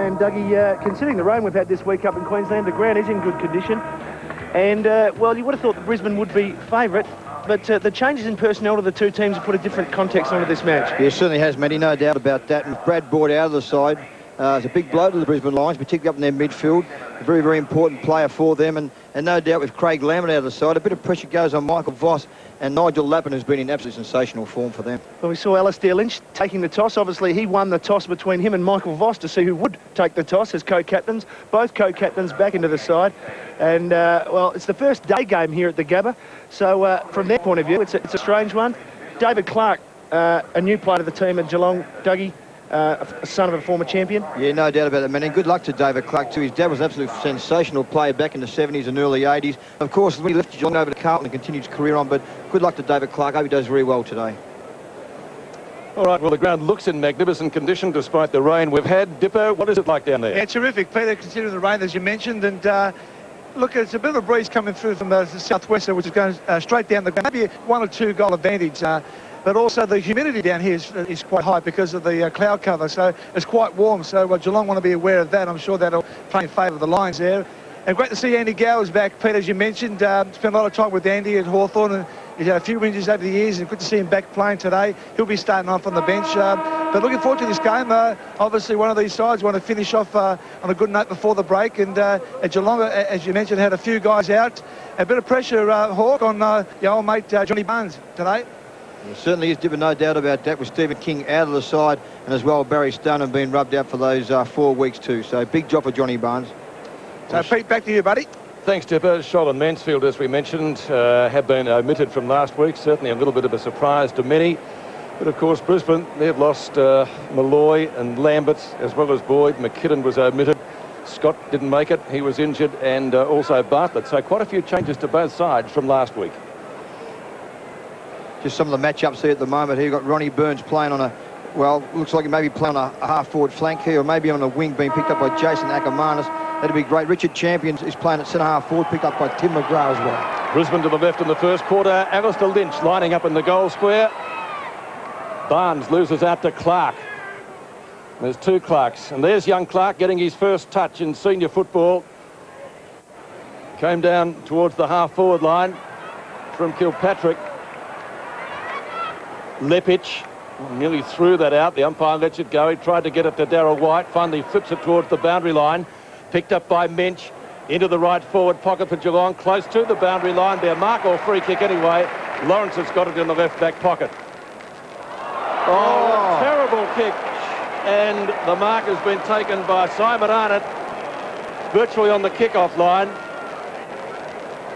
And Dougie, considering the rain we've had this week up in Queensland, the ground is in good condition. And, well, you would have thought that Brisbane would be favourite, but the changes in personnel to the two teams have put a different context onto this match. Yeah, it certainly has, Matty, no doubt about that. And Brad brought out of the side. It's a big blow to the Brisbane Lions, particularly up in their midfield. A very, very important player for them. And no doubt with Craig Lambert out of the side, a bit of pressure goes on Michael Voss and Nigel Lappin, who's been in absolutely sensational form for them. Well, we saw Alastair Lynch taking the toss. Obviously, he won the toss between him and Michael Voss to see who would take the toss as co-captains. Both co-captains back into the side. And, well, it's the first day game here at the Gabba. So, from their point of view, it's a strange one. David Clark, a new player to the team at Geelong, Dougie. A son of a former champion. Yeah, no doubt about that, man. And good luck to David Clark too. His dad was an absolute sensational player back in the 70s and early 80s. Of course, when he left Geelong over to Carlton and continued his career on, but good luck to David Clark. I hope he does very well today. All right, well, the ground looks in magnificent condition despite the rain we've had. Dippo, what is it like down there? Yeah, terrific, Peter, considering the rain, as you mentioned. And look, it's a bit of a breeze coming through from the southwest, which is going straight down the ground. Maybe a 1 or 2 goal advantage. But also the humidity down here is quite high because of the cloud cover, so it's quite warm. So Geelong want to be aware of that. I'm sure that'll play in favour of the Lions there. And great to see Andy Gower's back, Peter, as you mentioned. Spent a lot of time with Andy at Hawthorn, and he's had a few injuries over the years, and good to see him back playing today. He'll be starting off on the bench. But looking forward to this game. Obviously, one of these sides want to finish off on a good note before the break. And at Geelong, as you mentioned, had a few guys out. A bit of pressure, Hawk, on your old mate Johnny Barnes today. Well, certainly is, Dipper, no doubt about that, with Stephen King out of the side, and as well Barry Stone have been rubbed out for those 4 weeks too. So big job for Johnny Barnes. So Pete, back to you, buddy. Thanks, Dipper. Sheldon Mansfield, as we mentioned, have been omitted from last week. Certainly a little bit of a surprise to many. But of course, Brisbane, they've lost Malloy and Lambert, as well as Boyd. McKinnon was omitted. Scott didn't make it. He was injured, and also Bartlett. So quite a few changes to both sides from last week. Just some of the matchups here at the moment. Here you've got Ronnie Burns playing on a, well, looks like he may be playing on a half-forward flank here, or maybe on a wing being picked up by Jason Ackermanis. That'd be great. Richard Champion is playing at centre-half forward, picked up by Tim McGrath as well. Brisbane to the left in the first quarter. Alastair Lynch lining up in the goal square. Barnes loses out to Clark. There's 2 Clarks. And there's young Clark getting his first touch in senior football. Came down towards the half-forward line from Kilpatrick. Lepic nearly threw that out. The umpire lets it go. He tried to get it to Darryl White. Finally flips it towards the boundary line. Picked up by Mensch. Into the right forward pocket for Geelong. Close to the boundary line. Their mark or free kick anyway. Lawrence has got it in the left back pocket. Oh, terrible kick. And the mark has been taken by Simon Arnott. Virtually on the kick-off line.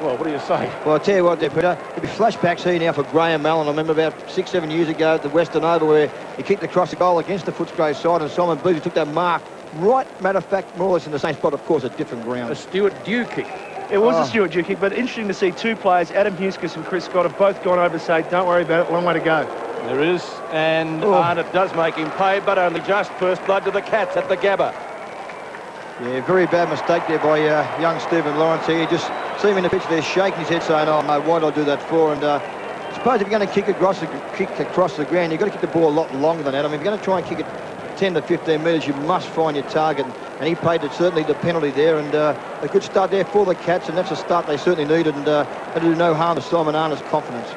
Well, what do you say? Well, I'll tell you what there, Peter. There'll be flashbacks here now for Graham Allen. I remember about 6-7 years ago at the Western Oval where he kicked across the goal against the Footscray side, and Simon Booth took that mark right, matter of fact, more or less in the same spot, of course, at different ground. A Stuart Dew kick. It was a Stuart Dew kick, but interesting to see 2 players, Adam Huskus and Chris Scott, have both gone over to say, don't worry about it, long way to go. There is, and Arnott does make him pay, but only just. First blood to the Cats at the Gabba. Yeah, very bad mistake there by young Stephen Lawrence here. Just see him in the pitch there shaking his head saying, oh no, why did I do that for? And I suppose if you're going to kick across the ground, you've got to kick the ball a lot longer than that. I mean, if you're going to try and kick it 10 to 15 metres, you must find your target. And he paid certainly the penalty there. And a good start there for the Cats, and that's a start they certainly needed. And that'll do no harm to Simon Arnott's confidence.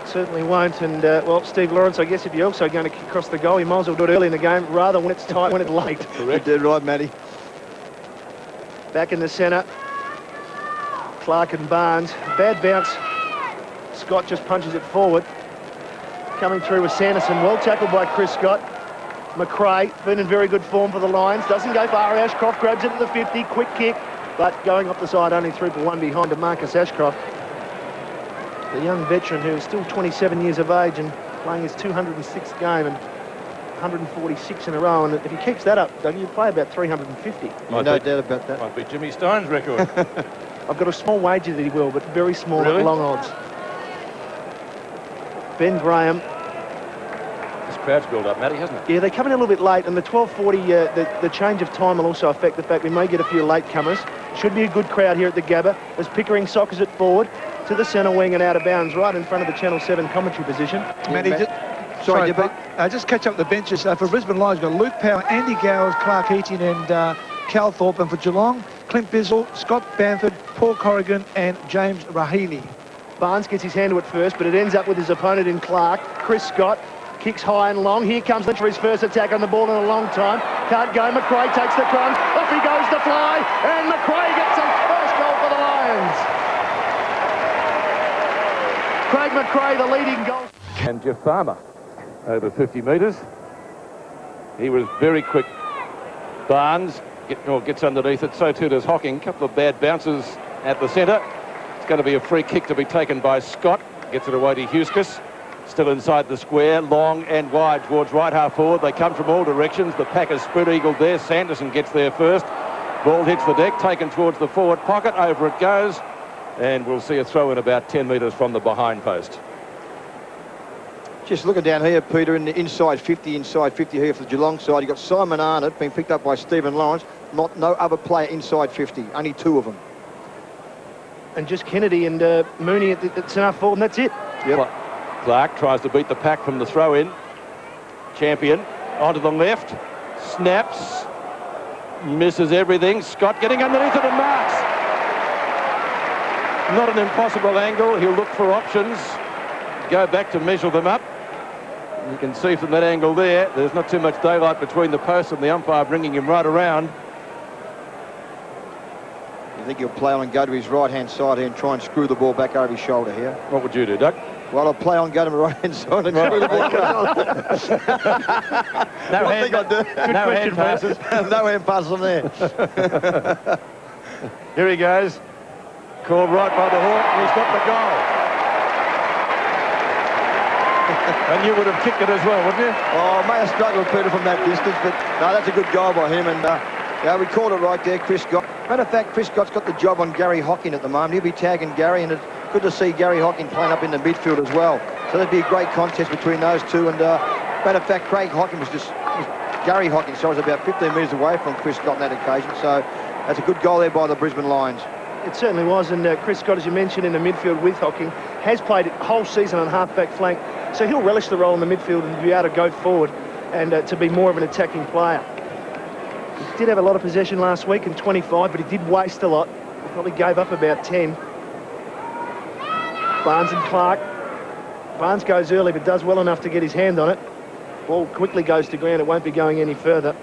Certainly won't. And, well, Steve Lawrence, I guess if you're also going to kick across the goal, you might as well do it early in the game rather when it's tight, when it's late. Correct. You did right, Matty. Back in the centre. Clark and Barnes. Bad bounce. Scott just punches it forward. Coming through with Sanderson. Well tackled by Chris Scott. McRae, been in very good form for the Lions. Doesn't go far. Ashcroft grabs it at the 50. Quick kick. But going off the side, only through for 1 behind to Marcus Ashcroft. The young veteran who is still 27 years of age and playing his 206th game and 146 in a row. And if he keeps that up, Doug, you play about 350. No doubt about that. Might be Jimmy Stein's record. I've got a small wager that he will, but very small, really? Long odds. Ben Graham. This crowd's built up, Matty, hasn't it? Yeah, they come in a little bit late, and the 12:40, the change of time will also affect the fact we may get a few latecomers. Should be a good crowd here at the Gabba as Pickering soccers it forward. to the centre wing and out of bounds, right in front of the Channel 7 commentary position. Matty, sorry, just catch up the benches. For Brisbane Lions, you've got Luke Power, Andy Gowers, Clark Eaton and Cal Thorpe. And for Geelong, Clint Bizzle, Scott Bamford, Paul Corrigan and James Rahili. Barnes gets his hand to it first, but it ends up with his opponent in Clark. Chris Scott kicks high and long. Here comes Lynch for his first attack on the ball in a long time. Can't go. McRae takes the crunch. Off he goes to fly. And McRae gets his first goal for the Lions. Craig McRae, the leading goal. And Jeff Farmer over 50 metres. He was very quick. Barnes gets underneath it. So too does Hocking. Couple of bad bounces at the centre. It's going to be a free kick to be taken by Scott. Gets it away to Huskis. Still inside the square, long and wide towards right half forward. They come from all directions. The Packers spread-eagled there. Sanderson gets there first. Ball hits the deck, taken towards the forward pocket. Over it goes. And we'll see a throw in about 10 metres from the behind post. Just looking down here, Peter, in the inside 50 here for the Geelong side. You've got Simon Arnott being picked up by Stephen Lawrence. No other player inside 50, only two of them. And just Kennedy and Mooney at centre forward, and that's it. Yep. Clark tries to beat the pack from the throw-in. Champion onto the left. Snaps. Misses everything. Scott getting underneath it and marks. Not an impossible angle. He'll look for options. Go back to measure them up. You can see from that angle there's not too much daylight between the posts and the umpire bringing him right around. You think he'll play on and go to his right-hand side here and try and screw the ball back over his shoulder here? What would you do, Doug? Well, I'll play on, go to my right-hand side and screw the ball back. No I think I'll do. No hand passes. No hand passes on there. Here he goes. Called right by the Hawk, and he's got the goal. And you would have kicked it as well, wouldn't you? Oh, may have struggled, Peter, from that distance, but no, that's a good goal by him. And yeah, we called it right there, Chris Scott. Matter of fact, Chris Scott's got the job on Gary Hocking at the moment. He'll be tagging Gary, and it's good to see Gary Hocking playing up in the midfield as well. So there'd be a great contest between those two. And matter of fact, Gary Hocking, so was about 15 metres away from Chris Scott on that occasion. So that's a good goal there by the Brisbane Lions. It certainly was, and Chris Scott, as you mentioned, in the midfield with Hocking, has played a whole season on half-back flank, so he'll relish the role in the midfield and be able to go forward and to be more of an attacking player. He did have a lot of possession last week in 25, but he did waste a lot. He probably gave up about 10. Barnes and Clark. Barnes goes early, but does well enough to get his hand on it. Ball quickly goes to ground. It won't be going any further.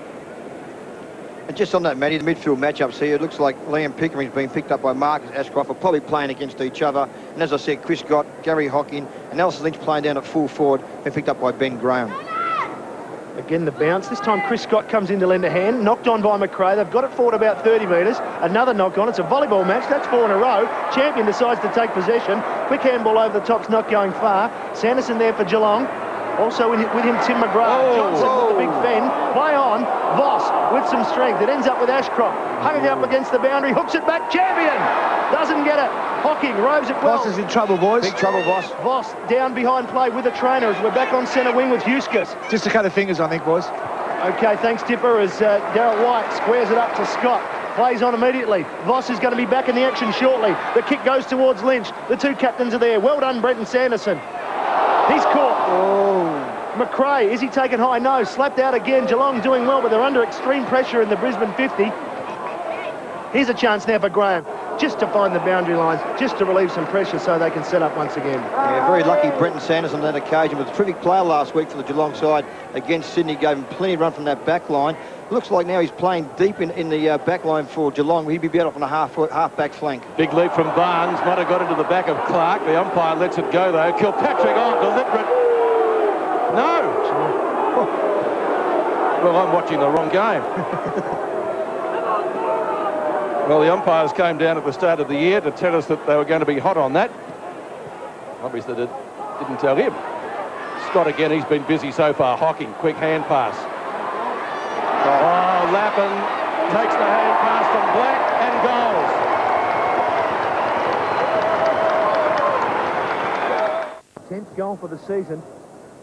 And just on that, Matty, the midfield matchups here, it looks like Liam Pickering's been picked up by Marcus Ashcroft, are probably playing against each other. And as I said, Chris Scott, Gary Hocking, and Nelson Lynch playing down at full forward, been picked up by Ben Graham. Again, the bounce. This time, Chris Scott comes in to lend a hand. Knocked on by McRae. They've got it forward about 30 metres. Another knock on. It's a volleyball match. That's 4 in a row. Champion decides to take possession. Quick handball over the top's not going far. Sanderson there for Geelong. Also with him, Tim McGrath. Johnson with the big fend. Play on. Voss with some strength. It ends up with Ashcroft. Hung it up against the boundary. Hooks it back. Champion! Doesn't get it. Hocking rows it well. Voss is in trouble, boys. Big trouble, Voss. Voss down behind play with the trainer as we're back on centre wing with Huskis. Just a cut of fingers, I think, boys. Okay, thanks, Tipper, as Darryl White squares it up to Scott. Plays on immediately. Voss is going to be back in the action shortly. The kick goes towards Lynch. The two captains are there. Well done, Brenton Sanderson. He's caught. Oh. McRae, is he taken high? No, slapped out again. Geelong doing well, but they're under extreme pressure in the Brisbane 50. Here's a chance now for Graham, just to find the boundary lines, just to relieve some pressure so they can set up once again. Yeah, very lucky Brenton Sanderson on that occasion. Was a terrific player last week for the Geelong side against Sydney. Gave him plenty of run from that back line. Looks like now he's playing deep in the back line for Geelong. He'd be better off on a half-back flank. Big leap from Barnes. Might have got into the back of Clark. The umpire lets it go, though. Kilpatrick on, deliberate. No! Well, I'm watching the wrong game. Well, the umpires came down at the start of the year to tell us that they were going to be hot on that. Obviously, they didn't tell him. Scott again, he's been busy so far. Hocking, quick hand pass. Oh, Lappin takes the hand pass from Black and goals. 10th goal for the season.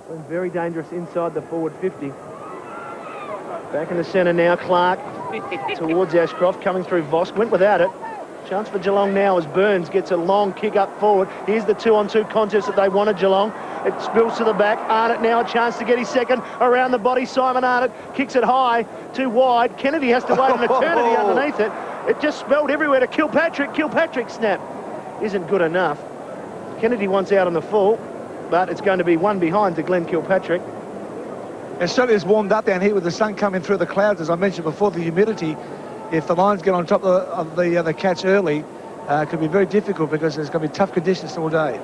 Been very dangerous inside the forward 50. Back in the centre now, Clark towards Ashcroft, coming through Voss. Went without it. Chance for Geelong now as Burns gets a long kick up forward. Here's the 2-on-2 contest that they wanted, Geelong. It spills to the back. Arnott now a chance to get his second. Around the body, Simon Arnott kicks it high, too wide. Kennedy has to wait an eternity underneath it. It just spelled everywhere to Kilpatrick. Kilpatrick snap isn't good enough. Kennedy wants out on the full, but it's going to be one behind to Glenn Kilpatrick. It certainly is warmed up down here with the sun coming through the clouds, as I mentioned before, the humidity. If the Lions get on top of the Cats early, it could be very difficult because there's going to be tough conditions all day.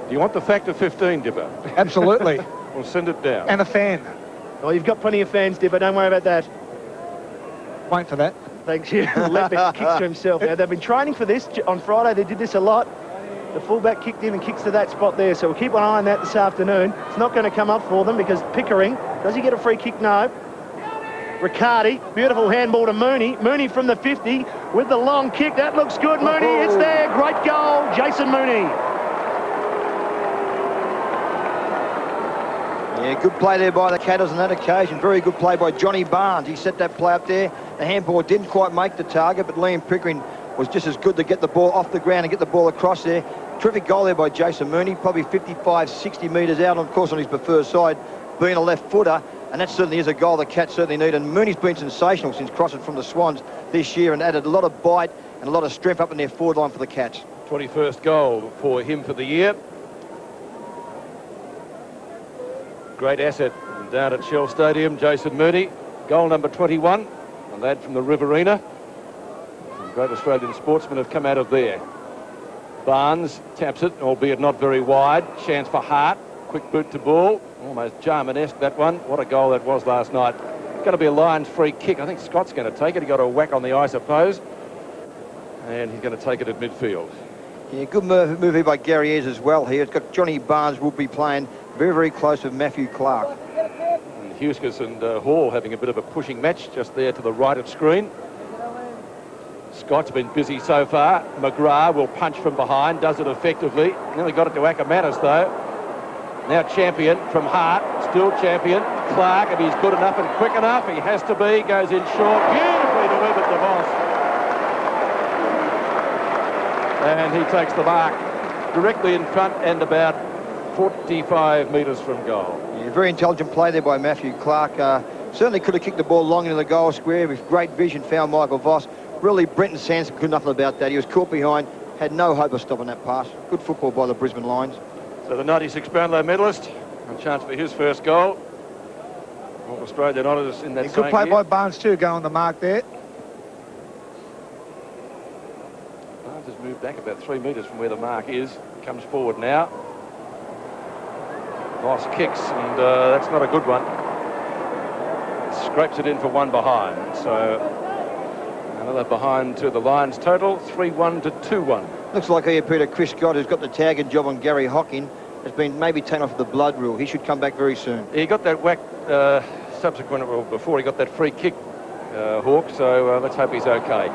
Do you want the factor 15, Dipper? Absolutely. We'll send it down. And a fan. Oh, you've got plenty of fans, Dipper. Don't worry about that. Wait for that. Thanks, you. Left kicks to himself. Now, they've been training for this. On Friday, they did this a lot. The fullback kicked in and kicks to that spot there. So we'll keep an eye on that this afternoon. It's not going to come up for them because Pickering, does he get a free kick? No. Riccardi, beautiful handball to Mooney. Mooney from the 50 with the long kick. That looks good, Mooney. It's there. Great goal, Jason Mooney. Yeah, good play there by the Catters on that occasion. Very good play by Johnny Barnes. He set that play up there. The handball didn't quite make the target, but Liam Pickering was just as good to get the ball off the ground and get the ball across there. Terrific goal there by Jason Mooney, probably 55, 60 metres out, of course, on his preferred side, being a left footer. And that certainly is a goal the Cats certainly need. And Mooney's been sensational since crossing from the Swans this year and added a lot of bite and a lot of strength up in their forward line for the Cats. 21st goal for him for the year. Great asset down at Shell Stadium, Jason Mooney. Goal number 21, a lad from the Riverina. Some great Australian sportsmen have come out of there. Barnes taps it, albeit not very wide. Chance for Hart. Quick boot to ball. Almost Jarman-esque, that one. What a goal that was last night. It's going to be a Lions free kick. I think Scott's going to take it. He got a whack on the eye, I suppose. And he's going to take it at midfield. Yeah, good move here by Gary Ayres as well here. It's got Johnny Barnes will be playing very, very close with Matthew Clark. And Huskis and Hall having a bit of a pushing match just there to the right of screen. Scott's been busy so far. McGrath will punch from behind, does it effectively. Nearly got it to Ackermanis though. Now Champion from Hart, still Champion. Clark, if he's good enough and quick enough, he has to be, goes in short. Beautifully delivered to Voss. And he takes the mark directly in front and about 45 metres from goal. Yeah, very intelligent play there by Matthew Clark. Certainly could have kicked the ball long into the goal square with great vision, found Michael Voss. Really, Brenton Sanson could nothing about that. He was caught behind, had no hope of stopping that pass. Good football by the Brisbane Lions. So the 96 Brownlow medalist, a chance for his first goal. All Australian honours in that same Good play year. by Barnes too, going on the mark there. Barnes has moved back about 3 metres from where the mark is. Comes forward now. Voss kicks, and that's not a good one. Scrapes it in for one behind. So another behind to the Lions total, 3-1 to 2-1. Looks like here, Peter, Chris Scott, who's got the tagging job on Gary Hocking, has been maybe taken off the blood rule. He should come back very soon. He got that whack subsequent, well, before he got that free kick, Hawk, so let's hope he's okay.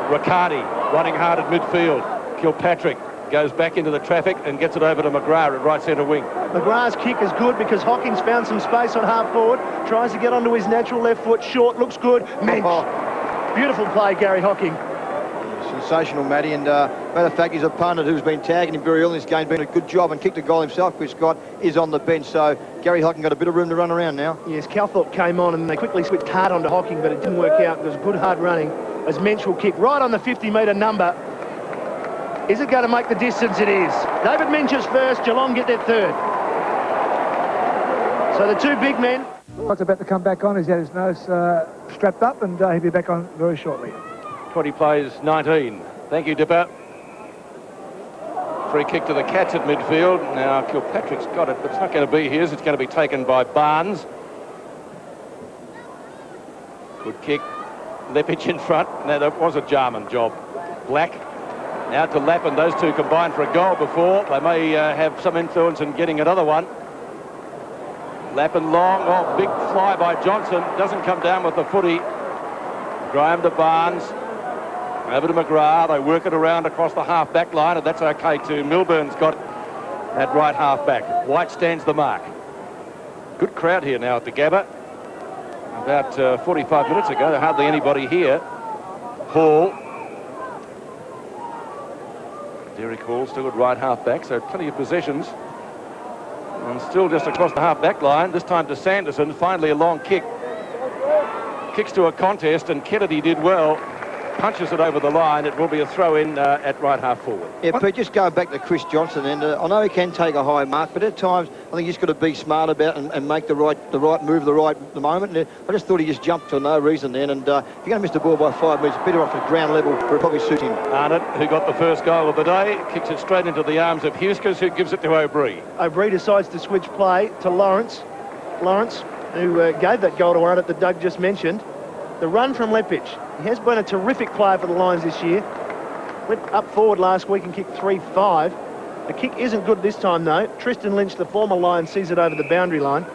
Riccardi running hard at midfield. Kilpatrick goes back into the traffic and gets it over to McGrath at right centre wing. McGrath's kick is good because Hocking's found some space on half forward. Tries to get onto his natural left foot. Short, looks good. Mensch. Beautiful play, Gary Hocking. Sensational, Matty, and matter of fact, he's a pundit who's been tagging him very early in this game, doing a good job and kicked a goal himself. Chris Scott is on the bench, so Gary Hocking got a bit of room to run around now. Yes, Calthorpe came on and they quickly switched hard onto Hocking, but it didn't work out. It was good hard running as Mensch will kick right on the 50-metre number. Is it going to make the distance? It is. David Mensch is first, Geelong get their third. So the two big men. Scott's about to come back on. He's had his nose strapped up, and he'll be back on very shortly. 20 plays 19. Thank you, Dipper. Free kick to the Cats at midfield. Now Kilpatrick's got it, but it's not going to be his. It's going to be taken by Barnes. Good kick. Leppich in front. Now that was a Jarman job. Black. Now to Lappin. Those two combined for a goal before. They may have some influence in getting another one. Lappin long. Oh, big fly by Johnson. Doesn't come down with the footy. Graham to Barnes. Over to McGrath. They work it around across the half-back line, and that's okay too. Milburn's got that right half-back. White stands the mark. Good crowd here now at the Gabba. About 45 minutes ago, hardly anybody here. Hall Derek Hall still at right half-back, so plenty of possessions. And still just across the half-back line, this time to Sanderson, finally a long kick. Kicks to a contest, and Kennedy did well. Punches it over the line. It will be a throw-in at right half-forward. Yeah, but just going back to Chris Johnson, and I know he can take a high mark, but at times I think he's got to be smart about and make the right move, the moment. And I just thought he just jumped for no reason then. And if you're going to miss the ball by 5 metres, better off at ground level, where it probably suits him. Arnott, who got the first goal of the day, kicks it straight into the arms of Huskers, who gives it to O'Brien. O'Brien decides to switch play to Lawrence. Lawrence, who gave that goal to Arnott that Doug just mentioned. The run from Lepich. He has been a terrific player for the Lions this year. Went up forward last week and kicked 3-5. The kick isn't good this time, though. Tristan Lynch, the former Lion, sees it over the boundary line.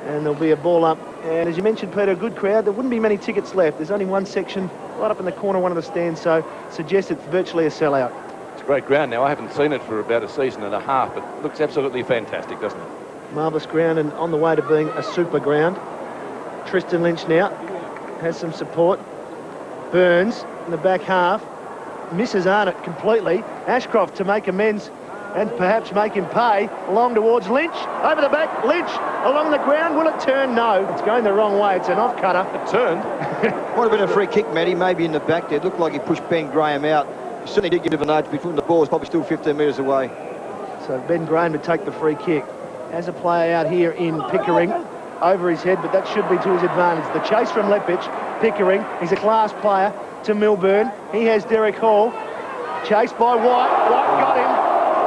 And there'll be a ball up. And as you mentioned, Peter, a good crowd. There wouldn't be many tickets left. There's only one section right up in the corner, one of the stands, so suggests it's virtually a sellout. It's a great ground now. I haven't seen it for about a season and a half, but it looks absolutely fantastic, doesn't it? Marvellous ground and on the way to being a super ground. Tristan Lynch now has some support. Burns in the back half. Misses Arnott completely. Ashcroft to make amends and perhaps make him pay. Along towards Lynch. Over the back. Lynch along the ground. Will it turn? No. It's going the wrong way. It's an off-cutter. It turned. Might have been a free kick, Matty, maybe in the back there. It looked like he pushed Ben Graham out. He certainly did give him a nudge before the ball was probably still 15 metres away. So Ben Graham would take the free kick. As a player out here in Pickering, over his head, but that should be to his advantage. The chase from Lepich. Pickering, he's a class player, to Milburn. He has Derek Hall. Chased by White. White got him.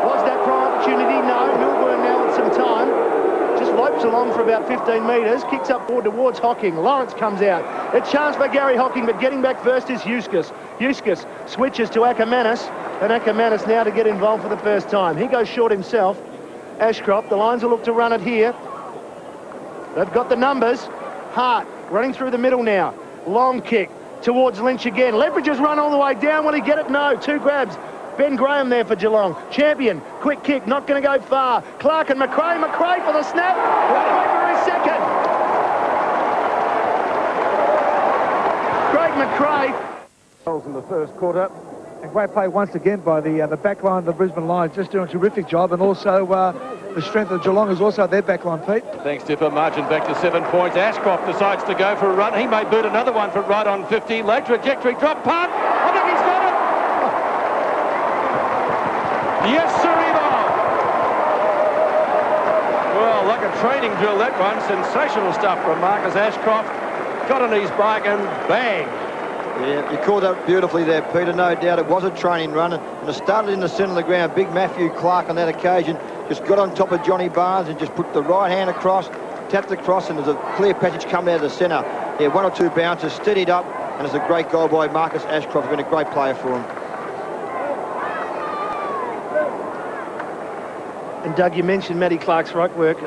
Was that prime opportunity? No. Milburn now with some time. Just lopes along for about 15 metres. Kicks up forward towards Hocking. Lawrence comes out. A chance for Gary Hocking, but getting back first is Huskers. Huskers switches to Ackermanis. And Ackermanis now to get involved for the first time. He goes short himself. Ashcroft, the Lions will look to run it here. They've got the numbers. Hart running through the middle now. Long kick towards Lynch again. Leverages run all the way down. Will he get it? No. 2 grabs. Ben Graham there for Geelong. Champion. Quick kick. Not going to go far. Clark and McRae. McRae for the snap. Wait for his second. Craig McRae. Goals in the first quarter. And great play once again by the back line of the Brisbane Lions, just doing a terrific job. And also the strength of Geelong is also their back line, Pete. Thanks, Tipper. Margin back to 7 points. Ashcroft decides to go for a run. He may boot another one from right on 50. Late trajectory, drop punt. I think he's got it. Yes, sirree. Well, like a training drill, that one. Sensational stuff from Marcus Ashcroft. Got on his bike and bang. Yeah, you called that beautifully there, Peter. No doubt it was a training run, and it started in the centre of the ground. Big Matthew Clark on that occasion just got on top of Johnny Barnes and just put the right hand across, tapped across, and there's a clear passage coming out of the centre. Yeah, 1 or 2 bounces, steadied up, and it's a great goal by Marcus Ashcroft. Been a great player for him. And Doug, you mentioned Matty Clark's ruck work.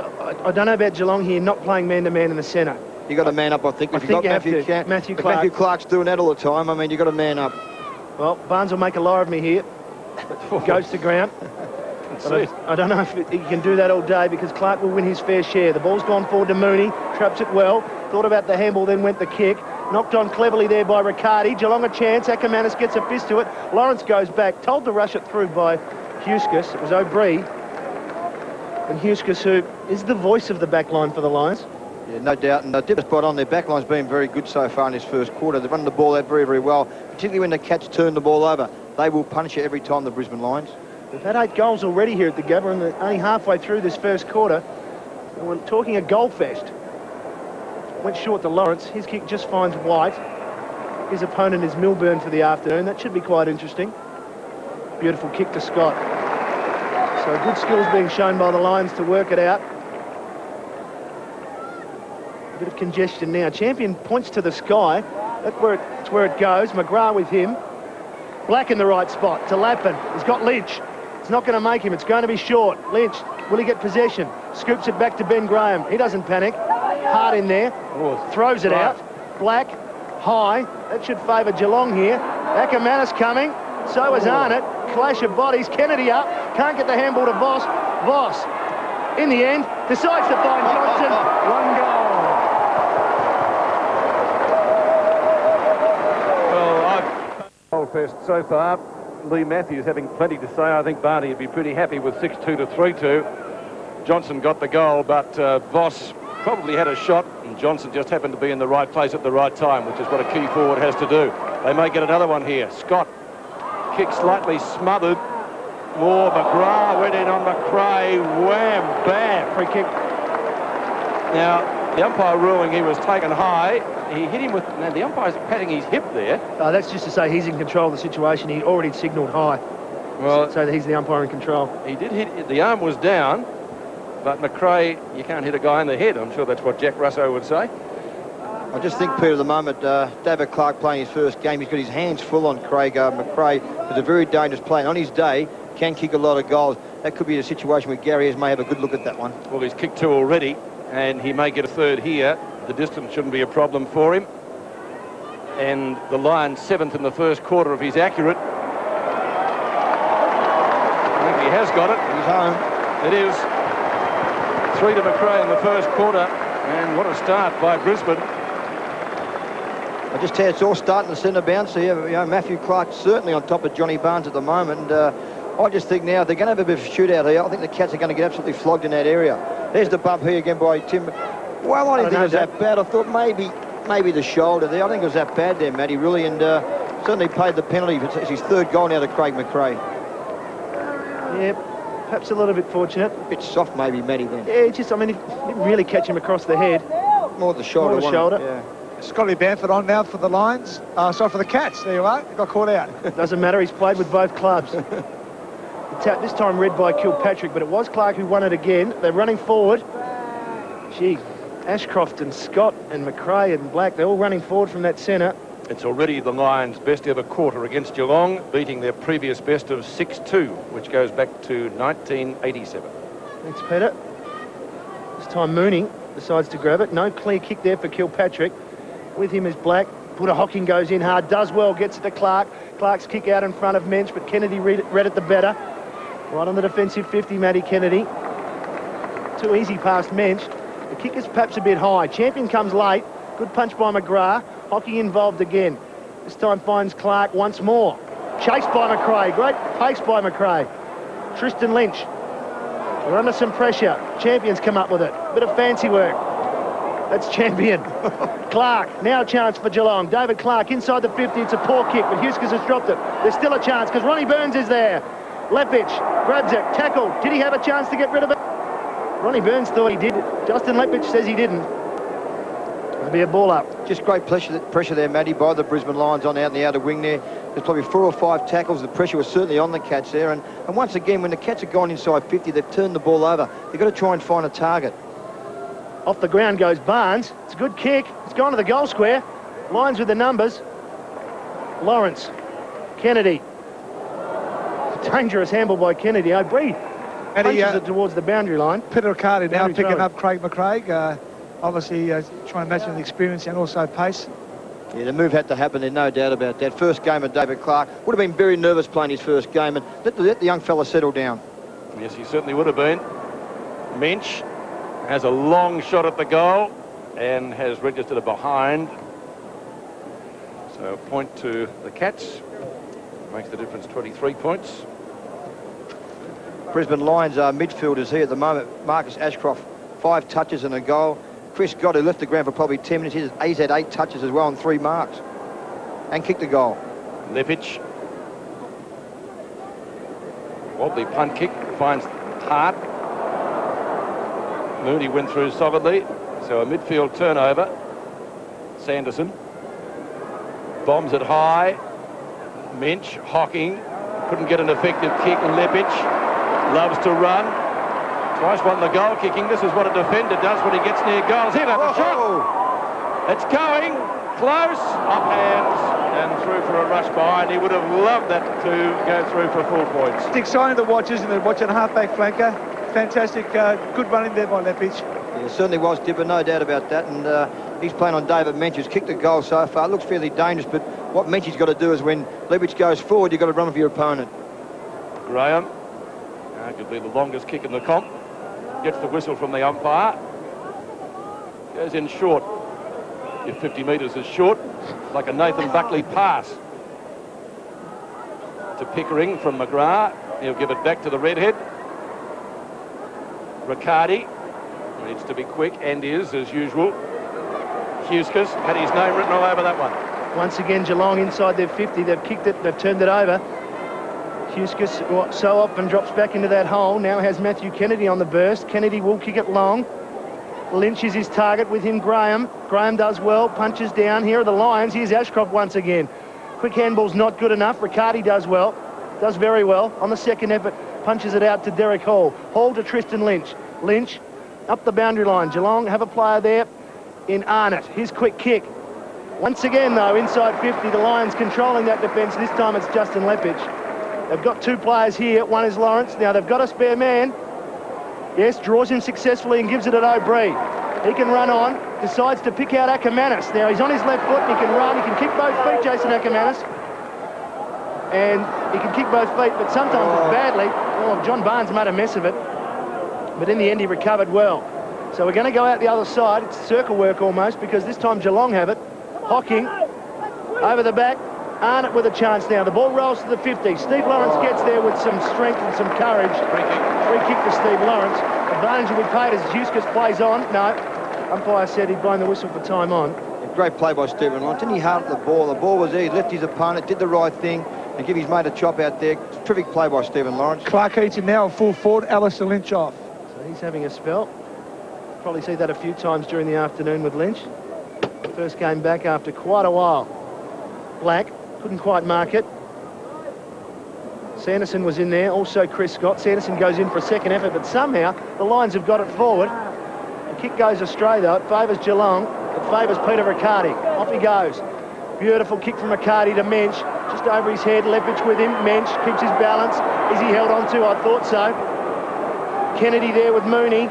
I don't know about Geelong here not playing man-to-man in the centre. You got to man up, I think. I think you have to. Matthew Clark. Matthew Clark's doing that all the time. I mean, you got to man up. Well, Barnes will make a lie of me here. Goes to ground. I don't know if he can do that all day because Clark will win his fair share. The ball's gone forward to Mooney. Traps it well. Thought about the handball, then went the kick. Knocked on cleverly there by Riccardi. Geelong a chance. Ackermanis gets a fist to it. Lawrence goes back. Told to rush it through by Huskers. It was O'Brien. And Huskers, who is the voice of the back line for the Lions. Yeah, no doubt, and Dipper spot on. Their backline's been very good so far in this first quarter. They've run the ball out very, very well, particularly when the Cats turn the ball over. They will punish it every time, the Brisbane Lions. We've had 8 goals already here at the Gabba, and only halfway through this first quarter. And we're talking a goal fest. Went short to Lawrence. His kick just finds White. His opponent is Milburn for the afternoon. That should be quite interesting. Beautiful kick to Scott. So good skills being shown by the Lions to work it out. A bit of congestion now. Champion points to the sky. That's where it goes. McGrath with him. Black in the right spot to Lappin. He's got Lynch. It's not going to make him. It's going to be short. Lynch, will he get possession? Scoops it back to Ben Graham. He doesn't panic. Hart in there. Throws it out. Black, high. That should favour Geelong here. Ackermanis coming. So is Arnott. Clash of bodies. Kennedy up. Can't get the handball to Voss. Voss, in the end, decides to find Johnson. 1 goal. Well, Gold Fest so far. Leigh Matthews having plenty to say. I think Barney would be pretty happy with 6-2 to 3-2. Johnson got the goal, but Voss probably had a shot, and Johnson just happened to be in the right place at the right time, which is what a key forward has to do. They may get another one here. Scott, kick slightly smothered. More, McGrath went in on McRae. Wham, bam. Free kick. Now, the umpire ruling he was taken high. He hit him with... Now, the umpire's patting his hip there. That's just to say he's in control of the situation. He already signalled high. Well, so that he's the umpire in control. He did hit... The arm was down, but McRae, you can't hit a guy in the head. I'm sure that's what Jack Russo would say. I just think, Peter, at the moment, David Clark playing his first game, he's got his hands full on Craig McRae. He's a very dangerous player. And on his day, can kick a lot of goals. That could be a situation where Gary may have a good look at that one. Well, he's kicked 2 already, and he may get a third here. The distance shouldn't be a problem for him. And the Lions 7th in the first quarter if he's accurate. I think he has got it. He's home. It is 3 to McRae in the first quarter, and what a start by Brisbane. I just tell you, it's all starting to centre bounce here. You know, Matthew Clark certainly on top of Johnny Barnes at the moment. And I just think now they're going to have a bit of a shootout here. I think the Cats are going to get absolutely flogged in that area. There's the bump here again by Tim. Well, I didn't think it was that bad. I thought maybe the shoulder there. I think it was that bad there, Matty, really. And certainly paid the penalty. It's his third goal now to Craig McRae. Yeah, perhaps a little bit fortunate. A bit soft maybe, Matty, then. Yeah, just, I mean, it didn't really catch him across the head. More the shoulder. More the shoulder. Yeah. Scotty Bamford on now for the Lions. Sorry, for the Cats. There you are. Got caught out. Doesn't matter. He's played with both clubs. The tap this time read by Kilpatrick, but it was Clark who won it again. They're running forward. Gee, Ashcroft and Scott and McRae and Black, they're all running forward from that centre. It's already the Lions' best ever quarter against Geelong, beating their previous best of 6-2, which goes back to 1987. Thanks, Peter. This time Mooney decides to grab it. No clear kick there for Kilpatrick. With him is Black. Buddha Hocking goes in hard, does well, gets it to Clark. Clark's kick out in front of Mensch, but Kennedy read it the better. Right on the defensive 50, Matty Kennedy. Too easy past Mensch. The kick is perhaps a bit high. Champion comes late. Good punch by McGrath. Hocking involved again. This time finds Clark once more. Chased by McRae. Great pace by McRae. Tristan Lynch. We're under some pressure. Champion's come up with it. Bit of fancy work. That's Champion. Clark, now a chance for Geelong. David Clark inside the 50. It's a poor kick, but Huskers has dropped it. There's still a chance because Ronnie Burns is there. Lepich grabs it, tackled. Did he have a chance to get rid of it? Ronnie Burns thought he did. Justin Lepich says he didn't. It'll be a ball up. Just great pressure there, Matty, by the Brisbane Lions on out in the outer wing there. There's probably 4 or 5 tackles. The pressure was certainly on the Cats there. And once again, when the Cats have gone inside 50, they've turned the ball over. They've got to try and find a target. Off the ground goes Barnes. It's a good kick. It's gone to the goal square. Lions with the numbers. Lawrence. Kennedy. Dangerous handle by Kennedy. O'Brien punches it towards the boundary line. Peter Riccardi now picking throw. up Craig McRae. Obviously trying to match the experience and also pace. Yeah, the move had to happen, there's no doubt about that. First game of David Clark. Would have been very nervous playing his first game, and let the young fella settle down. Yes, he certainly would have been. Mensch has a long shot at the goal and has registered a behind. So a point to the Cats. Makes the difference 23 points. Brisbane Lions are midfielders here at the moment. Marcus Ashcroft, 5 touches and a goal. Chris Gott, who left the ground for probably 10 minutes, he's had 8 touches as well and 3 marks. And kicked a goal. Lepich. Wobbly punt kick, finds Hart. Mooney went through solidly, so a midfield turnover. Sanderson. Bombs it high. Mensch, Hocking. Couldn't get an effective kick, and Lepich loves to run. Twice won the goal kicking. This is what a defender does when he gets near goals. He'll have a shot. It's going close, off hands, and through for a rush behind. He would have loved that to go through for 4 points. It's exciting to watch, isn't it? Watching a halfback flanker. Fantastic, good running there by Lepich. Yeah, it certainly was, Dipper, no doubt about that. And he's playing on David Mensch, who's kicked a goal so far. It looks fairly dangerous, but what Mensch's got to do is when Lepich goes forward, you've got to run with your opponent. Graham, arguably the longest kick in the comp, gets the whistle from the umpire. Goes in short. If 50 metres is short, like a Nathan Buckley pass. to Pickering from McGrath. He'll give it back to the redhead. Riccardi needs to be quick, and is, as usual. Huskis had his name written all over that one. Once again, Geelong inside their 50. They've kicked it, they've turned it over. Huskis so often drops back into that hole. Now has Matthew Kennedy on the burst. Kennedy will kick it long. Lynch is his target, with him Graham. Graham does well, punches down. Here are the Lions. Here's Ashcroft once again. Quick handball's not good enough. Riccardi does well, does very well. On the second effort, punches it out to Derek Hall. Hall to Tristan Lynch. Lynch up the boundary line. Geelong have a player there in Arnott. His quick kick. Once again, though, inside 50, the Lions controlling that defence. This time it's Justin Lepage. They've got two players here. One is Lawrence. Now they've got a spare man. Yes, draws him successfully and gives it at O'Brien. He can run on, decides to pick out Ackermanis. Now he's on his left foot, he can run, he can kick both feet, Jason Ackermanis. And he can kick both feet, but sometimes it's badly. Oh, John Barnes made a mess of it. But in the end, he recovered well. So we're going to go out the other side. It's circle work almost, because this time Geelong have it. Hocking over the back. Arnott with a chance now. The ball rolls to the 50. Steve Lawrence gets there with some strength and some courage. Free kick for Steve Lawrence. Advantage will be paid as Huskis plays on. No, umpire said he'd blown the whistle for time on. Great play by Stephen Lawrence. Didn't he hard the ball? The ball was there. He left his opponent, did the right thing, and give his mate a chop out there. Terrific play by Stephen Lawrence. Clark Eaton now full forward. Alistair Lynch off. So he's having a spell. Probably see that a few times during the afternoon with Lynch. First game back after quite a while. Black couldn't quite mark it. Sanderson was in there, also Chris Scott. Sanderson goes in for a second effort, but somehow the Lions have got it forward. The kick goes astray, though. It favours Geelong. It favours Peter Riccardi. Off he goes. Beautiful kick from Riccardi to Mensch. Just over his head, Lepage with him. Mensch keeps his balance. Is he held on to? I thought so. Kennedy there with Mooney.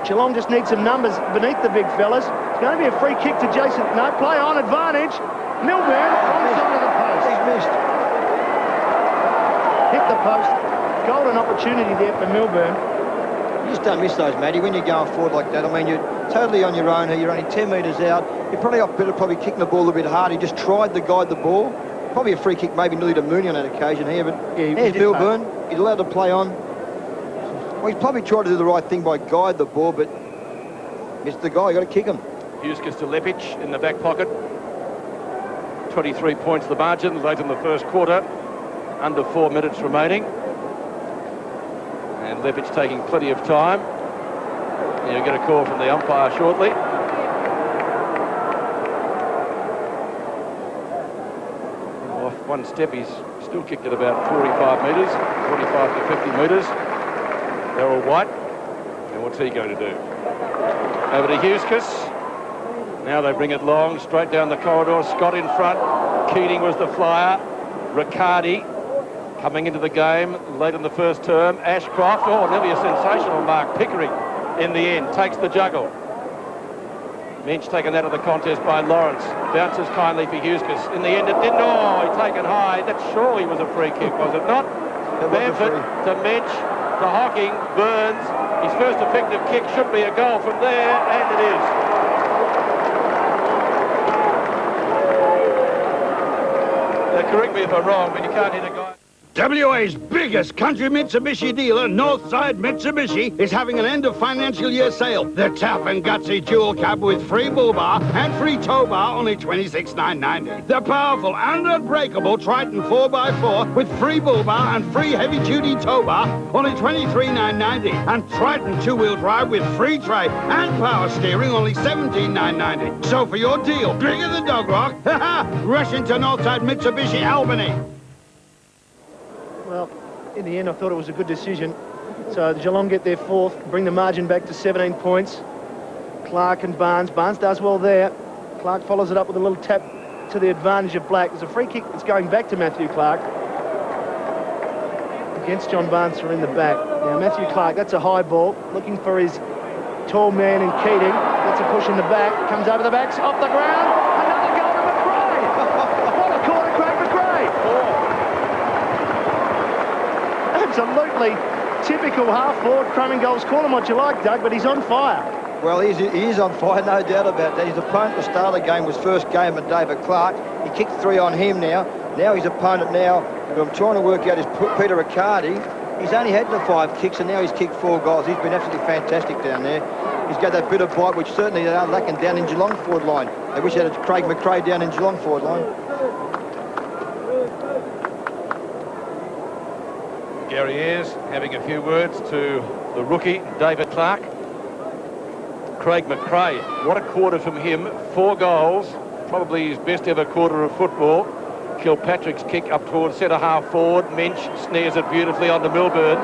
Geelong just needs some numbers beneath the big fellas. It's going to be a free kick to Jason. No, play on, advantage. Milburn on the side of the post. He's missed. Hit the post. Golden opportunity there for Milburn. You just don't miss those, Matty, when you're going forward like that. I mean, you're totally on your own here. You're only 10 metres out. You're probably up better, probably kicking the ball a little bit hard. He just tried to guide the ball. Probably a free kick, maybe nearly to Mooney on that occasion here, but yeah, there's Milburn. He's allowed to play on. Well, he's probably tried to do the right thing by guide the ball, but missed the guy. You got to kick him. Huskis to Lepage in the back pocket. 23 points the margin late in the first quarter. Under 4 minutes remaining. And Lepage taking plenty of time. You'll get a call from the umpire shortly. Off one step, he's still kicked at about 45 metres, 45 to 50 metres. Errol White. And what's he going to do? Over to Huskis. Now they bring it long, straight down the corridor. Scott in front. Keating was the flyer. Riccardi coming into the game late in the first term. Ashcroft, oh, nearly a sensational mark. Pickering in the end takes the juggle. Mensch taken out of the contest by Lawrence. Bounces kindly for Huskis. In the end it didn't. Oh, he taken high. That surely was a free kick, was it not? Bamford to Mensch to Hocking. Burns. His first effective kick should be a goal from there, and it is. Correct me if I'm wrong, but you can't hit a guy. WA's biggest country Mitsubishi dealer, Northside Mitsubishi, is having an end of financial year sale. The tough and gutsy dual cab with free bull bar and free tow bar, only $26,990. The powerful and unbreakable Triton 4x4 with free bull bar and free heavy-duty tow bar, only $23,990. And Triton two-wheel drive with free tray and power steering, only $17,990. So for your deal, bigger than dog rock, rush into Northside Mitsubishi Albany. Well, in the end, I thought it was a good decision. So the Geelong get their fourth, bring the margin back to 17 points. Clark and Barnes. Barnes does well there. Clark follows it up with a little tap to the advantage of Black. There's a free kick that's going back to Matthew Clark. Against John Barnes from in the back. Now, Matthew Clark, that's a high ball. Looking for his tall man in Keating. Gets a push in the back. Comes over the back, off the ground. Another goal to McRae. What a corner, Craig McRae. Absolutely typical half-forward Crumming goals. Call him what you like, Doug, but he's on fire. Well, he is on fire, no doubt about that. His opponent at the start of the game was first game of David Clark. He kicked 3 on him now. Now his opponent now, who I'm trying to work out is Peter Riccardi. He's only had the 5 kicks, and now he's kicked 4 goals. He's been absolutely fantastic down there. He's got that bit of bite, which certainly they are lacking down in Geelong forward line. They wish they had Craig McRae down in Geelong forward line. Gary Ayres having a few words to the rookie, David Clark. Craig McRae, what a quarter from him. 4 goals, probably his best ever quarter of football. Kilpatrick's kick up towards centre-half forward. Mensch snares it beautifully onto Milburn.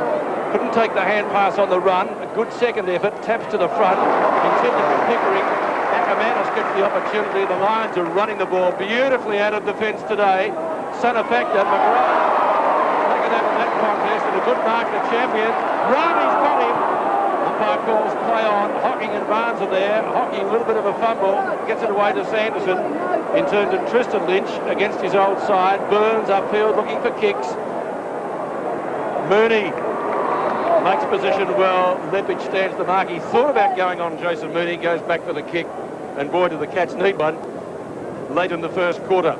Couldn't take the hand pass on the run. A good second effort, taps to the front. Intended for Pickering. Ackermanis gets the opportunity. The Lions are running the ball beautifully out of defence today. Son of factor, McRae. Look at that contest, and a good mark to champion. Ramey's got him. Umpire calls play on. Hocking and Barnes are there. Hocking a little bit of a fumble. Gets it away to Sanderson. In turn to Tristan Lynch against his old side. Burns upfield looking for kicks. Mooney makes position well. Lepage stands the mark. He thought about going on Jason Mooney. Goes back for the kick. And boy, do the Cats need one late in the first quarter.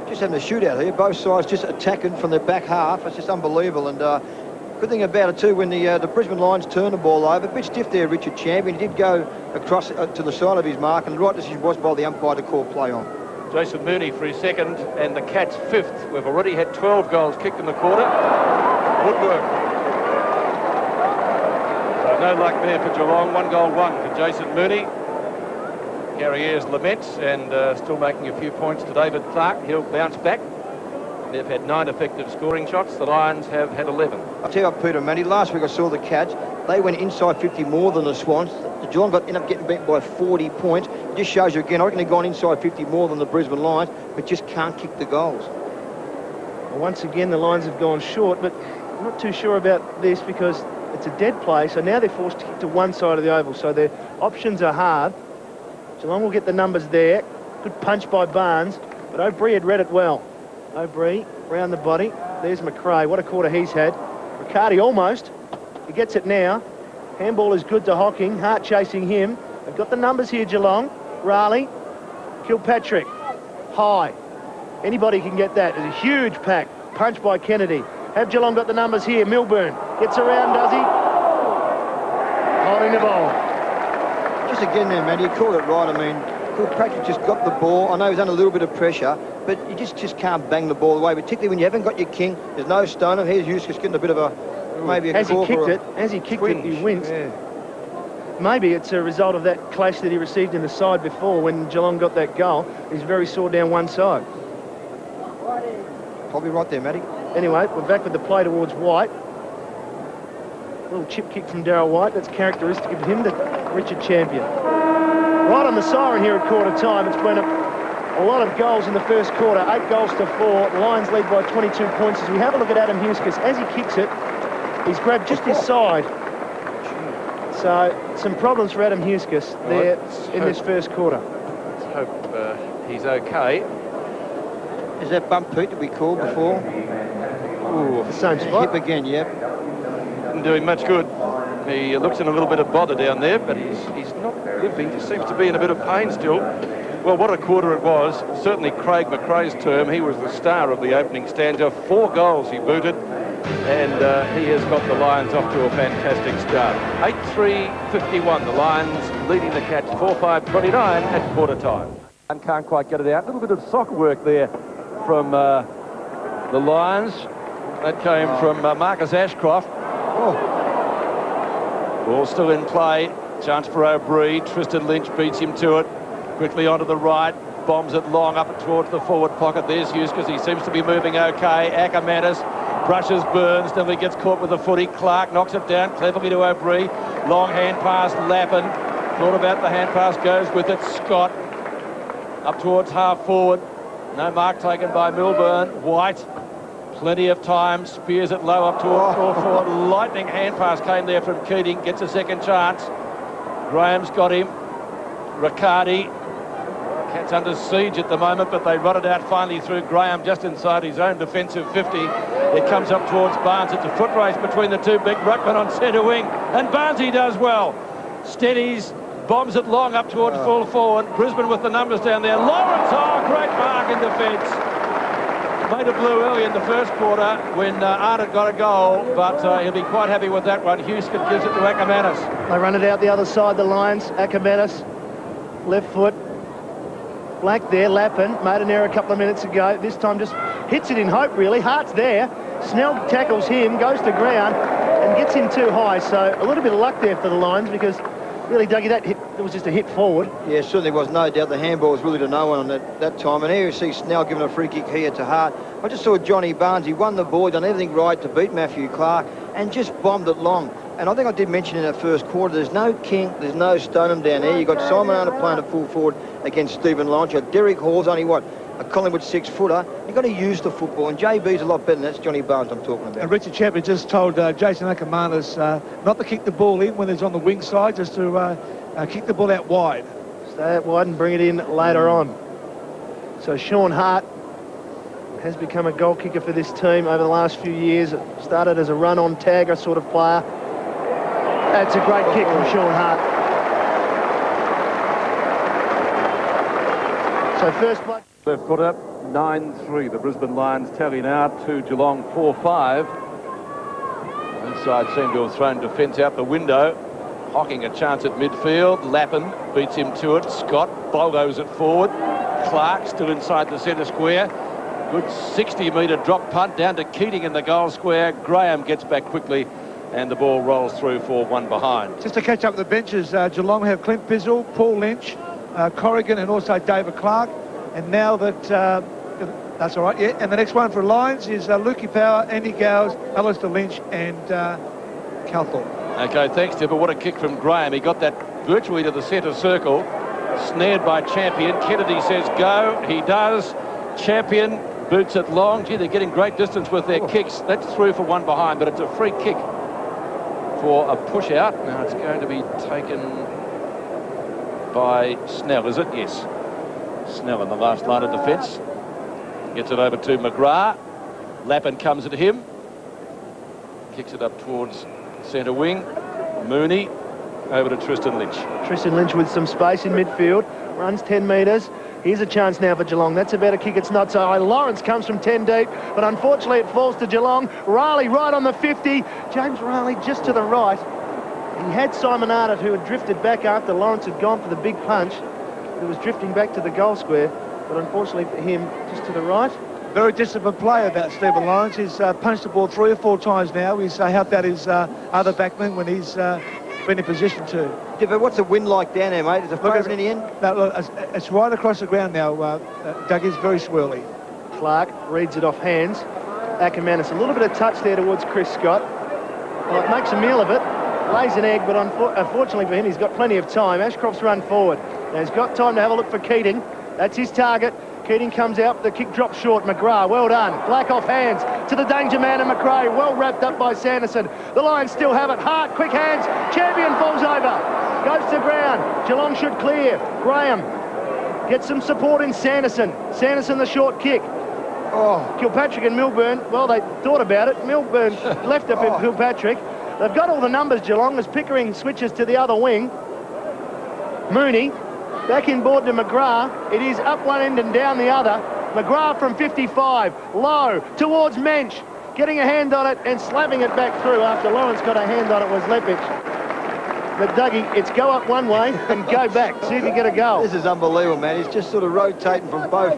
Just having a shootout here. Both sides just attacking from their back half. It's just unbelievable. And good thing about it too, when the Brisbane Lions turned the ball over, a bit stiff there, Richard Champion. He did go across to the side of his mark, and the right decision was by the umpire to call play on. Jason Mooney for his second, and the Cats 5th. We've already had 12 goals kicked in the quarter. Woodwork. So no luck there for Geelong. 1 goal, 1 for Jason Mooney. Gary Ayres laments, and still making a few points to David Clark. He'll bounce back. They've had 9 effective scoring shots. The Lions have had 11. I'll tell you what, Peter, Matty, last week I saw the Cats. They went inside 50 more than the Swans. The Geelong ended up getting beat by 40 points. It just shows you again, I reckon they've gone inside 50 more than the Brisbane Lions, but just can't kick the goals. Well, once again, the Lions have gone short, but I'm not too sure about this because it's a dead play, so now they're forced to kick to one side of the oval, so their options are hard. Geelong will get the numbers there. Good punch by Barnes, but O'Brien had read it well. O'Brien round the body. There's McRae. What a quarter he's had. Riccardi almost. He gets it now. Handball is good to Hocking. Hart chasing him. They've got the numbers here, Geelong. Raleigh. Kilpatrick. High. Anybody can get that. There's a huge pack. Punch by Kennedy. Have Geelong got the numbers here? Milburn gets around, does he? Holding the ball. Just again there, Matty, you called it right. I mean, Kilpatrick just got the ball. I know he's under a little bit of pressure, but you just can't bang the ball away, particularly when you haven't got your king. There's no stoner. Here's Eustace getting a bit of a, maybe a As he cork kicked or a it, as he kicked twinge. it, he winced. Yeah. Maybe it's a result of that clash that he received in the side before when Geelong got that goal. He's very sore down one side. Probably right there, Matty. Anyway, we're back with the play towards White. Little chip kick from Darryl White. That's characteristic of him, to Richard Champion. Right on the siren here at quarter time. It's been a lot of goals in the first quarter. 8 goals to 4. The Lions lead by 22 points. As we have a look at Adam Huskus, as he kicks it, he's grabbed just his side. So some problems for Adam Huskus there in this first quarter. Let's hope he's okay. Is that bump, Pete, that we called before? Ooh, the same spot. Hip again, yep. Didn't do him much good. He looks in a little bit of bother down there, but he's not limping. He seems to be in a bit of pain still. Well, what a quarter it was. Certainly Craig McRae's term. He was the star of the opening stanza. 4 goals he booted, and he has got the Lions off to a fantastic start. 8-3-51. The Lions leading the Cats 4-5-29 at quarter time. And can't quite get it out. A little bit of soccer work there from the Lions. That came from Marcus Ashcroft. Ball still in play. Chance for O'Brien. Tristan Lynch beats him to it. Quickly onto the right. Bombs it long up towards the forward pocket. There's Hughes because he seems to be moving okay. Ackermanis brushes Burns. Then he gets caught with the footy. Clark knocks it down cleverly to O'Brien. Long hand pass. Lappin. Thought about the hand pass. Goes with it. Scott up towards half forward. No mark taken by Milburn. White. Plenty of time, spears it low up towards full forward. Lightning hand pass came there from Keating, gets a second chance. Graham's got him. Riccardi. Cats under siege at the moment, but they run it out finally through Graham just inside his own defensive 50. It comes up towards Barnes. It's a foot race between the two big ruckmen on centre wing, and Barnesy does well. Steadies, bombs it long up towards full forward. Brisbane with the numbers down there. Lawrence, great mark in defence. Made it blue early in the first quarter when Arnott got a goal, but he'll be quite happy with that one. Houston gives it to Ackermanis. They run it out the other side, the Lions. Ackermanis, left foot. Black there, Lappin, made an error a couple of minutes ago. This time just hits it in hope, really. Hart's there. Snell tackles him, goes to ground, and gets him too high. So a little bit of luck there for the Lions, because really, Dougie, that hit, it was just a hit forward. Yeah, certainly was. No doubt the handball was really to no one on that time. And here you see Snell giving a free kick here to Hart. I just saw Johnny Barnes. He won the ball, done everything right to beat Matthew Clark, and just bombed it long. And I think I did mention in that first quarter, there's no King, there's no Stoneham down there. You've got Simon Arnott playing at full forward against Stephen Lawrence. Derek Hall's only, what, a Collingwood 6-footer. You've got to use the football, and JB's a lot better than that's Johnny Barnes I'm talking about. And Richard Champion just told Jason Ackermanis not to kick the ball in when it's on the wing side, just to kick the ball out wide. Stay out wide and bring it in later on. So Sean Hart has become a goal kicker for this team over the last few years. It started as a run-on tagger sort of player. That's a great kick from Sean Hart. So first play. They've put up 9-3. The Brisbane Lions tally now to Geelong 4-5. This side seem to have thrown defence out the window. Hocking a chance at midfield. Lappin beats him to it. Scott bulldozes it forward. Clark still inside the centre square. Good 60-metre drop punt down to Keating in the goal square. Graham gets back quickly, and the ball rolls through for one behind. Just to catch up the benches, Geelong have Clint Bizzle, Paul Lynch, Corrigan, and also David Clark. And now that that's all right, yeah. And the next one for Lions is Lukey Power, Andy Gowes, Alistair Lynch, and Calthorpe. Okay, thanks, Tipper. What a kick from Graham. He got that virtually to the centre circle. Snared by Champion. Kennedy says go. He does. Champion boots it long. Gee, they're getting great distance with their kicks. That's through for one behind, but it's a free kick for a push out. Now it's going to be taken by Snell, is it? Yes. Snell in the last line of defence. Gets it over to McGrath. Lappin comes at him. Kicks it up towards centre wing. Mooney over to Tristan Lynch. Tristan Lynch with some space in midfield. Runs 10 metres. Here's a chance now for Geelong. That's a better kick. It's not so high. Lawrence comes from 10 deep, but unfortunately it falls to Geelong. Riley right on the 50. James Riley just to the right. He had Simon Arnott, who had drifted back after Lawrence had gone for the big punch. He was drifting back to the goal square, but unfortunately for him, just to the right. Very disciplined player, that Stephen Lawrence. He's punched the ball 3 or 4 times now. He's helped out his other backman when he's been in position to. Yeah, but what's the wind like down there, mate? Is it favourite in the end? No, look, it's right across the ground now. Doug is very swirly. Clark reads it off hands. Ackermanis, a little bit of touch there towards Chris Scott. Well, it makes a meal of it. Lays an egg, but unfortunately for him, he's got plenty of time. Ashcroft's run forward. Now he's got time to have a look for Keating. That's his target. Keating comes out, the kick drops short. McGrath, well done. Black off hands to the danger man and McRae, well wrapped up by Sanderson. The Lions still have it. Hart, quick hands. Champion falls over. Goes to ground. Geelong should clear. Graham gets some support in Sanderson. Sanderson the short kick. Oh, Kilpatrick and Milburn, well, they thought about it. Milburn left up in Kilpatrick. They've got all the numbers, Geelong, as Pickering switches to the other wing. Mooney. Back in board to McGrath. It is up one end and down the other. McGrath from 55. Low towards Mensch. Getting a hand on it and slapping it back through after Lawrence got a hand on it was Lepich. But Dougie, it's go up one way and go back. See if you get a goal. This is unbelievable, man. He's just sort of rotating from both,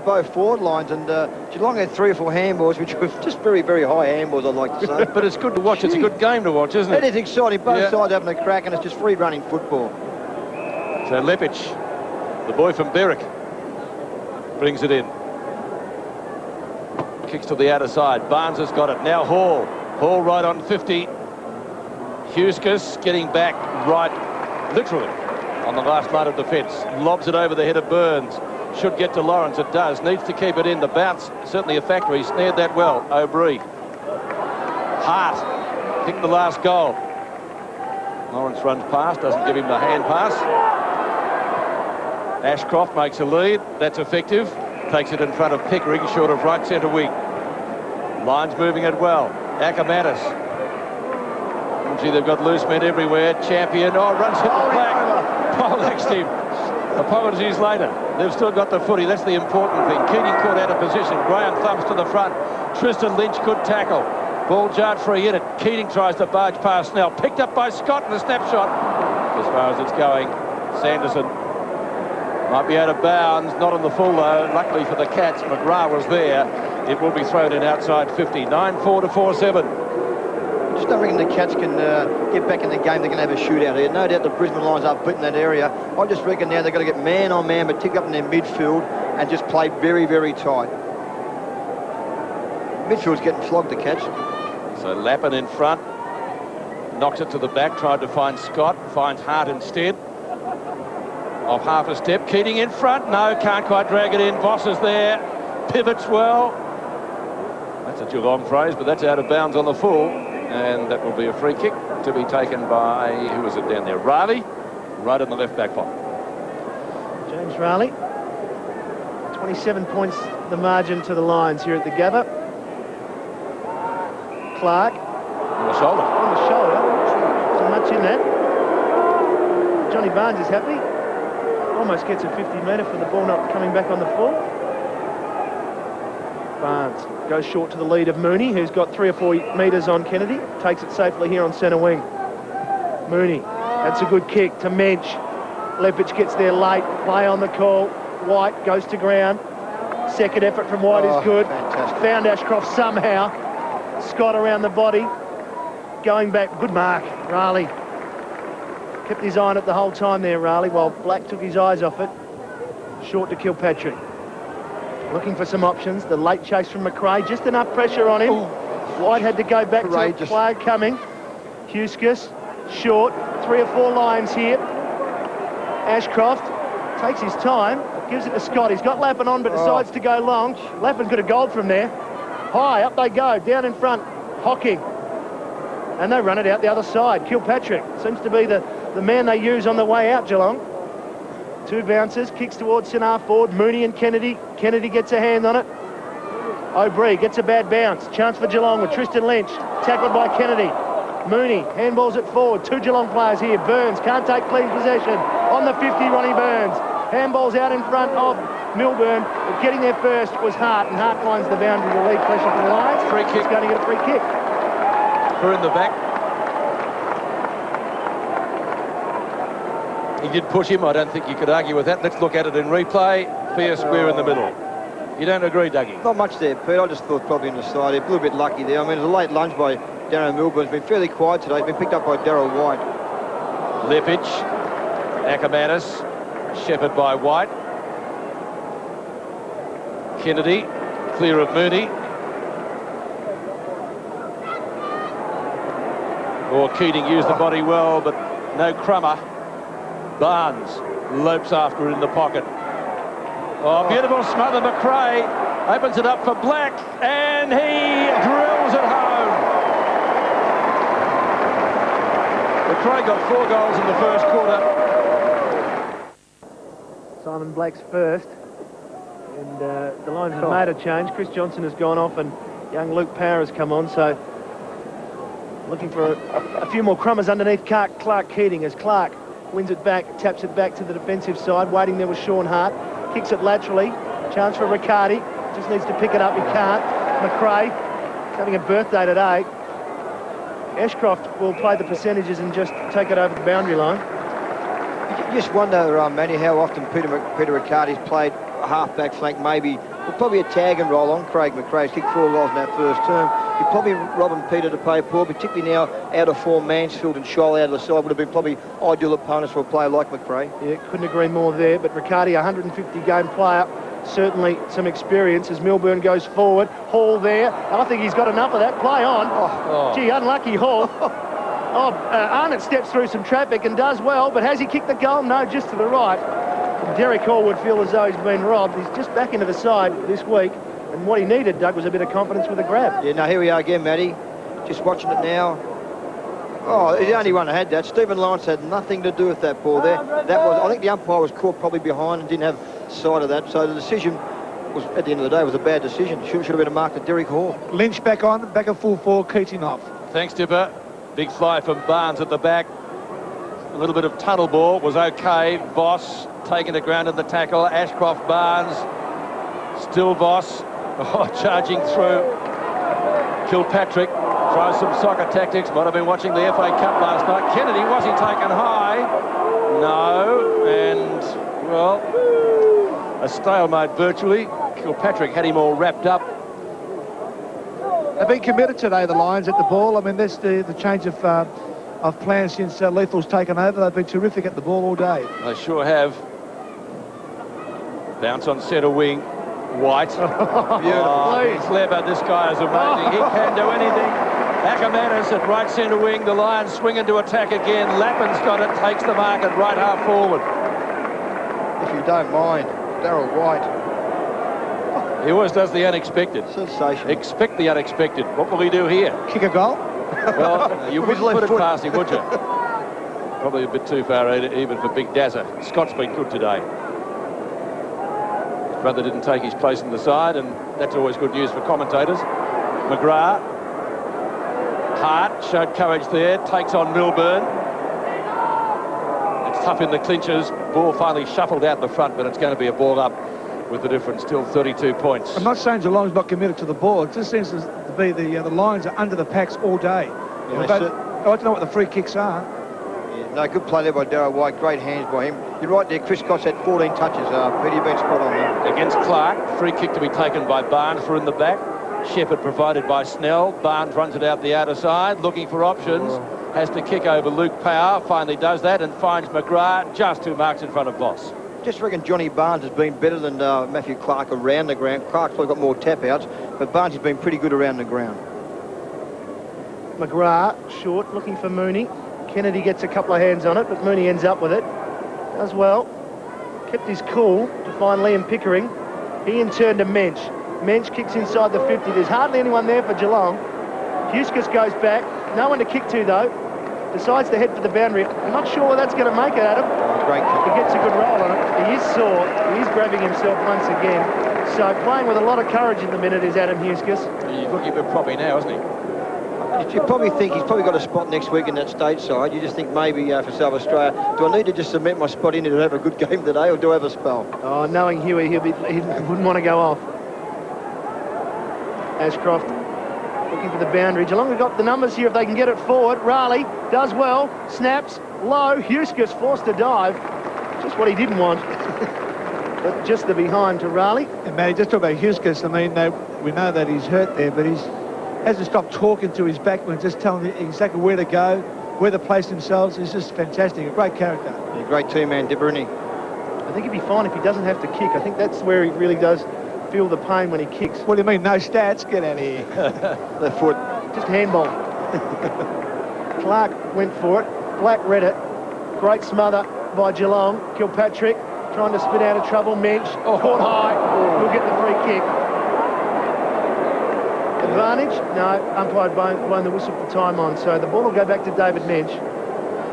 both forward lines. And Geelong had 3 or 4 handballs, which were just very, very high handballs, I'd like to say. But it's good to watch. It's a good game to watch, isn't it? It is exciting. Both sides having a crack, and it's just free-running football. So Lepich, the boy from Berwick, brings it in. Kicks to the outer side. Barnes has got it. Now Hall. Hall right on 50. Huskis getting back right, literally, on the last line of defence. Lobs it over the head of Burns. Should get to Lawrence. It does. Needs to keep it in. The bounce, certainly a factor. He snared that well. O'Brien. Hart kicked the last goal. Lawrence runs past. Doesn't give him the hand pass. Ashcroft makes a lead. That's effective. Takes it in front of Pickering, short of right centre wing. Lions moving it well. Ackermanis. Gee, they've got loose men everywhere. Champion. Oh, runs hit the flag. Poleaxed him. Apologies later. They've still got the footy. That's the important thing. Keating caught out of position. Graham thumps to the front. Tristan Lynch could tackle. Ball jarred free in it. Keating tries to barge past Snell. Picked up by Scott in a snapshot. As far as it's going, Sanderson might be out of bounds. Not on the full, though. Luckily for the Cats, McGrath was there. It will be thrown in outside 50. 9-4 to 4-7. Just don't reckon the Cats can get back in the game. They're going to have a shootout here. No doubt the Brisbane Lions are beating that area. I just reckon now they're going to get man on man, but tick up in their midfield and just play very, very tight. Midfield's getting flogged, the Cats. So Lappin in front. Knocks it to the back. Tried to find Scott. Finds Hart instead. Off half a step. Keating in front. No, can't quite drag it in. Voss is there. Pivots well. That's a Geelong phrase, but that's out of bounds on the full. And that will be a free kick to be taken by, who was it down there? Riley, right in the left back pocket. James Riley. 27 points the margin to the Lions here at the Gabba. Clark. On the shoulder. On the shoulder. So much in that. Johnny Barnes is happy. Almost gets a 50-metre for the ball not coming back on the full. Barnes goes short to the lead of Mooney, who's got 3 or 4 metres on Kennedy. Takes it safely here on centre wing. Mooney, that's a good kick to Mensch. Leppich gets there late. Play on the call. White goes to ground. Second effort from White is good. Fantastic. Found Ashcroft somehow. Scott around the body. Going back. Good mark, Riley. Kept his eye on it the whole time there, Riley, while Black took his eyes off it. Short to Kilpatrick. Looking for some options. The late chase from McRae. Just enough pressure on him. Ooh. White had to go back to the player coming. Huskus, short. 3 or 4 Lions here. Ashcroft takes his time. Gives it to Scott. He's got Lappin on, but decides to go long. Lappin's got a goal from there. High, up they go. Down in front. Hocking. And they run it out the other side. Kilpatrick seems to be the man they use on the way out, Geelong. 2 bounces, kicks towards Sinar forward. Mooney and Kennedy. Kennedy gets a hand on it. O'Brien gets a bad bounce. Chance for Geelong with Tristan Lynch. Tackled by Kennedy. Mooney handballs it forward. 2 Geelong players here. Burns can't take clean possession. On the 50, Ronnie Burns. Handballs out in front of Milburn. But getting there first was Hart, and Hart finds the boundary to lead pressure for the Lions. Free kick. He's going to get a free kick. Through in the back. He did push him. I don't think you could argue with that. Let's look at it in replay. Fair square in the middle. You don't agree, Dougie? Not much there, Pete. I just thought probably in the side. A little bit lucky there. I mean, it was a late lunge by Darren Milburn. It's been fairly quiet today. It's been picked up by Darryl White. Leppich, Ackermanis, Shepherd by White. Kennedy, clear of Mooney. Keating used the body well, but no crummer. Barnes lopes after it in the pocket. Beautiful smother. McRae opens it up for Black, and he drills it home. McRae got 4 goals in the first quarter. Simon Black's first. And the Lions have made a change. Chris Johnson has gone off and young Luke Power has come on. So looking for a few more crummers underneath Clark Keating as Clark wins it back, taps it back to the defensive side. Waiting there was Sean Hart. Kicks it laterally. Chance for Riccardi. Just needs to pick it up. He can't. McRae having a birthday today. Ashcroft will play the percentages and just take it over the boundary line. You just wonder, Manny, how often Peter Riccardi's played a half-back flank, maybe. Well, probably a tag and roll on Craig McRae. He's kicked 4 goals in that first term. You're probably robbing Peter to pay Paul, particularly now out of form. Mansfield and Scholl out of the side would have been probably ideal opponents for a player like McRae. Yeah, couldn't agree more there. But Riccardi, 150-game player, certainly some experience as Milburn goes forward. Hall there. I think he's got enough of that. Play on. Gee, unlucky Hall. Arnott steps through some traffic and does well, but has he kicked the goal? No, just to the right. Derek Hall would feel as though he's been robbed. He's just back into the side this week. And what he needed, Doug, was a bit of confidence with a grab. Yeah, now here we are again, Matty. Just watching it now. He's the only one that had that. Stephen Lawrence had nothing to do with that ball there. I think the umpire was caught probably behind and didn't have sight of that. So the decision was, at the end of the day, was a bad decision. Should have been a mark to Derek Hall. Lynch back on, back at full forward, Keating off. Thanks, Tipper. Big fly from Barnes at the back. little bit of tunnel ball was okay. Voss taking the ground in the tackle. Ashcroft, Barnes, still Voss. Oh, charging through. Kilpatrick tries some soccer tactics. Might have been watching the FA Cup last night. Kennedy, was he taken high? No, and, well, a stalemate virtually. Kilpatrick had him all wrapped up. They've been committed today, the Lions, at the ball. I mean, that's the change of plans since Lethal's taken over. They've been terrific at the ball all day. They sure have. Bounce on centre wing. White. Beautiful. He's clever. This guy is amazing. He can do anything. Ackermanis at right centre wing. The Lions swing into attack again. Lappin's got it. Takes the mark at right half forward. If you don't mind, Darryl White. He always does the unexpected. Sensational. Expect the unexpected. What will he do here? Kick a goal? Well, you wouldn't put it past him, would you? Probably a bit too far even for Big Dazza. Scott's been good today. His brother didn't take his place in the side, and that's always good news for commentators. McGrath. Hart showed courage there. Takes on Milburn. It's tough in the clinches. Ball finally shuffled out the front, but it's going to be a ball up with the difference still 32 points. I'm not saying Geelong's not committed to the ball. It just seems to be the Lions are under the packs all day. Yeah, I don't know what the free kicks are. Yeah, no, good play there by Darryl White. Great hands by him. You're right there. Chris Cott's had 14 touches. Peter, you've been spot on there. Against Clark, free kick to be taken by Barnes for in the back. Shepherd provided by Snell. Barnes runs it out the outer side, looking for options. Has to kick over Luke Power. Finally does that and finds McGrath just 2 marks in front of Voss. Just reckon Johnny Barnes has been better than Matthew Clark around the ground. Clark's probably got more tap-outs, but Barnes has been pretty good around the ground. McGrath, short, looking for Mooney. Kennedy gets a couple of hands on it, but Mooney ends up with it. Does well. Kept his cool to find Liam Pickering. He in turn to Mensch. Mensch kicks inside the 50. There's hardly anyone there for Geelong. Huskus goes back. No one to kick to, though. Decides to head for the boundary. I'm not sure that's going to make it, Adam. Great kick. He gets a good roll on it. He is sore. He is grabbing himself once again. So playing with a lot of courage in the minute is Adam Huskus. He's looking a bit proppy now, isn't he? You probably think he's probably got a spot next week in that state side. You just think maybe for South Australia, do I need to just cement my spot in to have a good game today, or do I have a spell? Oh, knowing Huey, he wouldn't want to go off. Ashcroft looking for the boundary. Geelong have got the numbers here if they can get it forward. Raleigh does well, snaps, low. Huskus forced to dive. Just what he didn't want. But just the behind to Raleigh. And Matty, just talk about Huskus. I mean, we know that he's hurt there, but he's hasn't stopped talking to his backman, just telling him exactly where to go, where to place themselves. He's just fantastic. A great character. Yeah, great team man, Dipper, isn't he? I think he'd be fine if he doesn't have to kick. I think that's where he really does feel the pain when he kicks. What do you mean, no stats? Get out of here. Left foot. Just handball. Clark went for it. Black read it. Great smother by Geelong. Kilpatrick trying to spin out of trouble. Mensch caught high. We'll get the free kick. Advantage? No, umpire blown the whistle for time on. So the ball will go back to David Mensch.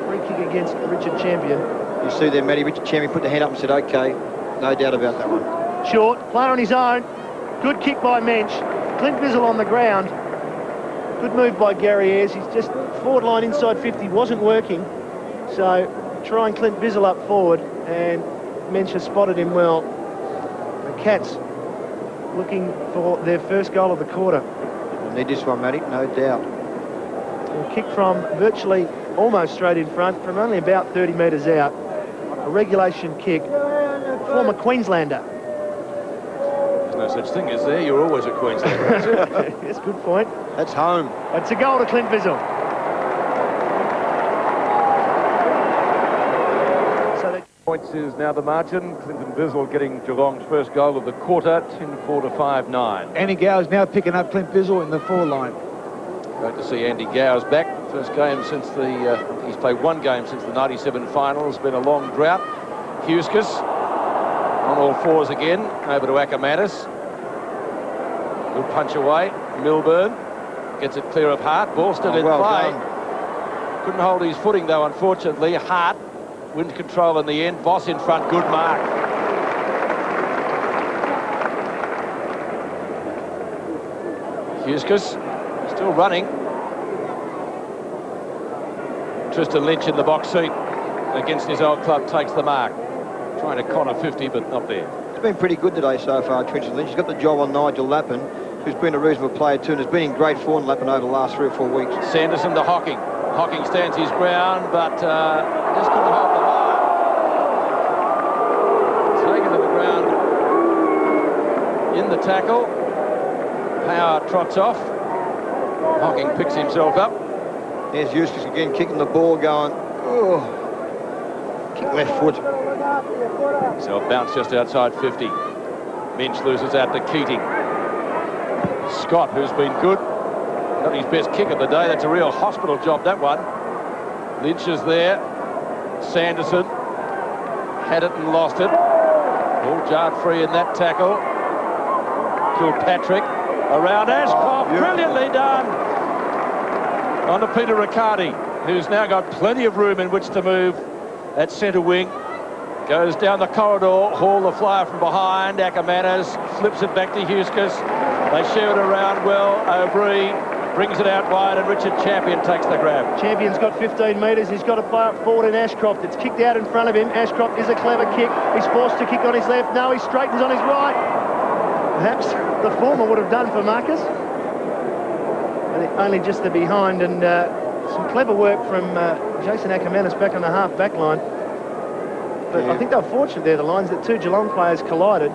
Free kick against Richard Champion. You see there, Matty, Richard Champion put the hand up and said, OK. No doubt about that one. Short, player on his own. Good kick by Mensch. Clint Bizzle on the ground. Good move by Gary Ayres. He's just forward line inside 50 wasn't working. So trying Clint Bizzle up forward, and Mensch has spotted him well. The Cats looking for their first goal of the quarter. We'll need this one, Matty, no doubt. A kick from virtually almost straight in front, from only about 30 metres out. A regulation kick. Former Queenslander. There's no such thing as there. You're always a Queenslander. That's a good point. That's home. It's a goal to Clint Bizzle. So that Points is now the margin. Clinton Bizzle getting Geelong's first goal of the quarter, 10-4 to 5-9. Andy Gower's now picking up Clint Bizzle in the forward line. Great to see Andy Gowers back. First game since he's played one game since the 97 final. It's been a long drought. Huskus on all fours again, over to Ackermanis. Good punch away. Milburn gets it clear of Hart. Ball still in well play. done. Couldn't hold his footing though, unfortunately. Hart wins control in the end. Voss in front. Good mark. Huskus still running. Tristan Lynch in the box seat. against his old club takes the mark. Trying to con a 50, but not there. It's been pretty good today so far, Trinity Lynch. He's got the job on Nigel Lappin, who's been a reasonable player too, and has been in great form, Lappin, over the last 3 or 4 weeks. Sanderson to Hocking. Hocking stands his ground, but just couldn't hold the line. Taken to the ground in the tackle. Power trots off. Hocking picks himself up. There's Eustace again, kicking the ball, going, oh, kick left foot. So a bounce just outside 50. Minch loses out to Keating. Scott, who's been good, got his best kick of the day. That's a real hospital job, that one. Lynch is there. Sanderson had it and lost it. All jarred free in that tackle. Kilpatrick around Ashcroft. Brilliantly done. On to Peter Riccardi, who's now got plenty of room in which to move at centre wing. Goes down the corridor, Hall the flyer from behind. Ackermanis flips it back to Huskus. They share it around well. O'Brien brings it out wide, and Richard Champion takes the grab. Champion's got 15 metres. He's got to play up forward in Ashcroft. It's kicked out in front of him. Ashcroft is a clever kick. He's forced to kick on his left. No, he straightens on his right. Perhaps the former would have done for Marcus. Only just the behind, and some clever work from Jason Ackermanis back on the half-back line. But yeah. I think they were fortunate there, the lines, that 2 Geelong players collided.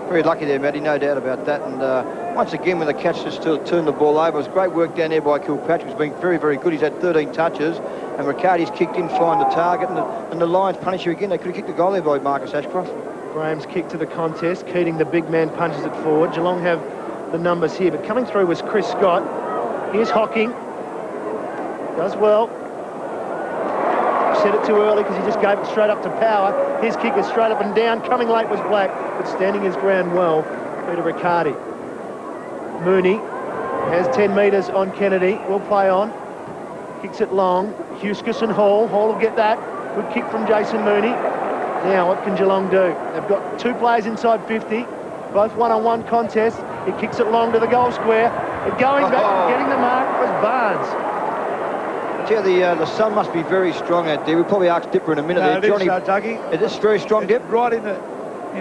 Very lucky there, Matty, no doubt about that. And once again, when the catch just turned the ball over, it was great work down there by Kilpatrick. He's been very, very good. He's had 13 touches, and Riccardi's kicked in, find the target, and the Lions punish you again. They could have kicked the goal there by Marcus Ashcroft. Graham's kick to the contest. Keating, the big man, punches it forward. Geelong have the numbers here, but coming through was Chris Scott. Here's Hocking. Does well. Set it too early because he just gave it straight up to Power. His kick is straight up and down. Coming late was Black, but standing his ground well, Peter Riccardi. Mooney has 10 metres on Kennedy. Will play on. Kicks it long. Huskus and Hall. Hall will get that. Good kick from Jason Mooney. Now, what can Geelong do? They've got 2 players inside 50. Both one-on-one contests. He kicks it long to the goal square. But going back and getting the mark was Barnes. Yeah, the sun must be very strong out there. We'll probably ask Dipper in a minute. No, there, Johnny. Dougie. Is this very strong, Dip? Right in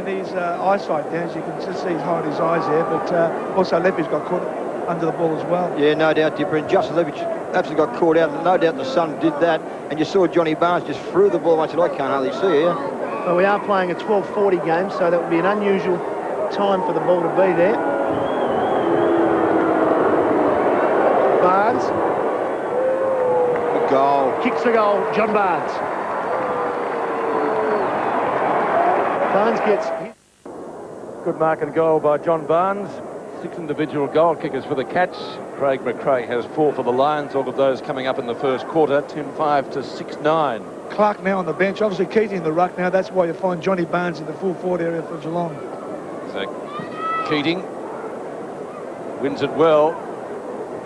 his eyesight there, as you can just see behind his eyes there. But also Leppy's got caught under the ball as well. Yeah, no doubt, Dipper. And Justin Leppy absolutely got caught out. No doubt the sun did that. And you saw Johnny Barnes just threw the ball. I said, I can't hardly see here. Well, we are playing a 12:40 game, so that would be an unusual time for the ball to be there. Barnes. Good goal. Kicks the goal, John Barnes. Barnes gets... Good mark and goal by John Barnes. 6 individual goal kickers for the Cats. Craig McRae has 4 for the Lions, all of those coming up in the first quarter. 10-5 to 6-9. Clark now on the bench. Obviously Keating in the ruck now. That's why you find Johnny Barnes in the full forward area for Geelong. So Keating wins it well.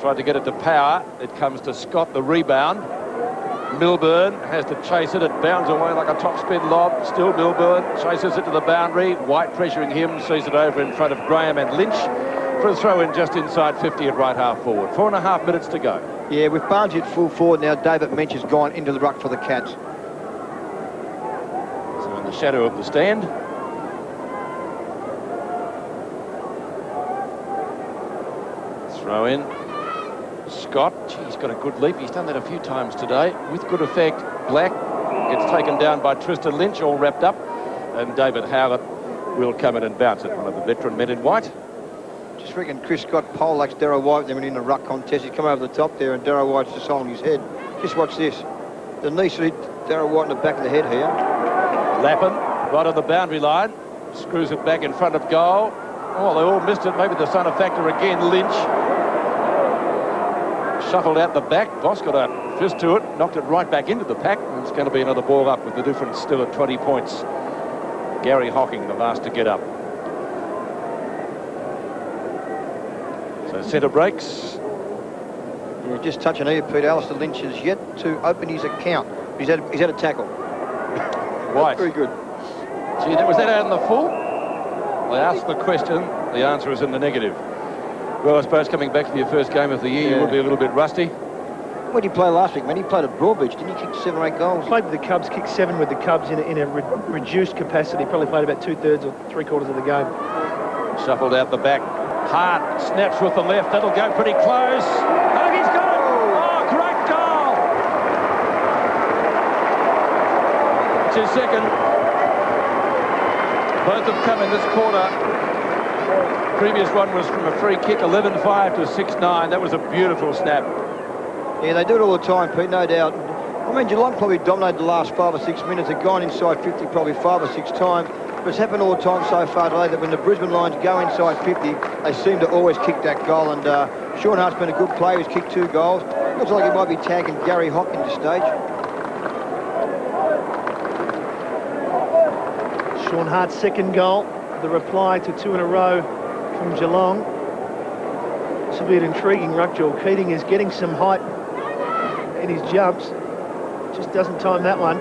Tried to get it to Power. It comes to Scott, the rebound. Milburn has to chase it. It bounds away like a top-spin lob. Still Milburn chases it to the boundary. White pressuring him, sees it over in front of Graham and Lynch for a throw-in just inside 50 at right half forward. 4.5 minutes to go. Yeah, with Barnes at full forward now, David Mench has gone into the ruck for the Cats. So in the shadow of the stand. Throw in. Scott, he's got a good leap. He's done that a few times today with good effect. Black gets taken down by Tristan Lynch, all wrapped up, and David Howlett will come in and bounce it. One of the veteran men in white. Just reckon Chris Scott poleaxed Darryl White then when in the ruck contest. He's come over the top there, and Darryl White's just holding his head. Just watch this. The knee should hit Darryl White in the back of the head here. Lappin, right on the boundary line, screws it back in front of goal. Oh, they all missed it. Maybe the sun a factor again. Lynch shuffled out the back. Boss got a fist to it, knocked it right back into the pack, and it's going to be another ball up with the difference still at 20 points. Gary Hocking, the last to get up. So centre breaks. Yeah, just touching here, Pete. Alistair Lynch has yet to open his account. He's had a tackle. Right. Very good. Gee, was that out in the full? I asked the question. The answer is in the negative. Well, I suppose coming back to your first game of the year, you will be a little bit rusty. Where did he play last week, man? He played at Broadbeach, didn't he? Kick 7 or 8 goals. Played with the Cubs, kicked 7 with the Cubs in a reduced capacity. Probably played about 2/3 or 3/4 of the game. Shuffled out the back. Hart snaps with the left. That'll go pretty close. Oh, he's got it! Oh, great goal! It's his second. Both have come in this quarter. Previous one was from a free kick, 11-5 to 6-9. That was a beautiful snap. Yeah, they do it all the time, Pete, no doubt. I mean, Geelong probably dominated the last 5 or 6 minutes. They've gone inside 50 probably 5 or 6 times. But it's happened all the time so far today that when the Brisbane Lions go inside 50, they seem to always kick that goal. And Sean Hart's been a good player. He's kicked 2 goals. Looks like he might be tagging Gary Hopkins at this stage. Sean Hart's second goal, the reply to 2 in a row from Geelong. This will be an intriguing ruck duel. Keating is getting some height in his jumps. Just doesn't time that one.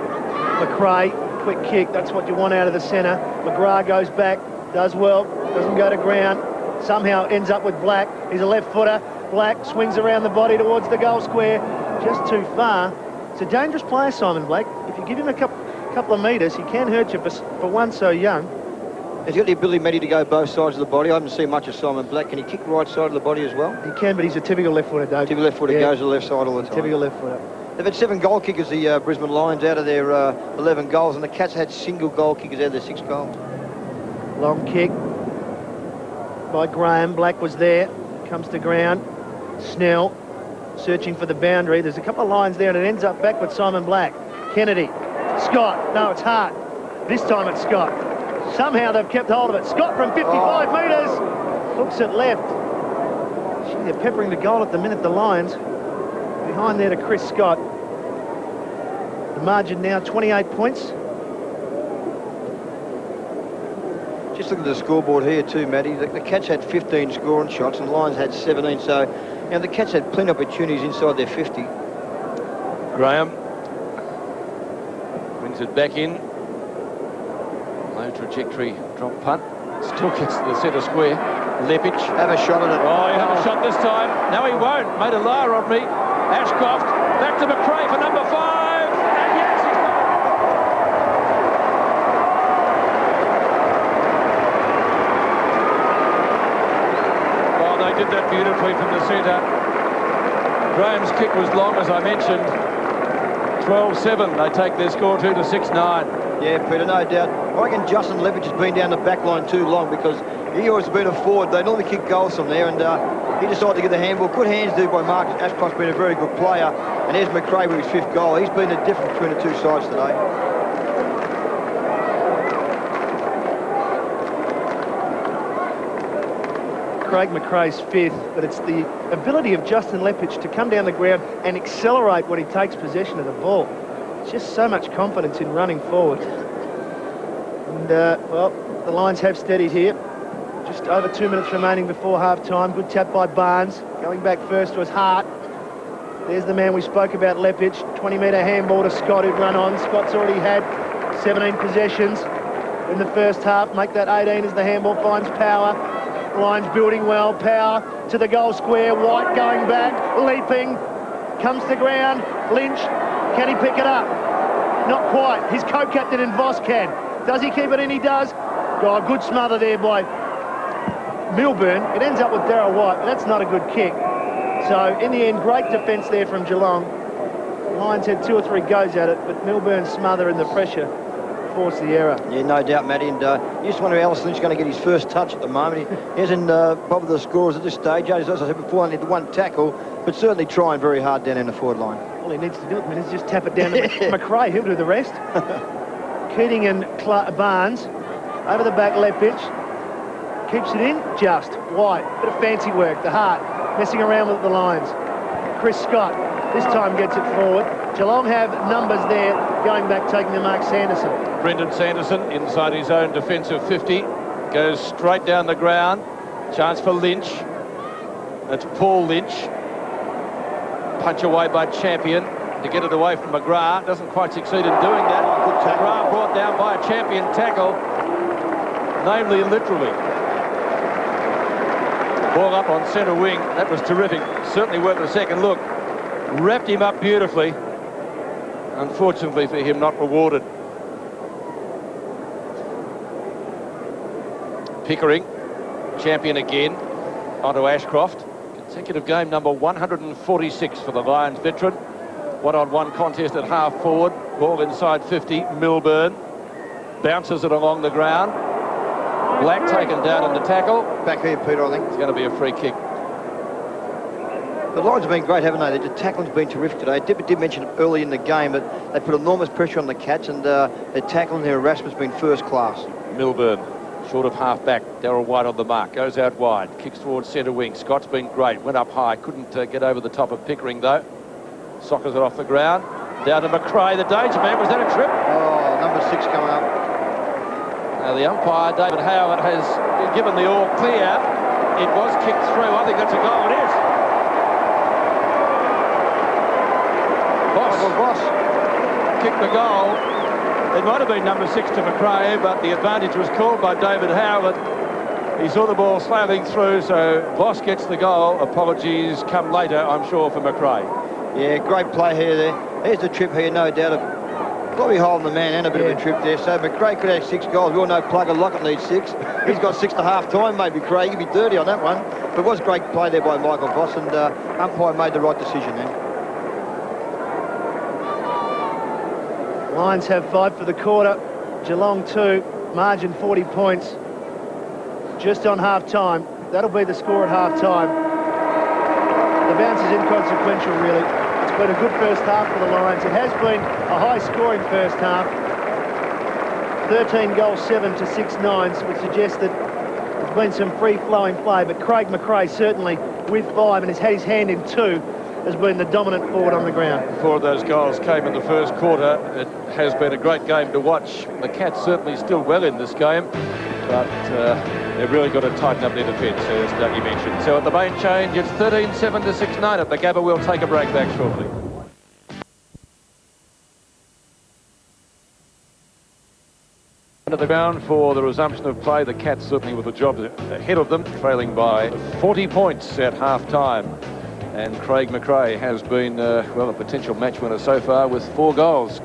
McRae, quick kick. That's what you want out of the centre. McGrath goes back, does well, doesn't go to ground. Somehow ends up with Black. He's a left footer. Black swings around the body towards the goal square. Just too far. It's a dangerous player, Simon Black. If you give him a couple of metres, he can hurt you for one so young. He's got the ability, Matty, to go both sides of the body. I haven't seen much of Simon Black. Can he kick right side of the body as well? He can, but he's a typical left footer, Dave. Typical left footer, goes to the left side all the time. Typical left footer. They've had 7 goal kickers, the Brisbane Lions, out of their 11 goals, and the Cats had single goal kickers out of their 6 goals. Long kick by Graham. Black was there. Comes to ground. Snell searching for the boundary. There's a couple of lines there, and it ends up back with Simon Black. Kennedy. Scott. No, it's Hart. This time it's Scott. Somehow they've kept hold of it. Scott from 55 metres. Hooks it left. Gee, they're peppering the goal at the minute, the Lions. Behind there to Chris Scott. The margin now 28 points. Just look at the scoreboard here too, Matty. The Cats had 15 scoring shots and the Lions had 17, so you know, the Cats had plenty of opportunities inside their 50. Graham brings it back in. Low trajectory drop punt. Still gets to the centre square. Lepic. Have a shot at it. Oh, he had a shot this time. No, he won't. Made a liar of me. Ashcroft. Back to McRae for number 5. And yes, he's got it. Oh, they did that beautifully from the centre. Graham's kick was long, as I mentioned. 12-7. They take their score 2 to 6-9. Yeah, Peter, no doubt. I reckon Justin Levitt has been down the back line too long because he always been a forward. They normally kick goals from there, and he decided to get the handball. Good hands do by Marcus. Ashcroft's been a very good player, and there's McRae with his 5th goal. He's been the difference between the 2 sides today. Craig McRae's 5th, but it's the ability of Justin Lepic to come down the ground and accelerate when he takes possession of the ball. It's just so much confidence in running forward. And, well, the Lions have steadied here. Just over 2 minutes remaining before half-time. Good tap by Barnes. Going back first was Hart. There's the man we spoke about, Lepic. 20-metre handball to Scott, who'd run on. Scott's already had 17 possessions in the first half. Make that 18 as the handball finds Power. Lions building well. Power to the goal square. White going back, leaping. Comes to ground. Lynch. Can he pick it up? Not quite. His co-captain in Voss can. Does he keep it in? He does. Oh, good smother there by Milburn. It ends up with Darryl White, but that's not a good kick. So, in the end, great defence there from Geelong. Lions had 2 or 3 goes at it, but Milburn's smother and the pressure forced the error. Yeah, no doubt, Matty. And you just wonder how Alice Lynch is going to get his first touch at the moment. He hasn't bothered the scorers at this stage. As I said before, only the 1 tackle, but certainly trying very hard down in the forward line. All he needs to do is just tap it down to McRae. He'll do the rest. Keating and Barnes. Over the back, Lepic. Keeps it in, just. White. Bit of fancy work. The Hart messing around with the Lions. Chris Scott this time gets it forward. Geelong have numbers there, going back, taking the mark. Sanderson. Brendan Sanderson inside his own defensive 50. Goes straight down the ground. Chance for Lynch. That's Paul Lynch. Punch away by Champion to get it away from McGrath. Doesn't quite succeed in doing that. McGrath brought down by a Champion tackle. Namely, literally. Ball up on centre wing. That was terrific. Certainly worth a second look. Wrapped him up beautifully. Unfortunately for him, not rewarded. Pickering, champion again, onto Ashcroft. Consecutive game number 146 for the Lions veteran. One-on-one contest at half forward. Ball inside 50. Milburn bounces it along the ground. Black taken down in the tackle. Back here, Peter, I think. It's going to be a free kick. The Lions have been great, haven't they? The tackling's been terrific today. Did mention it early in the game, but they put enormous pressure on the Cats, and their tackling, their harassment's been first class. Milburn, short of half back. Darryl White on the mark, goes out wide, kicks towards centre wing. Scott's been great, went up high, couldn't get over the top of Pickering though. Sockers it off the ground, down to McRae, the danger man. Was that a trip? Oh, number 6 coming up. Now the umpire, David Howard, has given the all clear. It was kicked through. I think that's a goal. It is. Boss kicked the goal. It might have been number 6 to McRae, but the advantage was called by David Howard. He saw the ball sailing through, so Boss gets the goal. Apologies come later, I'm sure, for McRae. Yeah, great play here there. There's the trip here, no doubt. Probably holding the man and a bit of a trip there. So McRae could have 6 goals. We all know Plugger Lockett needs 6. He's got 6 to half time, maybe Craig. He'd be dirty on that one. But it was great play there by Michael Voss, and umpire made the right decision then. Lions have 5 for the quarter. Geelong 2. Margin 40 points. Just on half-time. That'll be the score at half-time. The bounce is inconsequential, really. It's been a good first half for the Lions. It has been a high-scoring first half. 13 goals, 7 to 6 nines, would suggest that there's been some free-flowing play, but Craig McRae certainly with 5, and has had his hand in 2, has been the dominant forward on the ground. 4 of those goals came in the first quarter. It has been a great game to watch. The Cats certainly still well in this game, but they've really got to tighten up their defence, as Dougie mentioned. So at the main change, it's 13-7 to 6-9 at the Gabba. We'll take a break back shortly. At the ground for the resumption of play. The Cats certainly with the job ahead of them, trailing by 40 points at half-time. And Craig McRae has been, well, a potential match winner so far with 4 goals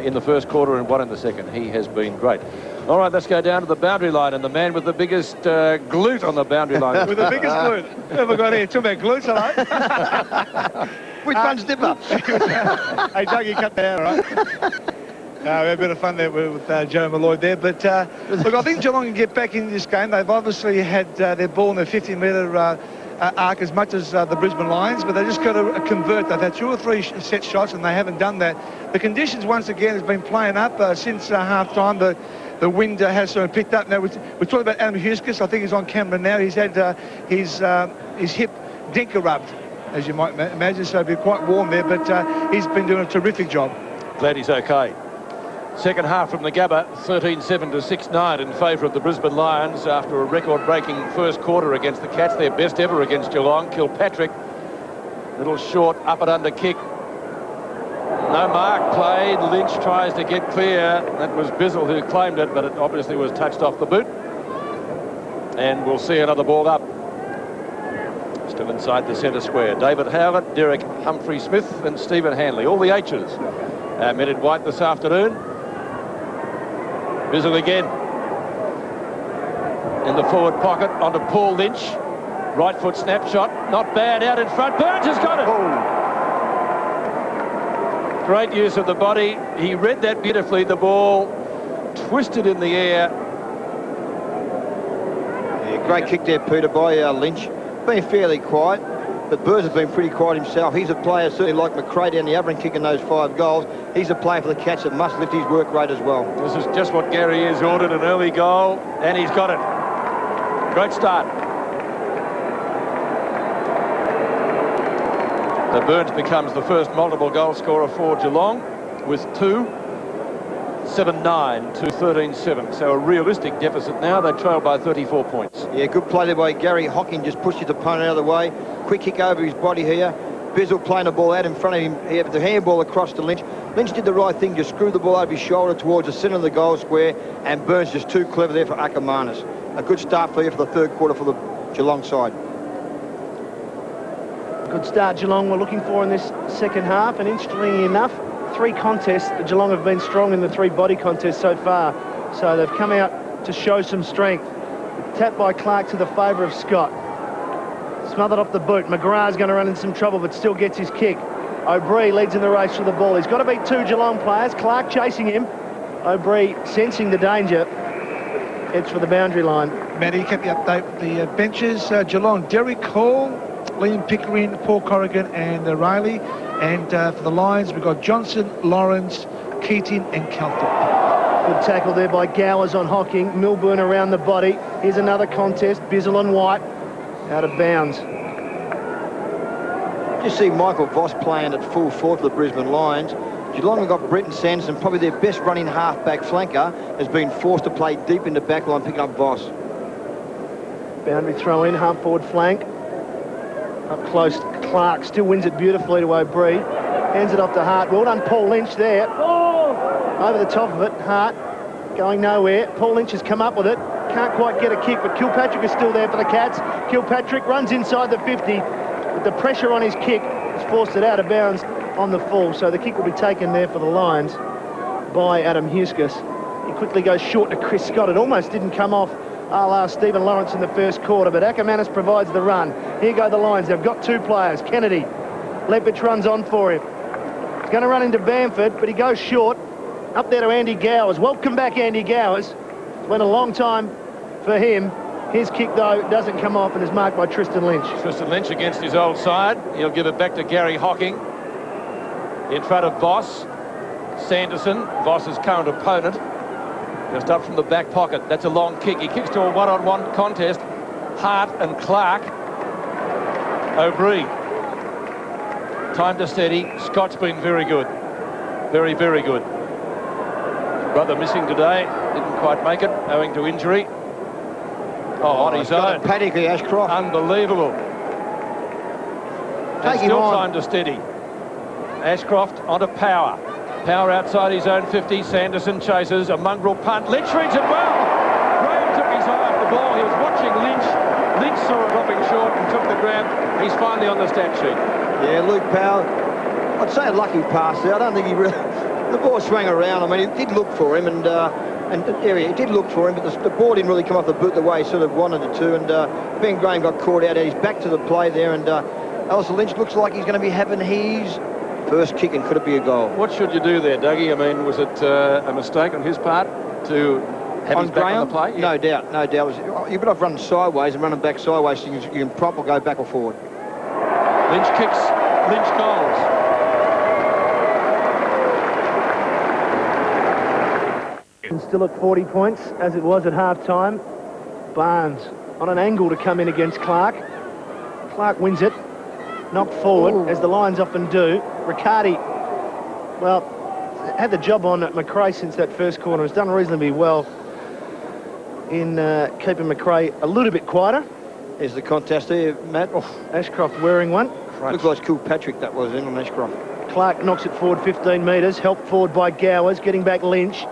in the first quarter and 1 in the second. He has been great. All right, let's go down to the boundary line, and the man with the biggest glute on the boundary line. With the biggest glute. Never got here. Talking about glutes, hello. Which one's dipper? Hey, Dougie, cut that out, all right? We had a bit of fun there with Joe Malloy there. But, look, I think Geelong can get back in this game. They've obviously had their ball in the 50-metre arc as much as the Brisbane Lions, but they just got to convert. They've had 2 or 3 set shots, and they haven't done that. The conditions, once again, has been playing up since half-time. The wind has sort of picked up. Now, we're talking about Adam Huskus. I think he's on camera now. He's had his hip dinker rubbed, as you might imagine, so it'll be quite warm there, but he's been doing a terrific job. Glad he's okay. Second half from the Gabba, 13-7 to 6-9 in favour of the Brisbane Lions after a record-breaking first quarter against the Cats, their best ever against Geelong. Kilpatrick, little short up and under kick. No mark played. Lynch tries to get clear. That was Bizzle who claimed it, but it obviously was touched off the boot. And we'll see another ball up. Still inside the centre square. David Howard, Derek Humphrey-Smith and Stephen Hanley. All the H's. Met in white this afternoon. Bizzle again. In the forward pocket onto Paul Lynch. Right foot snapshot. Not bad out in front. Burns has got it. Oh. Great use of the body. He read that beautifully. The ball twisted in the air. Yeah, great kick there, Peter, by Lynch. Been fairly quiet, but Burns has been pretty quiet himself. He's a player, certainly like McRae down the other end, kicking those 5 goals. He's a player for the Cats that must lift his work rate as well. This is just what Gary has ordered, an early goal, and he's got it. Great start. So Burns becomes the first multiple goal scorer for Geelong with 2. 7-9 to 13-7. So a realistic deficit now. They trail by 34 points. Yeah, good play there by Gary Hocking. Just pushed his opponent out of the way. Quick kick over his body here. Bizzle playing the ball out in front of him. He had the handball across to Lynch. Lynch did the right thing, just screwed the ball over his shoulder towards the centre of the goal square, and Burns just too clever there for Ackermanis. A good start for you for the third quarter for the Geelong side. Good start Geelong were looking for in this second half, and interestingly enough, 3 contests. Geelong have been strong in the 3 body contests so far, so they've come out to show some strength. Tap by Clark to the favour of Scott. Smothered off the boot. McGrath's going to run into some trouble, but still gets his kick. O'Brien leads in the race for the ball. He's got to beat 2 Geelong players. Clark chasing him. O'Brien sensing the danger. Heads for the boundary line. Matty, kept the update with the benches. Geelong, Derek Hall, Liam Pickering, Paul Corrigan and Riley. And for the Lions, we've got Johnson, Lawrence, Keating and Calthorpe. Good tackle there by Gowers on Hocking. Milburn around the body. Here's another contest. Bizzle and White out of bounds. Just see Michael Voss playing at full forward for the Brisbane Lions. Geelong have got Britton Sanderson, probably their best running half-back flanker, has been forced to play deep into backline, picking up Voss. Boundary throw in, half-forward flank. Up close, Clark still wins it beautifully to O'Brien. Hands it off to Hart. Well done, Paul Lynch there. Over the top of it, Hart going nowhere. Paul Lynch has come up with it. Can't quite get a kick, but Kilpatrick is still there for the Cats. Kilpatrick runs inside the 50. With the pressure on his kick, has forced it out of bounds on the full, so the kick will be taken there for the Lions by Adam Huskis. He quickly goes short to Chris Scott. It almost didn't come off a la Stephen Lawrence in the first quarter, but Ackermanis provides the run. Here go the Lions. They've got 2 players. Kennedy. Lepich runs on for him. He's going to run into Bamford, but he goes short. Up there to Andy Gowers. Welcome back, Andy Gowers. It's been a long time for him. His kick, though, doesn't come off and is marked by Tristan Lynch. Tristan Lynch against his old side. He'll give it back to Gary Hocking. In front of Voss. Sanderson, Voss's current opponent. Just up from the back pocket. That's a long kick. He kicks to a one-on-one contest. Hart and Clark. O'Brien. Time to steady. Scott's been very good. Very, very good. Brother missing today. Didn't quite make it, owing to injury. Oh, on his own. Paddocky, Ashcroft. Unbelievable. Take him still on. time to steady. Ashcroft onto Power. Power outside his own 50. Sanderson chases. A mongrel punt. Lynch reads it well. Graham took his eye off the ball. He was watching Lynch. Lynch saw it dropping short and took the grab. He's finally on the stat sheet. Yeah, Luke Power. I'd say a lucky pass there. I don't think he really... The ball swung around. I mean, he did look for him, and it did look for him, but the ball didn't really come off the boot the way he sort of wanted it to, and Ben Graham got caught out. He's back to the play there, and Alistair Lynch looks like he's going to be having his first kick, and could it be a goal? What should you do there, Dougie? I mean, was it a mistake on his part to have his back on the play? Yeah. No doubt, no doubt. You're better off running sideways and running back sideways so you can prop or go back or forward. Lynch kicks, Lynch goals. And still at 40 points, as it was at half-time. Barnes on an angle to come in against Clark. Clark wins it. Knocked forward, as the Lions often do. Riccardi, well, had the job on at Macrae since that first quarter. Has done reasonably well in keeping Macrae a little bit quieter. There's the contest there, Matt. Oh, Ashcroft wearing one. looks like Kilpatrick that was in on Ashcroft. Clark knocks it forward 15 metres, helped forward by Gowers, getting back Lynch.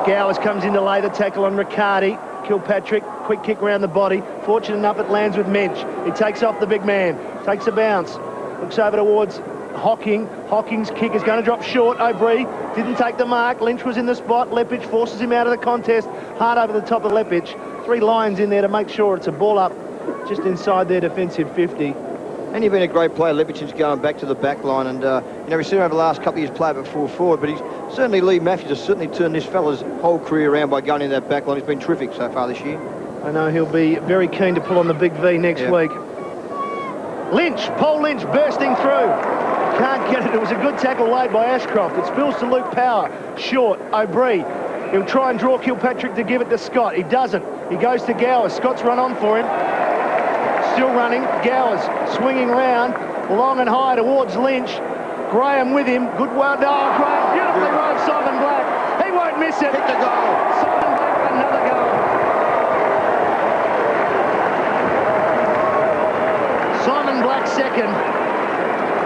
Gowers comes in to lay the tackle on Riccardi. Kilpatrick, quick kick around the body. Fortunate enough it lands with Mensch. He takes off the big man, takes a bounce, looks over towards Hocking. Hocking's kick is going to drop short. O'Brien didn't take the mark. Lynch was in the spot. Lepich forces him out of the contest. Hard over the top of Lepich. 3 Lions in there to make sure it's a ball up just inside their defensive 50. And you've been a great player, Lepich, since going back to the back line. And, we've seen over the last couple of years play at full forward, but he's certainly, Leigh Matthews has certainly turned this fella's whole career around by going in that back line. He's been terrific so far this year. I know he'll be very keen to pull on the big V next week. Lynch, Paul Lynch bursting through. Can't get it. It was a good tackle laid by Ashcroft. It spills to Luke Power. Short, O'Brien. He'll try and draw Kilpatrick to give it to Scott. He doesn't. He goes to Gowers. Scott's run on for him. Still running. Gowers swinging round, long and high towards Lynch. Graham with him. Good one. Oh, Graham beautifully run Simon Black. He won't miss it. Hit the goal. Simon Black, another goal. Simon Black second.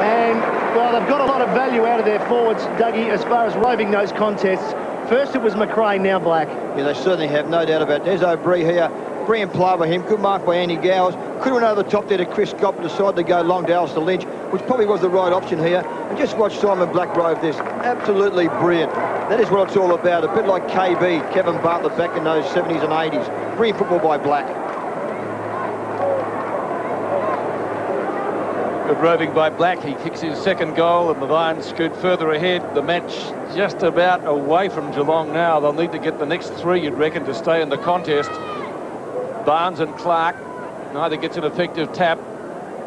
And, well, they've got a lot of value out of their forwards, Dougie, as far as roving those contests. First it was Macrae, now Black. Yeah, they certainly have, no doubt about it. There's O'Brien here. Brilliant play by him. Good mark by Andy Gowers. Could have went over the top there to Chris Scott, but decided to go long to Alistair Lynch, which probably was the right option here. And just watch Simon Blackgrove this. Absolutely brilliant. That is what it's all about. A bit like KB, Kevin Bartlett back in those 70s and 80s. Brilliant football by Black. Good roving by Black. He kicks his second goal and the Lions scoot further ahead. The match just about away from Geelong now. They'll need to get the next 3, you'd reckon, to stay in the contest. Barnes and Clark, neither gets an effective tap.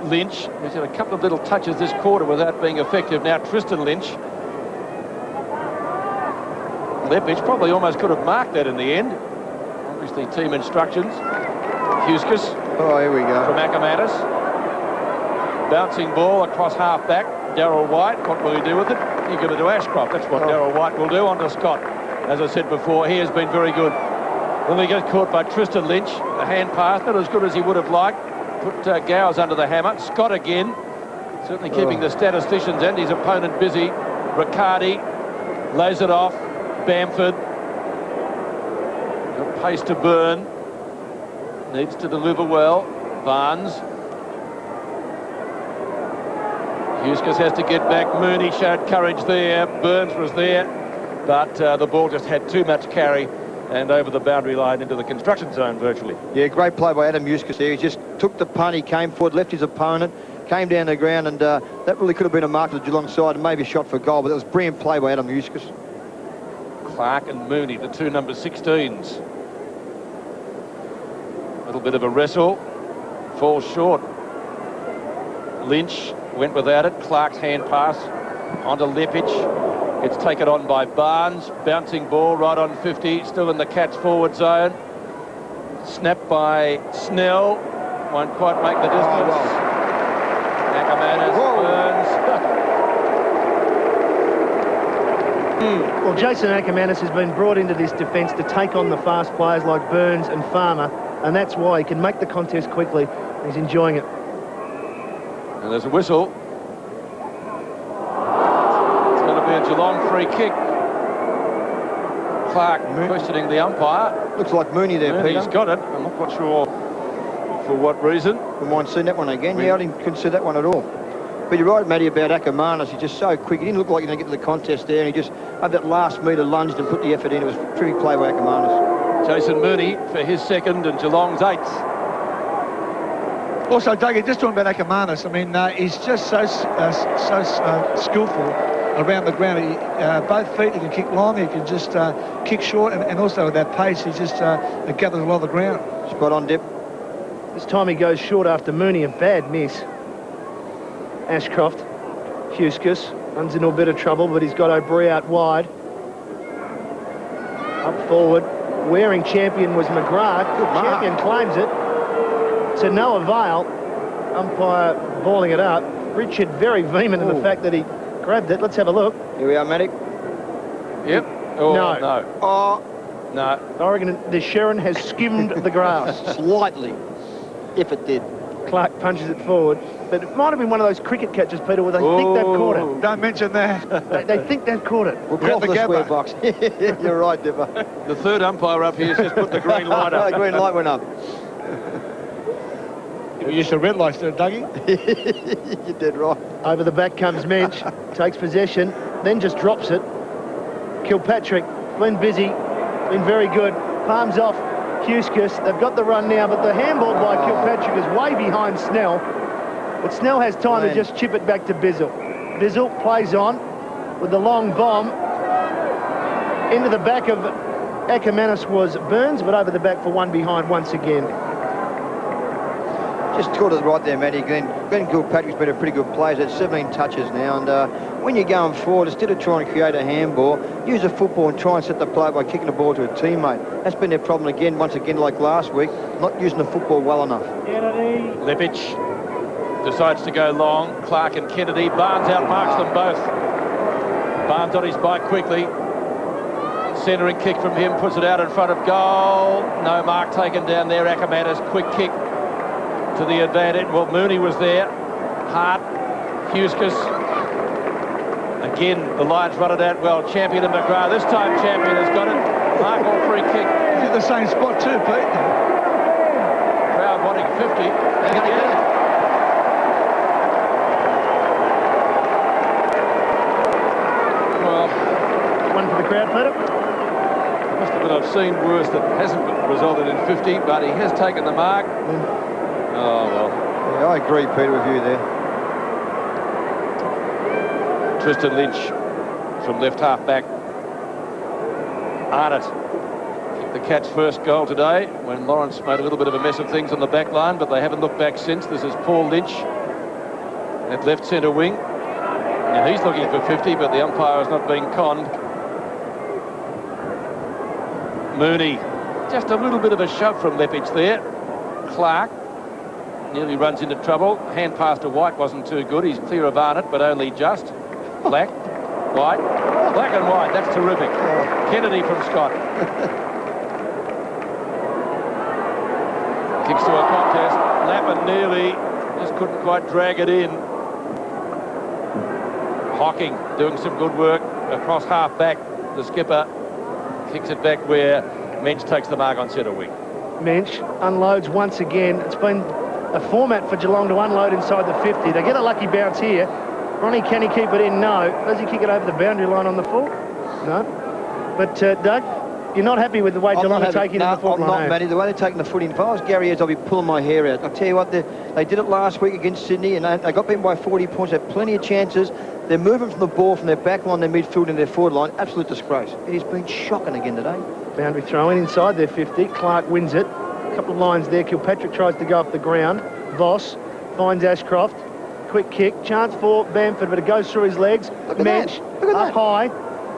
Lynch, he's had a couple of little touches this quarter without being effective. Now Tristan Lynch. Lepich probably almost could have marked that in the end. Obviously team instructions. Huskus. Oh, here we go. From Ackermanis. Bouncing ball across half-back. Darryl White, what will he do with it? You give it to Ashcroft. That's what Darryl White will do. On to Scott. As I said before, he has been very good. Then he gets caught by Tristan Lynch. The hand pass, not as good as he would have liked. Put Gowers under the hammer. Scott again. Certainly keeping the statisticians and his opponent busy. Riccardi lays it off. Bamford. Got pace to burn. Needs to deliver well. Barnes. Huskus has to get back. Mooney showed courage there. Burns was there. But the ball just had too much carry and over the boundary line into the construction zone virtually. Yeah, great play by Adam Huskus there. He just took the punt, he came forward, left his opponent, came down the ground, and that really could have been a mark to the Geelong side and maybe a shot for goal, but it was brilliant play by Adam Huskus. Clark and Mooney, the 2 number 16s. A little bit of a wrestle. Falls short. Lynch went without it. Clark's hand pass onto Lepich. It's taken on by Barnes. Bouncing ball right on 50. Still in the Cats forward zone. Snapped by Snell. Won't quite make the distance. Ackermanis, Burns. Well, Jason Ackermanis has been brought into this defence to take on the fast players like Burns and Farmer, and that's why he can make the contest quickly. He's enjoying it. And there's a whistle. It's going to be a Geelong free kick. Clark questioning the umpire. Looks like Mooney there, Peter. He's got it. I'm not quite sure for what reason. We might see that one again. Yeah, I didn't consider that one at all. But you're right, Matty, about Ackermanis. He's just so quick. He didn't look like he was going to get to the contest there, and he just had that last metre lunged and put the effort in. It was a terrific play by Ackermanis. Jason Mooney for his second and Geelong's 8th. Also, Dougie, just talking about Ackermanis, I mean, he's just so skillful around the ground. He, both feet, he can kick long, he can just kick short, and also with that pace, he just gathers a lot of the ground. Spot on, Dip. This time he goes short after Mooney, a bad miss. Ashcroft, Huskus, runs into a bit of trouble, but he's got O'Brien out wide. Up forward, wearing champion was McGrath. Champion claims it. To no avail. Umpire balling it up. Richard very vehement in the fact that he grabbed it. Let's have a look. Here we are, Matty. Yep. Oh, No. no. Oh, No. I reckon the Sherrin has skimmed the grass. slightly, if it did. Clark punches it forward. But it might have been one of those cricket catches, Peter, where they think they've caught it. Don't mention that. They think they've caught it. We'll call the for the square Gabba. box. You're right, Dipper. The third umpire up here has just put the green light The up. green light went up. You used to red lights there, Dougie. You did right. Over the back comes Mensch, takes possession, then just drops it. Kilpatrick, been busy, been very good. Palms off Huskus. They've got the run now, but the handball by Kilpatrick is way behind Snell. But Snell has time to just chip it back to Bizzle. Bizzle plays on with the long bomb. Into the back of Ackermanis was Burns, but over the back for one behind once again. Just caught it right there, Matty. Glenn Kilpatrick's been a pretty good player. He's had 17 touches now, and when you're going forward, instead of trying to create a handball, use a football and try and set the play by kicking the ball to a teammate. That's been their problem again, once again, like last week, not using the football well enough. Lepich decides to go long. Clark and Kennedy. Barnes outmarks them both. Barnes on his bike quickly. Centering kick from him, puts it out in front of goal. No mark taken down there. Ackermanis, quick kick to the advantage. Well, Mooney was there. Hart, Huskus. Again, the Lions run it out well. Champion and McGrath. This time Champion has got it. Mark or free kick. He's in the same spot too, Pete. wanting 50. They're going to get it. Well, One for the crowd, Peter. must have been I've seen worse that hasn't resulted in 50, but he has taken the mark. Oh, well. Yeah, I agree, Peter, with you there. Tristan Lynch from left half back. Arnott kicked the Cats' first goal today when Lawrence made a little bit of a mess of things on the back line, but they haven't looked back since. This is Paul Lynch at left centre wing. Now he's looking for 50, but the umpire has not been conned. Mooney, just a little bit of a shove from Lepage there. Clark nearly runs into trouble. Hand pass to White wasn't too good. He's clear of Arnott, but only just. Black, White, black and white. That's terrific. Kennedy from Scott. Kicks to a contest. Lappin nearly just couldn't quite drag it in. Hocking doing some good work across half back. The skipper kicks it back where Mensch takes the mark on centre wing. Mensch unloads once again. It's been a format for Geelong to unload inside the 50. They get a lucky bounce here. Ronnie, can he keep it in? No. Does he kick it over the boundary line on the full? No. But, Doug, you're not happy with the way Geelong are taking the foot line? I'm not, Matty. The way they're taking the foot in. If I was Gary Ayres, I'd be pulling my hair out. I'll tell you what, they did it last week against Sydney, and they got beaten by 40 points. They had plenty of chances. They're moving from the ball, from their back line, their midfield, and their forward line. Absolute disgrace. It has been shocking again today. Boundary throw in inside their 50. Clark wins it. A couple of lines there. Kilpatrick tries to go off the ground. Voss finds Ashcroft. Quick kick, chance for Bamford, but it goes through his legs. Mensch up high.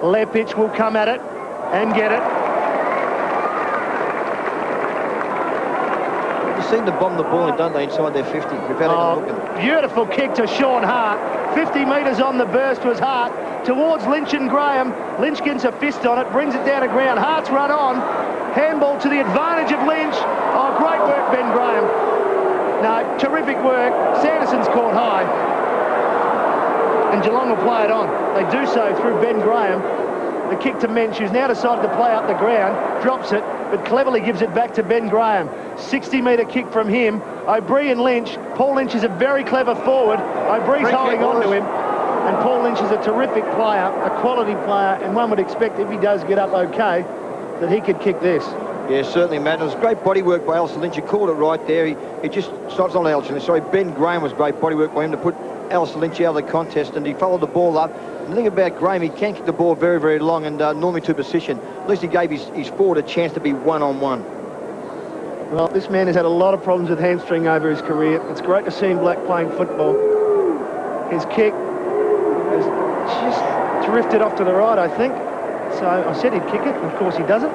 Lepage will come at it and get it. They seem to bomb the ball, don't they, inside their 50? Without even looking. Beautiful kick to Sean Hart. 50 metres on the burst was Hart towards Lynch and Graham. Lynch gets a fist on it, brings it down to ground. Hart's run on. Handball to the advantage of Lynch. Oh, great work, Ben Graham. No, terrific work. Sanderson's caught high. And Geelong will play it on. They do so through Ben Graham. The kick to Mensch, who's now decided to play up the ground, drops it, but cleverly gives it back to Ben Graham. 60-metre kick from him. O'Brien and Lynch. Paul Lynch is a very clever forward. O'Brien's holding on to him. And Paul Lynch is a terrific player, a quality player, and one would expect if he does get up okay, that he could kick this. Yeah, certainly, Matt. It was great body work by Alistair Lynch. You called it right there. He just stops on Alistair Lynch. Sorry, Ben Graham was great body work by him to put Alistair Lynch out of the contest, and he followed the ball up. And the thing about Graham, he can kick the ball very, very long and normally to position. At least he gave his forward a chance to be one-on-one. Well, this man has had a lot of problems with hamstring over his career. It's great to see him black playing football. His kick has just drifted off to the right, I think. So I said he'd kick it, and of course he doesn't.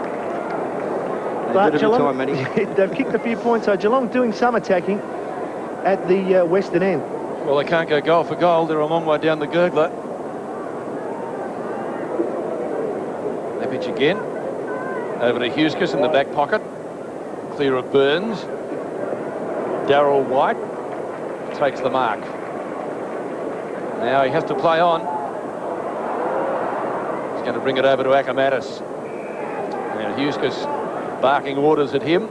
But Geelong, they've kicked a few points, so Geelong doing some attacking at the western end. Well, they can't go goal for goal. They're a long way down the gurgler. Lepage again. Over to Huskis in the back pocket. Clear of Burns. Darryl White takes the mark. Now he has to play on. He's going to bring it over to Akamatis. Now Huskis barking orders at him.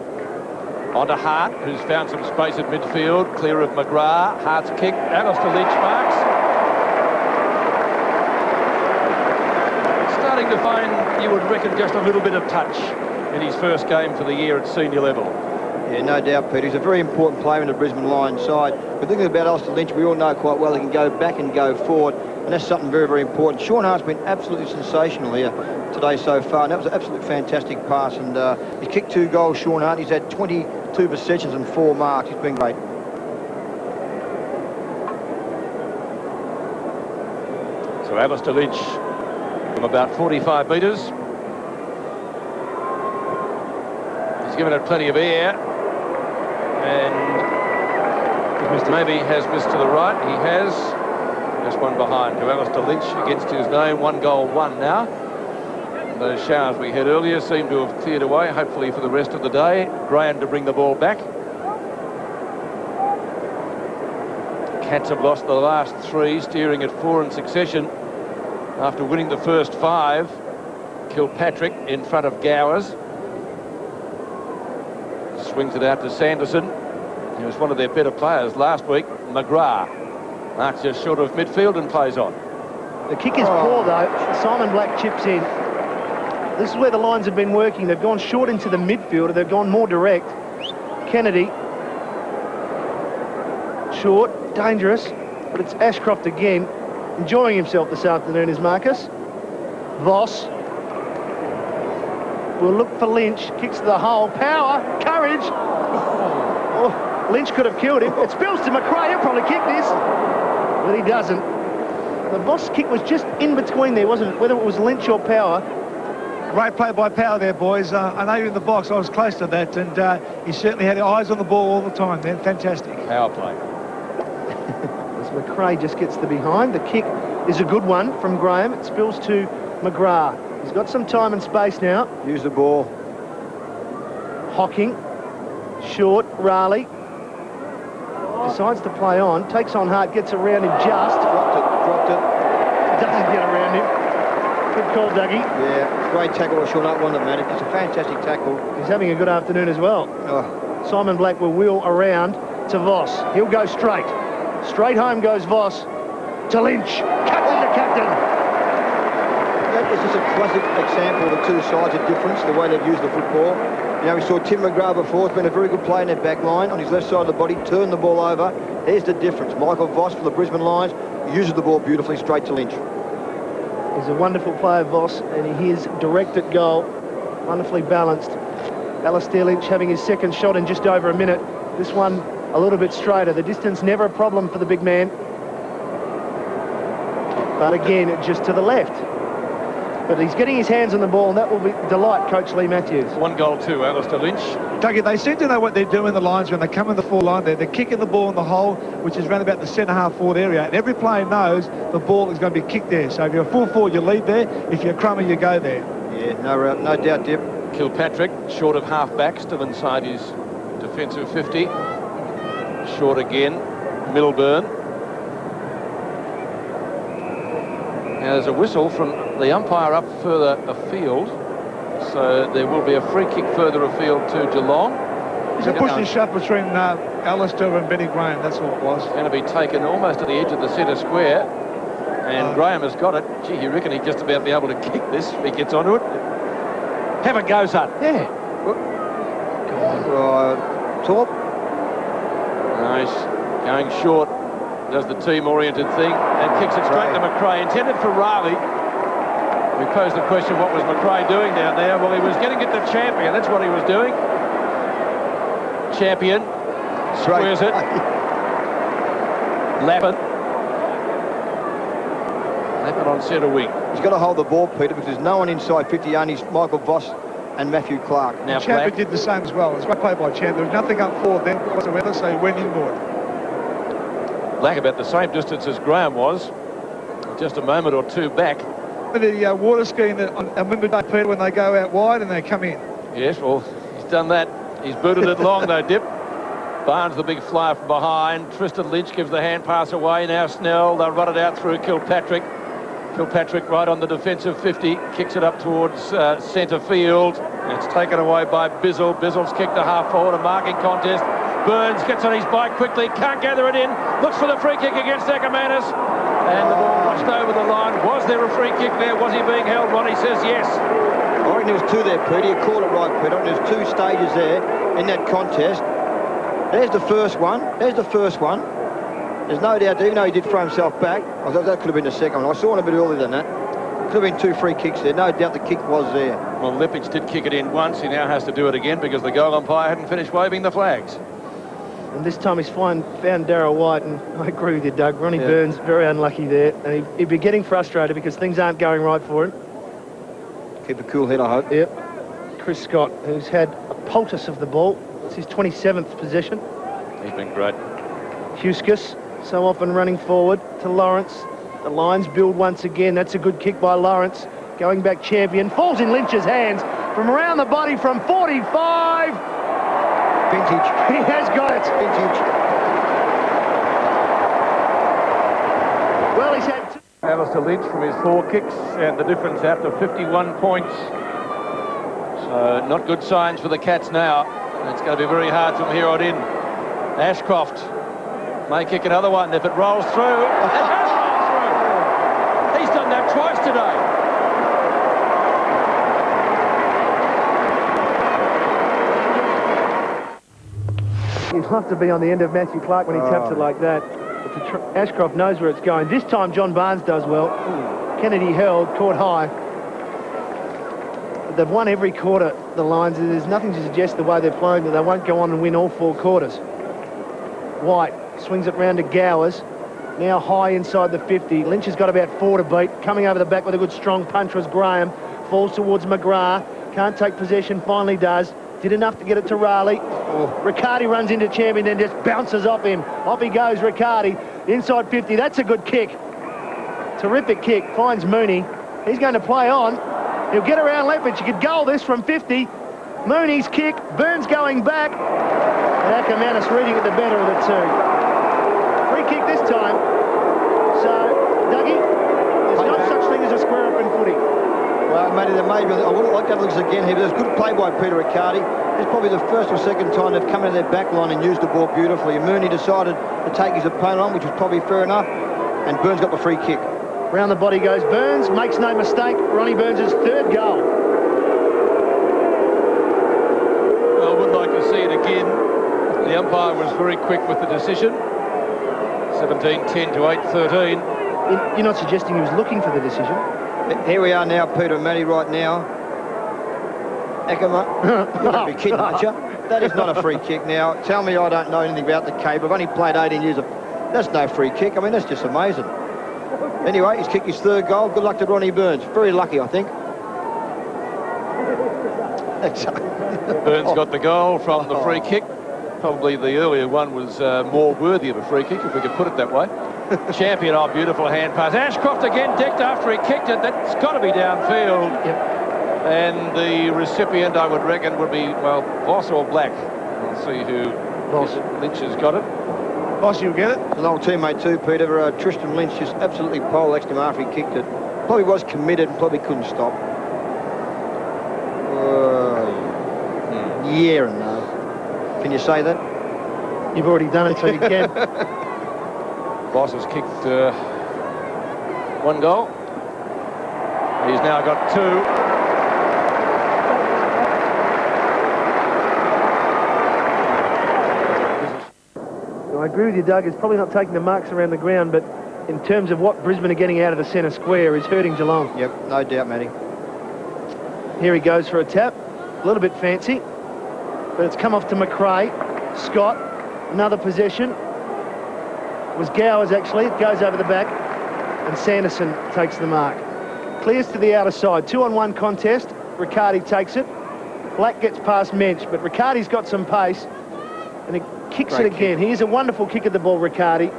On to Hart, who's found some space at midfield. Clear of McGrath. Hart's kick. Alistair Lynch marks. Starting to find, you would reckon, just a little bit of touch in his first game for the year at senior level. Yeah, no doubt, Peter. He's a very important player in the Brisbane Lions side. But thinking about Alistair Lynch, we all know quite well he can go back and go forward, and that's something very, very important. Sean Hart's been absolutely sensational here today so far, and that was an absolutely fantastic pass. And he kicked 2 goals, Sean Hart. He's had 22 possessions and 4 marks. He's been great. So Alistair Lynch from about 45 metres. He's given it plenty of air. And maybe has missed to the right. He has. Just one behind to Alistair Lynch against his name. 1 goal, 1 now. And those showers we had earlier seem to have cleared away, hopefully for the rest of the day. Graham to bring the ball back. Cats have lost the last 3, steering at 4 in succession after winning the first 5. Kilpatrick in front of Gowers. Swings it out to Sanderson. He was one of their better players last week. McGrath marks just short of midfield and plays on. The kick is poor, though. Simon Black chips in. This is where the Lions have been working. They've gone short into the midfield, or they've gone more direct. Kennedy. Short, dangerous, but it's Ashcroft again. Enjoying himself this afternoon is Marcus. Voss will look for Lynch. Kicks to the hole. Power, courage. Oh, Lynch could have killed him. It spills to McRae. He'll probably kick this, but he doesn't. The Voss kick was just in between there, wasn't it? Whether it was Lynch or Power. Great play by Power there, boys. I know you're in the box. I was close to that, and he certainly had eyes on the ball all the time then. Fantastic. Power play. As McRae just gets the behind. The kick is a good one from Graham. It spills to McGrath. He's got some time and space now. Use the ball. Hocking. Short. Raleigh. Decides to play on. Takes on Hart. Gets around him just. Dropped it. Doesn't get around him. Good call, Dougie. Yeah, great tackle by Sean Upland, man. It's a fantastic tackle. He's having a good afternoon as well. Oh. Simon Black will wheel around to Voss. He'll go straight. Straight home goes Voss to Lynch. Captain to captain. That is just a classic example of the two sides of difference, the way they've used the football. You know, we saw Tim McGrath before. It's been a very good play in their back line. On his left side of the body, turned the ball over. There's the difference. Michael Voss for the Brisbane Lions uses the ball beautifully straight to Lynch. He's a wonderful player, Voss, and he is direct at goal. Wonderfully balanced. Alastair Lynch having his second shot in just over a minute. This one a little bit straighter. The distance never a problem for the big man. But again, just to the left. But he's getting his hands on the ball, and that will delight Coach Leigh Matthews. 1 goal to Alastair Lynch. Dougie, they seem to know what they're doing, the Lions, when they come in the full line there. They're kicking the ball in the hole, which is around about the centre-half forward area. And every player knows the ball is going to be kicked there. So if you're a full forward, you lead there. If you're a crummer, you go there. Yeah, no doubt, Dip. Kilpatrick, short of half-back, still inside his defensive 50. Short again. Milburn. Now there's a whistle from the umpire up further afield. So there will be a free kick further afield to Geelong. It's a push and shove between Alistair and Benny Graham, that's all it was. Going to be taken almost to the edge of the centre square. And Graham has got it. Gee, you reckon he'd just about be able to kick this if he gets onto it? Have a go, son. Yeah. Top. Nice. Going short. Does the team-oriented thing and kicks it straight to McRae. Intended for Riley. We posed the question, what was McRae doing down there? Well, he was getting it to Champion. That's what he was doing. Champion squares it. Lappin on centre wing. He's got to hold the ball, Peter, because there's no one inside 50, only Michael Voss and Matthew Clark. Now Champion did the same as well. It's well played by Champion. There was nothing up forward then whatsoever, so he went inboard. Black about the same distance as Graham was, just a moment or two back. The water skiing on Wimbledon Day, Peter, when they go out wide and they come in. Yes, well, he's done that. He's booted it long, though, Dip. Barnes, the big flyer from behind. Tristan Lynch gives the hand pass away. Now Snell, they'll run it out through Kilpatrick. Kilpatrick right on the defensive 50, kicks it up towards centre field. It's taken away by Bizzle. Bizzle's kicked a half forward, a marking contest. Burns gets on his bike quickly, can't gather it in, looks for the free kick against Ackermanis, and the ball rushed over the line. Was there a free kick there? Was he being held? Ronnie says yes. I reckon there was two there, Peter. You called it right, Peter. There's two stages there in that contest. There's the first one. There's the first one. There's no doubt, even though he did throw himself back, I thought that could have been the second one. I saw it a bit earlier than that. Could have been two free kicks there. No doubt the kick was there. Well, Leppich did kick it in once. He now has to do it again because the goal umpire hadn't finished waving the flags. And this time he's found Darryl White, and I agree with you, Doug. Ronnie Burns, very unlucky there. And he'd be getting frustrated because things aren't going right for him. Keep a cool head, I hope. Yep. Chris Scott, who's had a poultice of the ball. It's his 27th possession. He's been great. Huskus, so often running forward to Lawrence. The Lions build once again. That's a good kick by Lawrence. Going back Champion. Falls in Lynch's hands from around the body from 45. Vintage. He has got it. Vintage. Well, he's had two. Alastair Lynch from his 4 kicks, and the difference out to 51 points. So not good signs for the Cats now. It's going to be very hard from here on in. Ashcroft may kick another one if it rolls through. It does roll through. He's done that twice today. You'd love to be on the end of Matthew Clark when he taps it like that. Ashcroft knows where it's going. This time John Barnes does well. Kennedy held, caught high. But they've won every quarter, the Lions. There's nothing to suggest the way they're playing that they won't go on and win all 4 quarters. White swings it round to Gowers. Now high inside the 50. Lynch has got about 4 to beat. Coming over the back with a good strong punch was Graham. Falls towards McGrath. Can't take possession, finally does. Did enough to get it to Raleigh. Riccardi runs into Champion, then just bounces off him. Off he goes, Riccardi. Inside 50, that's a good kick. Terrific kick, finds Mooney. He's going to play on. He'll get around left, but you could goal this from 50. Mooney's kick, Burns going back. And Ackermanis reading at the better of the 2. Free kick this time. So, Dougie, there's no such thing as a square up in footy. Well, matey, there may be. I wouldn't like to have looks again here, but there's good play by Peter Riccardi. It's probably the first or second time they've come into their back line and used the ball beautifully. And Mooney decided to take his opponent on, which was probably fair enough. And Burns got the free kick. Round the body goes Burns, makes no mistake. Ronnie Burns' 3rd goal. Well, I would like to see it again. The umpire was very quick with the decision. 17-10 to 8-13. You're not suggesting he was looking for the decision? Here we are now, Peter and Matty, right now. Ackerman, you've got to be kidding, aren't you? That is not a free kick now. Tell me I don't know anything about the cable. I've only played 18 years. That's no free kick. I mean, that's just amazing. Anyway, he's kicked his 3rd goal. Good luck to Ronnie Burns. Very lucky, I think. Burns got the goal from the free kick. Probably the earlier one was more worthy of a free kick, if we could put it that way. Champion, oh, beautiful hand pass. Ashcroft again decked after he kicked it. That's got to be downfield. Yep. And the recipient, I would reckon, would be, well, Voss or Black. We'll see who Lynch has got it. Boss, you'll get it. An old teammate too, Peter. Tristan Lynch just absolutely poleaxed him after he kicked it. Probably was committed and probably couldn't stop. Yeah and no. Can you say that? You've already done it, so you can. Voss has kicked 1 goal. He's now got 2. I agree with you, Doug. It's probably not taking the marks around the ground, but in terms of what Brisbane are getting out of the centre square is hurting Geelong. Yep, no doubt, Matty. Here he goes for a tap. A little bit fancy, but it's come off to McRae. Scott, another possession. It was Gowers, actually. It goes over the back, and Sanderson takes the mark. Clears to the outer side. 2-on-1 contest. Riccardi takes it. Black gets past Mensch, but Riccardi's got some pace, and he kicks it again. He is a wonderful kick at the ball, Riccardi.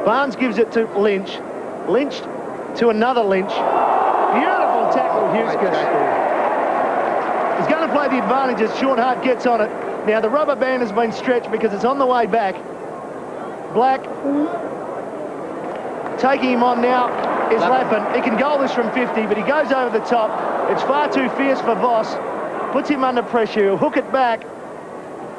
Barnes gives it to Lynch. Lynch to another Lynch. Beautiful tackle, Huskis. He's going to play the advantage as Sean Hart gets on it. Now, the rubber band has been stretched because it's on the way back. Black taking him on now is Lappin. He can goal this from 50, but he goes over the top. It's far too fierce for Voss. Puts him under pressure. He'll hook it back.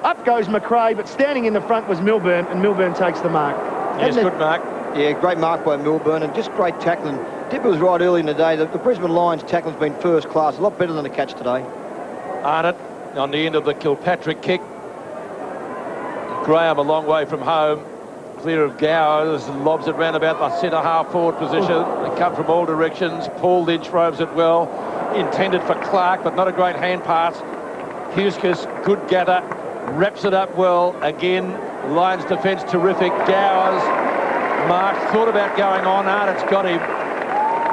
Up goes McRae, but standing in the front was Milburn, and Milburn takes the mark. Yes, good mark. Yeah, great mark by Milburn, and just great tackling. Dipper was right early in the day. The Brisbane Lions tackling's been first class, a lot better than the catch today. Arnott on the end of the Kilpatrick kick. Graham a long way from home. Clear of Gowers, lobs it round about the centre half forward position. They come from all directions. Paul Lynch throws it well. Intended for Clark, but not a great hand pass. Huskis, good gather. Wraps it up well. Again, Lions defence terrific. Gowers, Mark thought about going on. Arnott's got him.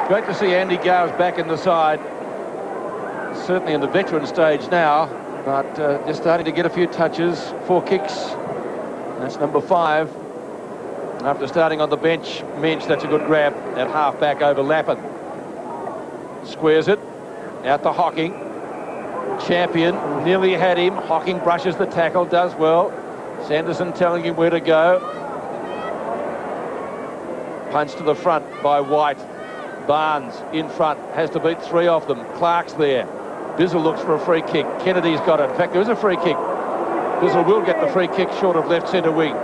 Great to see Andy Gowers back in the side. Certainly in the veteran stage now, but just starting to get a few touches. 4 kicks. That's number 5. After starting on the bench, Mensch, that's a good grab at half back over Lappin. Squares it. Out to Hocking. Champion nearly had him. Hocking brushes the tackle, does well. Sanderson telling him where to go. Punch to the front by White. Barnes in front, has to beat 3 off them. Clark's there. Bizzle looks for a free kick. Kennedy's got it. In fact, there is a free kick. Bizzle will get the free kick short of left centre wing.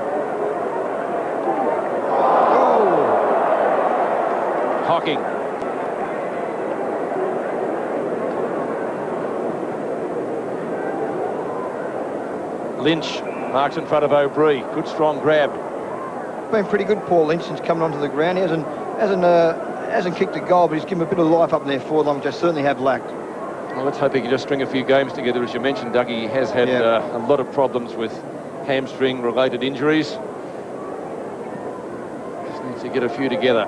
Hocking. Lynch marks in front of O'Brien. Good strong grab. Been pretty good, Paul Lynch, since coming onto the ground. He hasn't kicked a goal, but he's given a bit of life up in there for them, which I certainly have lacked. Well, let's hope he can just string a few games together. As you mentioned, Dougie, he has had a lot of problems with hamstring-related injuries. Just needs to get a few together.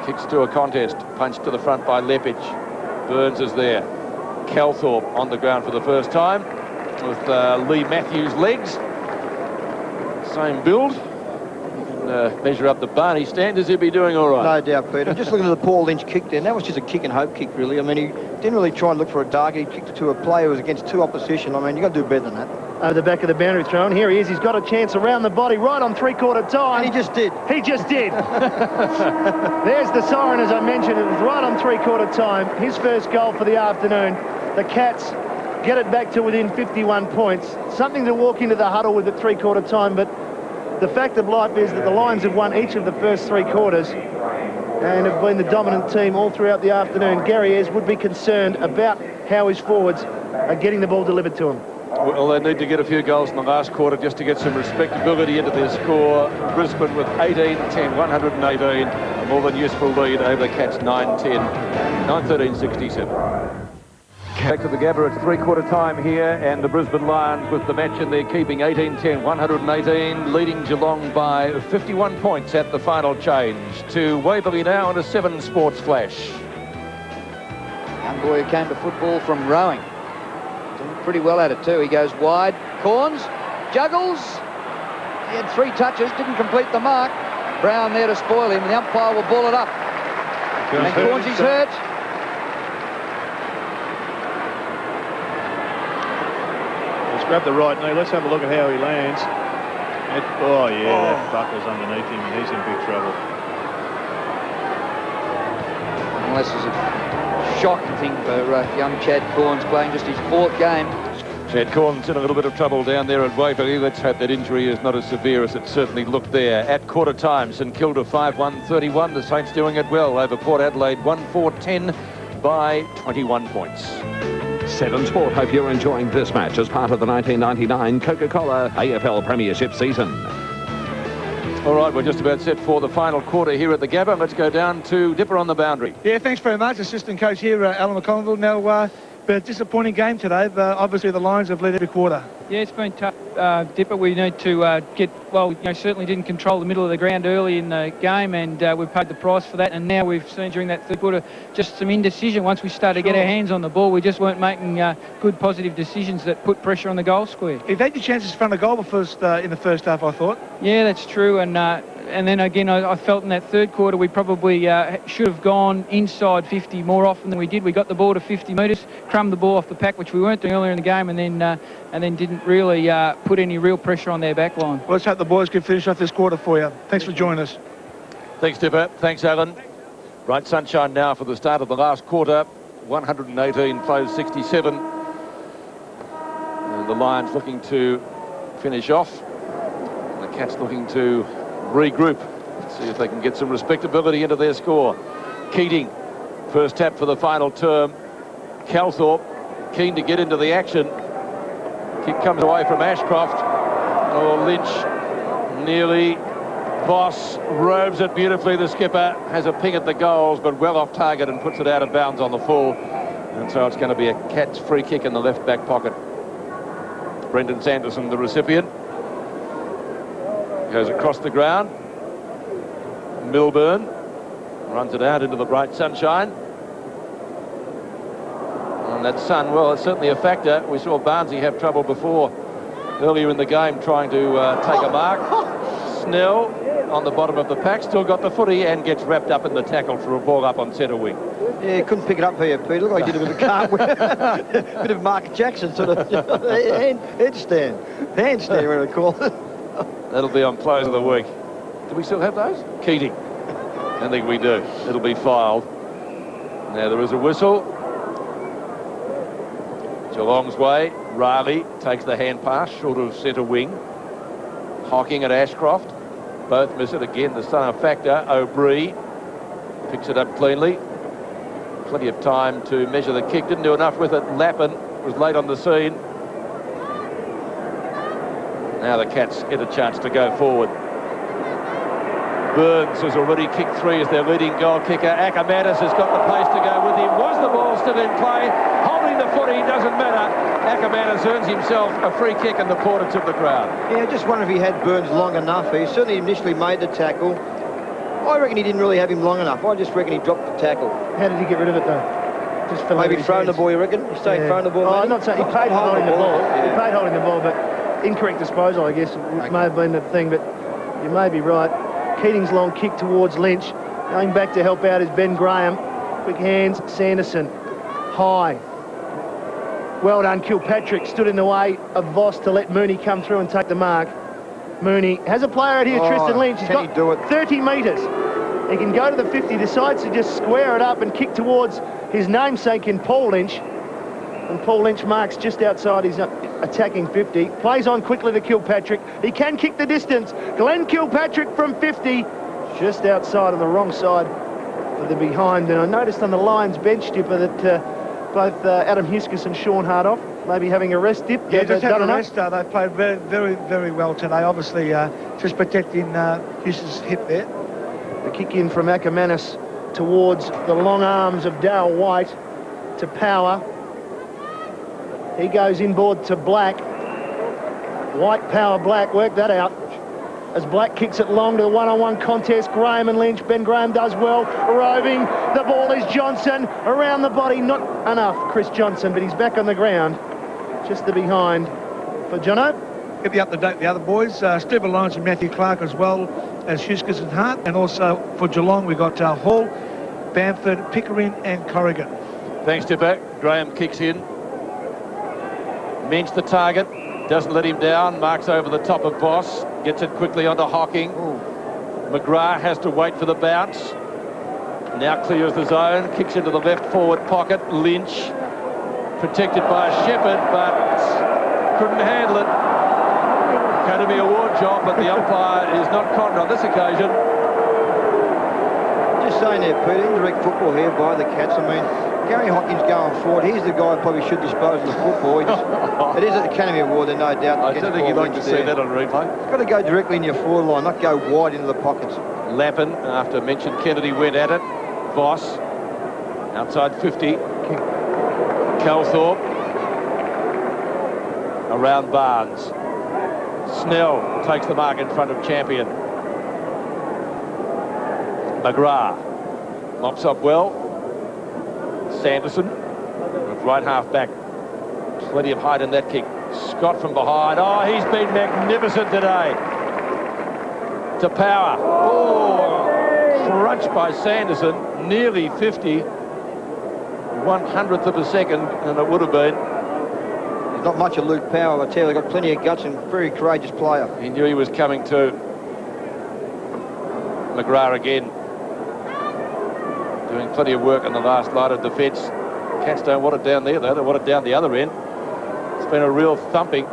Kicks to a contest. Punched to the front by Lepage. Burns is there. Calthorpe on the ground for the first time with Leigh Matthews' legs. Same build. Measure up the Barney standards, he'll be doing all right. No doubt, Peter. Just looking at the Paul Lynch kick there, and that was just a kick and hope kick, really. I mean, he didn't really try and look for a target. He kicked it to a player who was against two opposition. I mean, you've got to do better than that. Over the back of the boundary throw, and here he is. He's got a chance around the body, right on three-quarter time. And he just did. He just did. There's the siren, as I mentioned. It was right on three-quarter time. His first goal for the afternoon. The Cats get it back to within 51 points. Something to walk into the huddle with at three-quarter time, but the fact of life is that the Lions have won each of the first three quarters and have been the dominant team all throughout the afternoon. Gary Ayres would be concerned about how his forwards are getting the ball delivered to him. Well, they need to get a few goals in the last quarter just to get some respectability into their score. Brisbane with 18-10, 118, a more than useful lead over the Cats 9-10, 9-13, 67. Back to the Gabba, it's three-quarter time here, and the Brisbane Lions with the match in their keeping, 18-10, 118, leading Geelong by 51 points at the final change. To Waverley now and a 7 Sports Flash. Young boy who came to football from rowing. Doing pretty well at it too. He goes wide, Corns, juggles. He had 3 touches, didn't complete the mark. Brown there to spoil him, and the umpire will ball it up. And Corns is hurt. Grab the right knee. Let's have a look at how he lands. That buckle's underneath him and he's in big trouble. Unless it's a shocking thing for young Chad Corns playing just his 4th game. Chad Corns in a little bit of trouble down there at Waverley. Let's hope that injury is not as severe as it certainly looked there. At quarter time, St Kilda 5-1-31. The Saints doing it well over Port Adelaide 1-4-10 by 21 points. 7 Sport hope you're enjoying this match as part of the 1999 Coca-Cola AFL Premiership season. All right, we're just about set for the final quarter here at the Gabba. Let's go down to Dipper on the boundary. Yeah, thanks very much. Assistant coach here, Alan McConville. Now, but disappointing game today. But obviously, the Lions have led every quarter. Yeah, it's been tough, Dipper. We need to certainly didn't control the middle of the ground early in the game, and we paid the price for that. And now we've seen during that third quarter just some indecision. Once we started to get our hands on the ball, we just weren't making good, positive decisions that put pressure on the goal square. You've had your chances in front of goal in the first half, I thought. Yeah, that's true. And then again, I felt in that third quarter we probably should have gone inside 50 more often than we did. We got the ball to 50 metres, crumbed the ball off the pack, which we weren't doing earlier in the game, and then didn't really put any real pressure on their back line. Well, let's hope the boys can finish off this quarter for you. Thanks for joining us. Thanks, Dipper. Thanks, Alan. Bright sunshine now for the start of the last quarter. 118 plays 67. And the Lions looking to finish off. And the Cats looking to regroup, see if they can get some respectability into their score. Keating, first tap for the final term. Calthorpe, keen to get into the action. Kick comes away from Ashcroft. Oh, Lynch, nearly. Voss robes it beautifully. The skipper has a ping at the goals, but well off target and puts it out of bounds on the full. And so it's going to be a Cats free kick in the left back pocket. Brendan Sanderson, the recipient. Goes across the ground. Milburn runs it out into the bright sunshine. And that sun, well, it's certainly a factor. We saw Barnsley have trouble before earlier in the game trying to take a mark. Snell on the bottom of the pack, still got the footy and gets wrapped up in the tackle for a ball up on centre wing. Yeah, couldn't pick it up for you, Peter. Looked like he did a bit of cartwheel. Bit of Mark Jackson sort of handstand. Handstand, whatever they call it. That'll be on plays of the week. Do we still have those? Keating. I think we do. It'll be filed. Now there is a whistle. Geelong's way. Riley takes the hand pass, short of centre wing. Hocking at Ashcroft. Both miss it again. The son of Factor, O'Brien, picks it up cleanly. Plenty of time to measure the kick. Didn't do enough with it. Lappin was late on the scene. Now the Cats get a chance to go forward. Burns has already kicked 3 as their leading goal kicker. Ackermanis has got the pace to go with him. Was the ball still in play? Holding the footy, doesn't matter. Ackermanis earns himself a free kick and the plaudits of the crowd. Yeah, I just wonder if he had Burns long enough. He certainly initially made the tackle. I reckon he didn't really have him long enough. I just reckon he dropped the tackle. How did he get rid of it, though? Just fell Maybe over his throwing the hands. ball, you reckon? He's saying throwing the ball. Oh, I'm not saying he paid holding the ball. Yeah. He paid holding the ball, but incorrect disposal, I guess, may have been the thing, but you may be right. Keating's long kick towards Lynch. Going back to help out is Ben Graham. Quick hands, Sanderson. High. Well done, Kilpatrick. Stood in the way of Voss to let Mooney come through and take the mark. Mooney has a player out here, Tristan Lynch. He's got 30 metres. He can go to the 50, decides to just square it up and kick towards his namesake in Paul Lynch. And Paul Lynch marks just outside his attacking 50. Plays on quickly to Kilpatrick. He can kick the distance. Glenn Kilpatrick from 50. Just outside on the wrong side for the behind. And I noticed on the Lions bench, Dipper, that both Adam Huskus and Sean Hardoff maybe having a rest, Dip. Yeah, just had a rest. They played very, very, very well today. Obviously, just protecting Huskus' hip there. The kick in from Ackermanis towards the long arms of Darryl White to Power. He goes inboard to Black. White, Power, Black, work that out. As Black kicks it long to the one-on-one contest, Graham and Lynch. Ben Graham does well, roving. The ball is Johnson, around the body, not enough, Chris Johnson, but he's back on the ground. Just the behind for Jono. Get the up-to-date, the other boys. Stephen Lawrence and Matthew Clark as well as Huskus and Hart. And also for Geelong, we've got Hall, Bamford, Pickering and Corrigan. Thanks, Tipper. Graham kicks in. Means the target. Doesn't let him down. Marks over the top of Voss. Gets it quickly onto Hocking. McGrath has to wait for the bounce. Now clears the zone. Kicks into the left forward pocket. Lynch. Protected by Shepherd, but couldn't handle it. Academy Award job, but the umpire is not confident on this occasion. Just saying there, Peter, indirect football here by the Cats. I mean, Gary Hopkins going forward. He's the guy who probably should dispose of the football. It is at the Academy Award, there's no doubt. I don't think you'd like to see that on replay. It's got to go directly in your forward line, not go wide into the pockets. Lappin, after mentioned Kennedy, went at it. Voss, outside 50. Calthorpe, around Barnes. Snell takes the mark in front of Champion. McGrath mops up well. Sanderson, right half back. Plenty of height in that kick. Scott from behind. Oh, he's been magnificent today. To Power. Oh, crunched by Sanderson. Nearly 50. 100th of a second, and it would have been. There's not much of Luke Power, I tell you. He's got plenty of guts and very courageous player. He knew he was coming too. McGrath again. Doing plenty of work on the last line of defence. Cats don't want it down there, though. They want it down the other end. It's been a real thumping.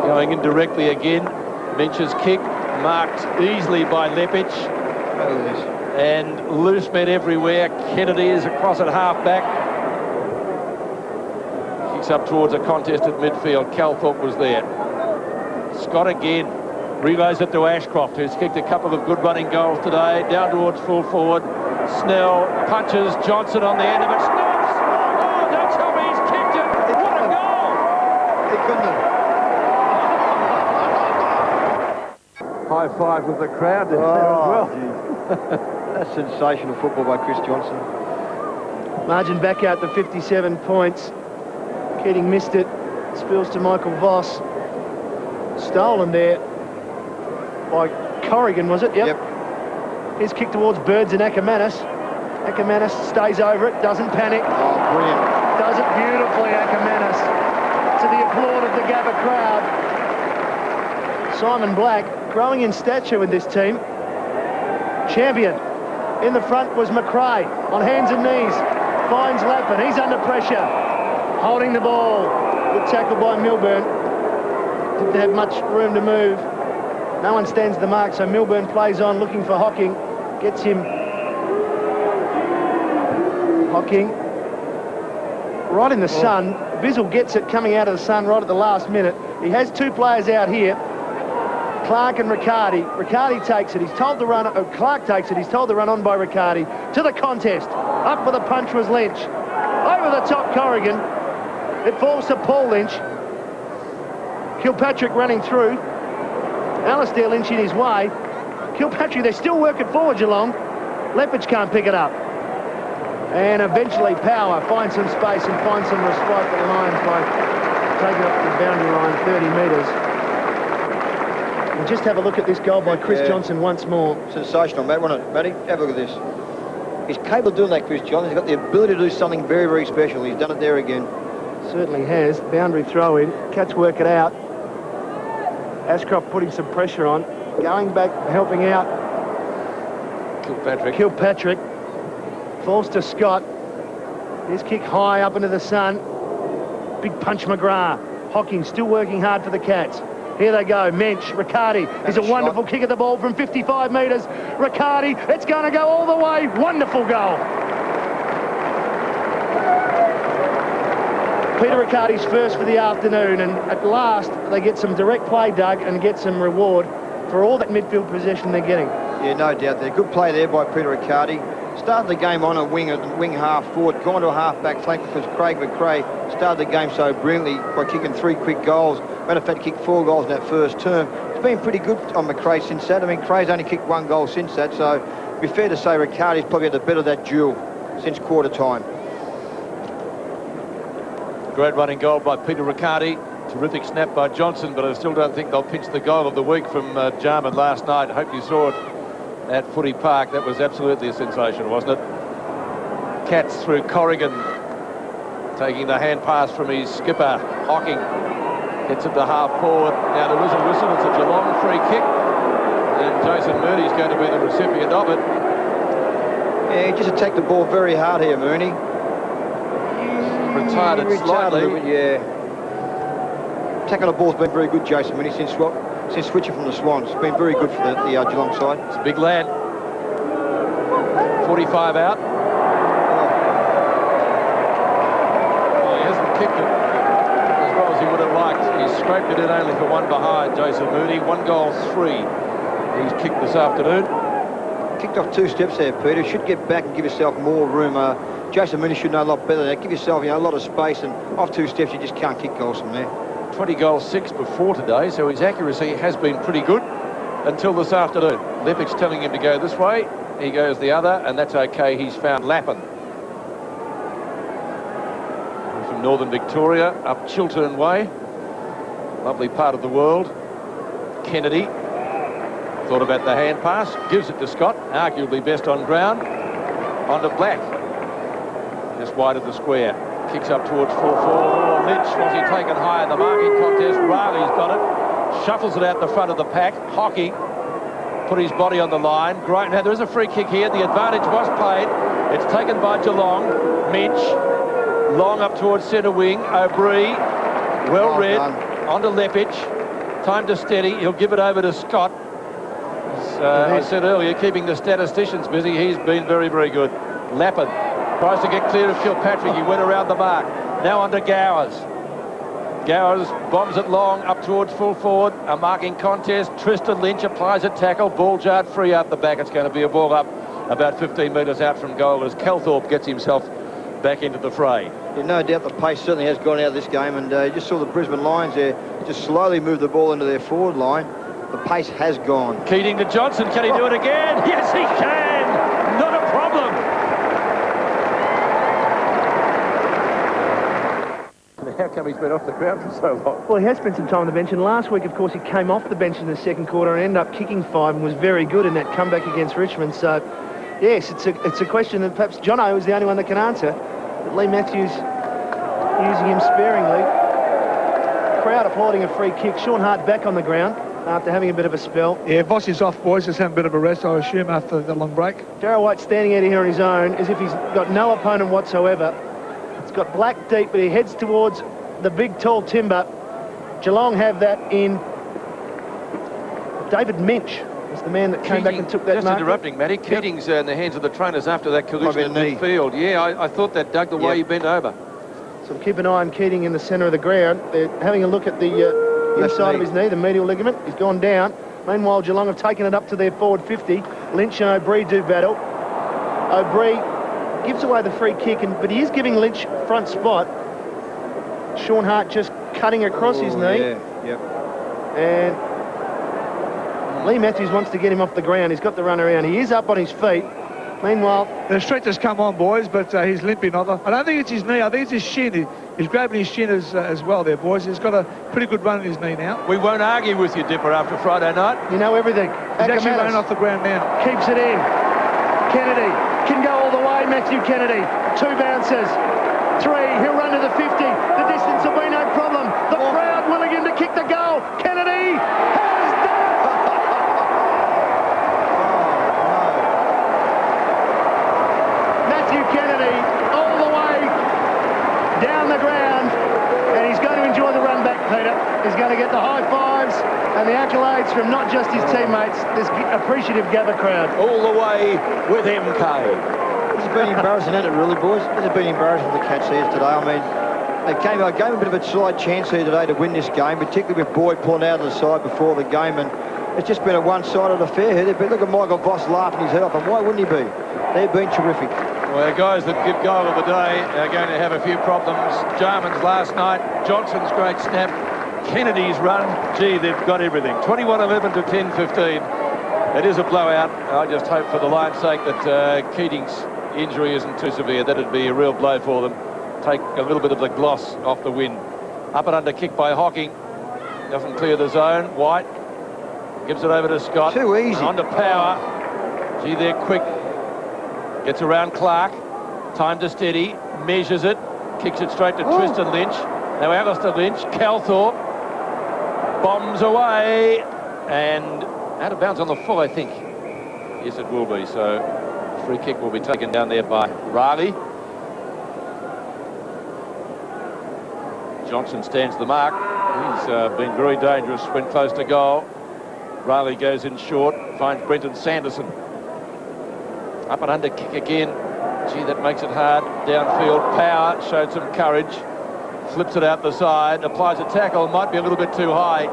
Going in directly again. Minch's kick, marked easily by Lepic. And loose men everywhere. Kennedy is across at half-back. Kicks up towards a contest at midfield. Calthorpe was there. Scott again. Relays it to Ashcroft, who's kicked a couple of good running goals today. Down towards full forward. Snell punches. Johnson on the end of it. Snaps! Oh, don't tell me he's kicked it. What a goal! He couldn't have. High five with the crowd there as well. That's sensational football by Chris Johnson. Margin back out to 57 points. Keating missed it. Spills to Michael Voss. Stolen there by Corrigan, was it? Yep. His kick towards Birds and Ackermanis. Ackermanis stays over it, doesn't panic. Oh, brilliant. Does it beautifully, Ackermanis. To the applaud of the Gabba crowd. Simon Black, growing in stature with this team. Champion. In the front was McRae, on hands and knees. Finds Lappin, he's under pressure. holding the ball. Good tackle by Milburn. Didn't have much room to move. No one stands the mark, so Milburn plays on, looking for Hocking. Gets him. Hocking. Right in the sun. Bizzle gets it coming out of the sun right at the last minute. He has two players out here. Clark and Riccardi. Riccardi takes it. He's told to run. Clark takes it. He's told to run on by Riccardi. To the contest. Up for the punch was Lynch. Over the top, Corrigan. It falls to Paul Lynch. Kilpatrick running through. Alistair Lynch in his way. Kilpatrick, they're still working forward, Geelong. Lepage can't pick it up. And eventually Power finds some space and finds some respite for the Lions by taking up the boundary line 30 metres. And just have a look at this goal by Chris Johnson once more. Sensational, Matt, wasn't it, Matty? Have a look at this. He's capable of doing that, Chris Johnson. He's got the ability to do something very, very special. He's done it there again. Certainly has. Boundary throw in. Cats work it out. Ashcroft putting some pressure on. Going back, helping out. Kilpatrick. Falls to Scott. His kick high up into the sun. Big punch McGrath. Hocking still working hard for the Cats. Here they go. Mensch, Riccardi. It's a wonderful kick of the ball from 55 metres. Riccardi, it's going to go all the way. Wonderful goal. Peter Riccardi's first for the afternoon, and at last they get some direct play, Doug, and get some reward for all that midfield possession they're getting. Yeah, no doubt. They're good play there by Peter Riccardi. Started the game on a wing half forward, gone to a half-back flank because Craig McRae started the game so brilliantly by kicking 3 quick goals. Matter of fact, he kicked 4 goals in that first term. It's been pretty good on McRae since that. I mean, Cray's only kicked 1 goal since that, so it'd be fair to say Riccardi's probably had the better of that duel since quarter time. Great running goal by Peter Riccardi. Terrific snap by Johnson, but I still don't think they'll pinch the goal of the week from Jarman last night. I hope you saw it at Footy Park. That was absolutely a sensation, wasn't it? Cats through Corrigan, taking the hand pass from his skipper, Hocking. Gets it to half forward. Now there is a whistle. It's a Geelong free kick. And Jason Mooney's going to be the recipient of it. Yeah, he just attacked the ball very hard here, Mooney. Retired it slightly. Yeah. Tackling the ball's been very good, Jason Mooney, since switching from the Swans. It's been very good for the Geelong side. It's a big lad. 45 out. Well, he hasn't kicked it as well as he would have liked. He's scraped it in only for 1 behind, Jason Mooney. 1 goal, 3. He's kicked this afternoon. Kicked off 2 steps there, Peter. Should get back and give yourself more room. Jason Mooney should know a lot better than that. Give yourself, a lot of space, and off 2 steps, you just can't kick goals from there. 20 goals, 6 before today, so his accuracy has been pretty good until this afternoon. Lepage telling him to go this way, he goes the other, and that's okay. He's found Lappin. From northern Victoria, up Chiltern Way. Lovely part of the world. Kennedy thought about the hand pass, gives it to Scott, arguably best on ground. On to Black, just wide of the square. Kicks up towards 4-4. Lynch, was he taken high in the marking contest? Riley's got it. Shuffles it out the front of the pack. Hocking put his body on the line. Great. Now there is a free kick here. The advantage was played. It's taken by Geelong. Minch. Long up towards centre wing. O'Brien. Well read. On to Lepage. Time to steady. He'll give it over to Scott. As I said earlier, keeping the statisticians busy. He's been very, very good. Lappin tries to get clear of Kilpatrick. He went around the mark. Now on to Gowers. Gowers bombs it long up towards full forward. A marking contest. Tristan Lynch applies a tackle. Ball jarred free out the back. It's going to be a ball up about 15 metres out from goal as Calthorpe gets himself back into the fray. Yeah, no doubt the pace certainly has gone out of this game, and you just saw the Brisbane Lions there just slowly move the ball into their forward line. The pace has gone. Keating to Johnson. Can he do it again? Yes, he can. Not a problem. How come he's been off the ground for so long? Well, he has spent some time on the bench, and last week, of course, he came off the bench in the second quarter and ended up kicking 5 and was very good in that comeback against Richmond. So, yes, it's a question that perhaps Jono is the only one that can answer. But Leigh Matthews using him sparingly. Crowd applauding a free kick. Sean Hart back on the ground after having a bit of a spell. Yeah, Voss is off, boys. Just having a bit of a rest, I assume, after the long break. Darryl White standing out here on his own as if he's got no opponent whatsoever. It's got black deep, but he heads towards the big tall timber. Geelong have that in. David Minch was the man that came back and took that Just mark. interrupting, Matty. Keating's in the hands of the trainers after that collision in Probably a knee. midfield. Yeah, I thought that, Doug, the way he bent over. So keep an eye on Keating in the centre of the ground. They're having a look at the inside of his knee, the medial ligament. He's gone down. Meanwhile, Geelong have taken it up to their forward 50. Lynch and O'Brien do battle. O'Brien gives away the free kick, but he is giving Lynch front spot. Sean Hart just cutting across his knee. Yeah, yep. And Leigh Matthews wants to get him off the ground. He's got the run around. He is up on his feet. Meanwhile, the stretcher's come on, boys, but he's limping. I don't think it's his knee. I think it's his shin. He's grabbing his shin as well there, boys. He's got a pretty good run in his knee now. We won't argue with you, Dipper, after Friday night. you know everything. He's actually running off the ground now. Keeps it in. Kennedy can go all the way. Matthew Kennedy. 2 bounces. 3. He'll run to the 50. The distance will be no problem. The crowd willing him to kick the goal. Kennedy has done it. Matthew Kennedy all the way down the ground. And he's going to enjoy the run back, Peter. He's going to get the high fives and the accolades from not just his teammates, this appreciative Gabba crowd. All the way with MK. This has been embarrassing, hasn't it, really, boys? This has been embarrassing for the Cats here today. I mean, they gave a bit of a slight chance here today to win this game, particularly with Boyd pulling out of the side before the game, and it's just been a one-sided affair here. But look at Michael Voss laughing his head off, and why wouldn't he be? They've been terrific. Well, the guys that give goal of the day are going to have a few problems. Jarman's last night, Johnson's great snap, Kennedy's run. Gee, they've got everything. 21-11 to 10-15. It is a blowout. I just hope for the Lions' sake that Keating's injury isn't too severe. That'd be a real blow for them. Take a little bit of the gloss off the win. Up and under kick by Hocking. Doesn't clear the zone. White gives it over to Scott. Too easy. And on to Power. Gee, they're quick. Gets around Clark. Time to steady. Measures it. Kicks it straight to Tristan Lynch. Now Alistair Lynch. Calthorpe. Bombs away. And out of bounds on the full, I think. Yes, it will be. So free kick will be taken down there by Riley. Johnson stands the mark. He's been very dangerous when close to goal. Riley goes in short, finds Brenton Sanderson. Up and under kick again. Gee, that makes it hard. Downfield, Power showed some courage. Flips it out the side, applies a tackle. Might be a little bit too high.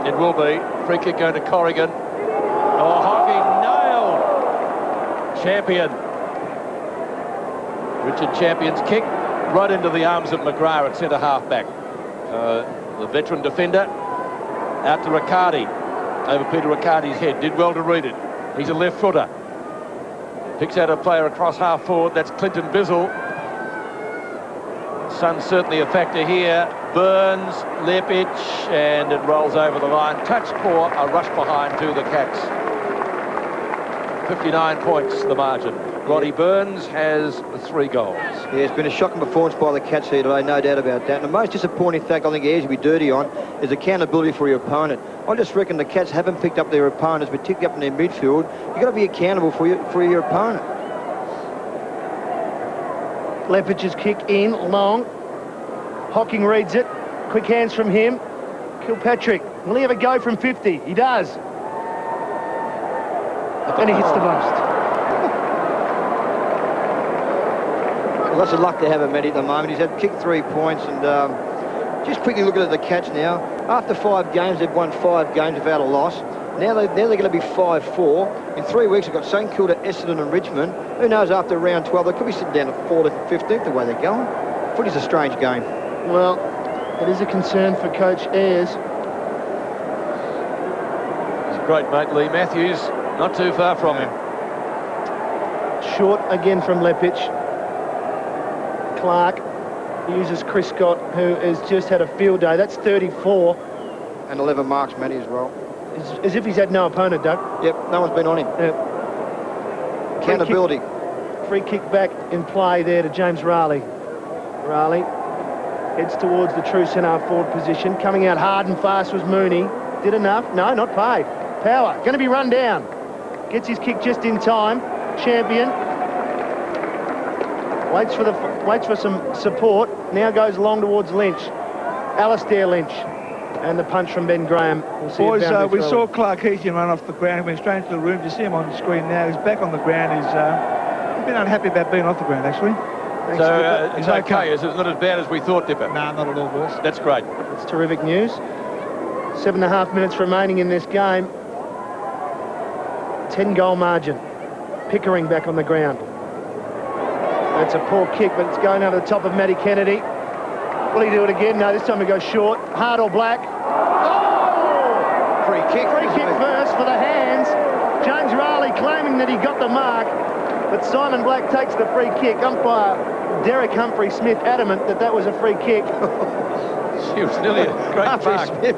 It will be. Free kick going to Corrigan. Oh, Hocking nailed. Champion. Richard Champion's kick right into the arms of McGrath at centre half back. The veteran defender out to Riccardi. Over Peter Riccardi's head. Did well to read it. He's a left footer. Picks out a player across half forward. That's Clinton Bizzle. Sun's certainly a factor here. Burns, Lepic, and it rolls over the line. Touch poor, a rush behind to the Cats. 59 points, the margin. Roddy Burns has 3 goals. Yeah, it's been a shocking performance by the Cats here today, no doubt about that. And the most disappointing fact I think he has to be dirty on is accountability for your opponent. I just reckon the Cats haven't picked up their opponents, particularly up in their midfield. You've got to be accountable for your opponent. Lepic's kick in, long. Hocking reads it. Quick hands from him. Kilpatrick. Will he have a go from 50? He does. And he hits the post. Lots of luck to have him, Matty, at the moment. He's had kicked 3 points, and just quickly looking at the Cats now. After 5 games, they've won 5 games without a loss. Now they're going to be 5-4. In 3 weeks, they've got St Kilda, Essendon and Richmond. Who knows, after round 12, they could be sitting down at 14th and 15th the way they're going. Footy's a strange game. Well, it is a concern for Coach Ayres. He's a great mate, Leigh Matthews. Not too far from him. Short again from Lepic. Clark uses Chris Scott, who has just had a field day. That's 34. And 11 marks, Matty, as well. As if he's had no opponent, Doug. Yep, no one's been on him. Yep. Accountability. Free kick back in play there to James Riley. Riley heads towards the true centre forward position. Coming out hard and fast was Mooney. Did enough? No, not paid. Power, going to be run down. Gets his kick just in time. Champion. Waits for some support. Now goes long towards Lynch. Alistair Lynch. And the punch from Ben Graham. We'll see Boys, we throw saw in. Clark Heaton run off the ground. He went straight into the room. You see him on the screen now. He's back on the ground. He's been unhappy about being off the ground, actually. Thanks, So Dipper. it's okay. It's not as bad as we thought, Dipper. Nah, not at all, boys. That's great. It's terrific news. 7.5 minutes remaining in this game. 10-goal margin. Pickering back on the ground. That's a poor kick, but it's going over the top of Matty Kennedy. Will he do it again? No, this time he goes short. Hard or black? Oh! Free kick. Free kick first for the hands. James Riley claiming that he got the mark, but Simon Black takes the free kick. Umpire Derek Humphrey-Smith adamant that that was a free kick. She was nearly a great mark. Smith,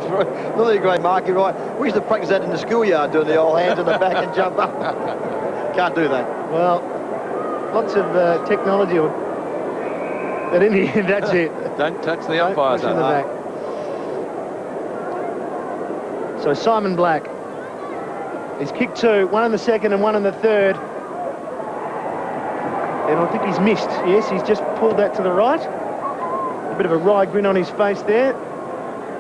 nearly a great mark, you're right. We used to practice that in the schoolyard, doing the old hands on the back and jump up. Can't do that. Well, lots of technology. But in the end, that's it. Don't touch the umpires. Push in the back. So Simon Black. He's kicked two, one in the second and one in the third. And I think he's missed. Yes, he's just pulled that to the right. A bit of a wry grin on his face there.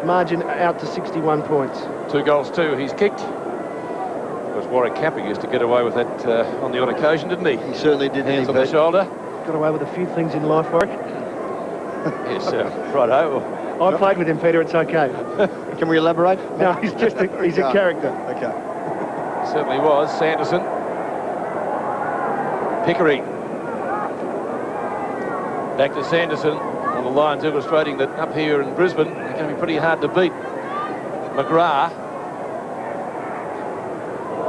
Margin out to 61 points. 2 goals, 2. He's kicked. Of course, Warwick Capper used to get away with that on the odd occasion, didn't he? He certainly did. Hands on the shoulder. Got away with a few things in life, Warwick. Yes, righto. I played with him, Peter. It's okay. Can we elaborate? No, he's just a character. Okay. Certainly was. Sanderson. Pickering. Back to Sanderson. On the lines illustrating that up here in Brisbane, they're going to be pretty hard to beat. McGrath.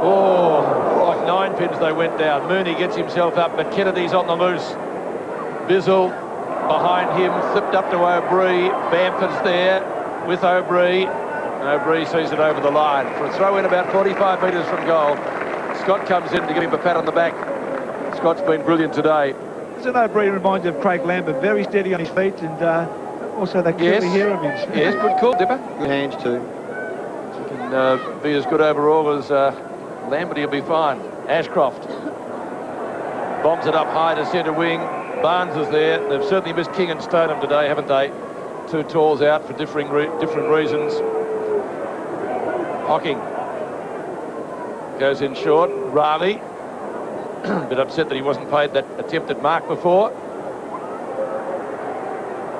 Oh, like 9 pins they went down. Mooney gets himself up, but Kennedy's on the loose. Bizzle behind him, flipped up to O'Brien. Bamford's there with O'Brien. And O'Brien sees it over the line. For a throw in about 45 metres from goal. Scott comes in to give him a pat on the back. Scott's been brilliant today. Isn't O'Brien reminds you of Craig Lambert, very steady on his feet, and also that curly hair of his. Yes, good call, Dipper. Good hands too. He can be as good overall as Lambert. He'll be fine. Ashcroft bombs it up high to centre wing. Barnes is there. They've certainly missed King and Stoneham today, haven't they? 2 talls out for different reasons. Hocking goes in short. Riley. A bit upset that he wasn't paid that attempted mark before.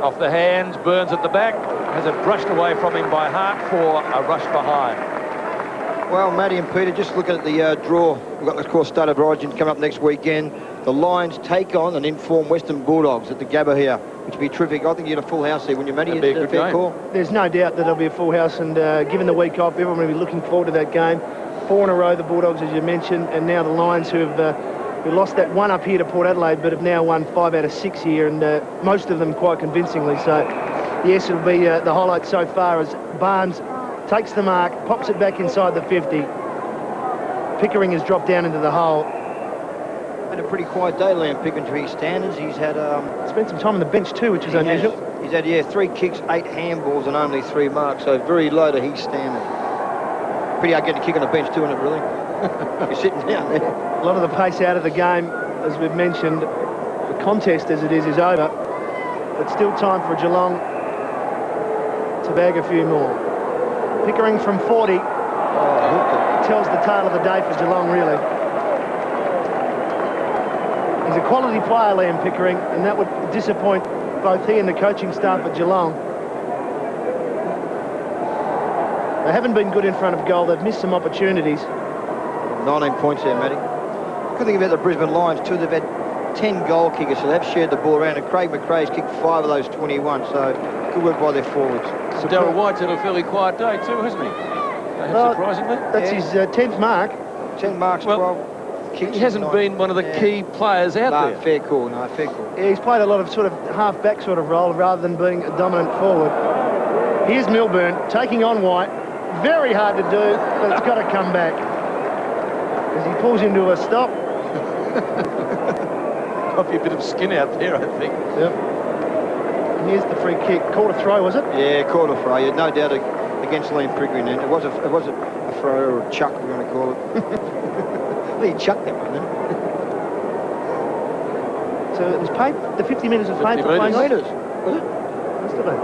Off the hands, Burns at the back. Has it brushed away from him by Hart for a rush behind. Well, Matty and Peter, just looking at the draw, we've got, of course, State of Origin coming up next weekend. The Lions take on an informed Western Bulldogs at the Gabba here, which would be terrific. I think you get a full house here, wouldn't you, Matty? That'd be a Is that good fair game. call? There's no doubt that there'll be a full house, and given the week off, everyone will be looking forward to that game. 4 in a row, the Bulldogs, as you mentioned, and now the Lions, who lost that one up here to Port Adelaide, but have now won 5 out of 6 here, and most of them quite convincingly. So, yes, it'll be the highlight so far as Barnes takes the mark, pops it back inside the 50. Pickering has dropped down into the hole. Had a pretty quiet day, Liam Pickering, to his standards. He's had... Spent some time on the bench too, which is unusual. He's had, 3 kicks, 8 handballs and only 3 marks, so very low to his standard. Pretty hard getting a kick on the bench too, isn't it, really? You're sitting down there. A lot of the pace out of the game, as we've mentioned. The contest, as it is over. But still time for Geelong to bag a few more. Pickering from 40 tells the tale of the day for Geelong, really. He's a quality player, Liam Pickering, and that would disappoint both he and the coaching staff at Geelong. They haven't been good in front of goal. They've missed some opportunities. 19 points there, Matty. Good thing about the Brisbane Lions too, they've had 10 goal kickers, so they've shared the ball around, and Craig McRae's kicked 5 of those 21, so good work by their forwards. So Darryl White's had a fairly quiet day too, hasn't he? Surprisingly. That's his 10th mark. 10 marks, 12 kicks. He hasn't been one of the key players out there. Fair call, fair call. Yeah, he's played a lot of sort of half-back sort of role rather than being a dominant forward. Here's Milburn taking on White. Very hard to do, but it's got to come back. As he pulls him to a stop. Might be a bit of skin out there, I think. Yep. And here's the free kick. Caught a throw, was it? Yeah, caught a throw. Yeah, no doubt against Liam Pickering then. It was a throw or a chuck, we're going to call it. Well, he chucked that one, didn't he? So So it was paid, the 50 metres was paid 50 for playing metres. Was it? Must have been.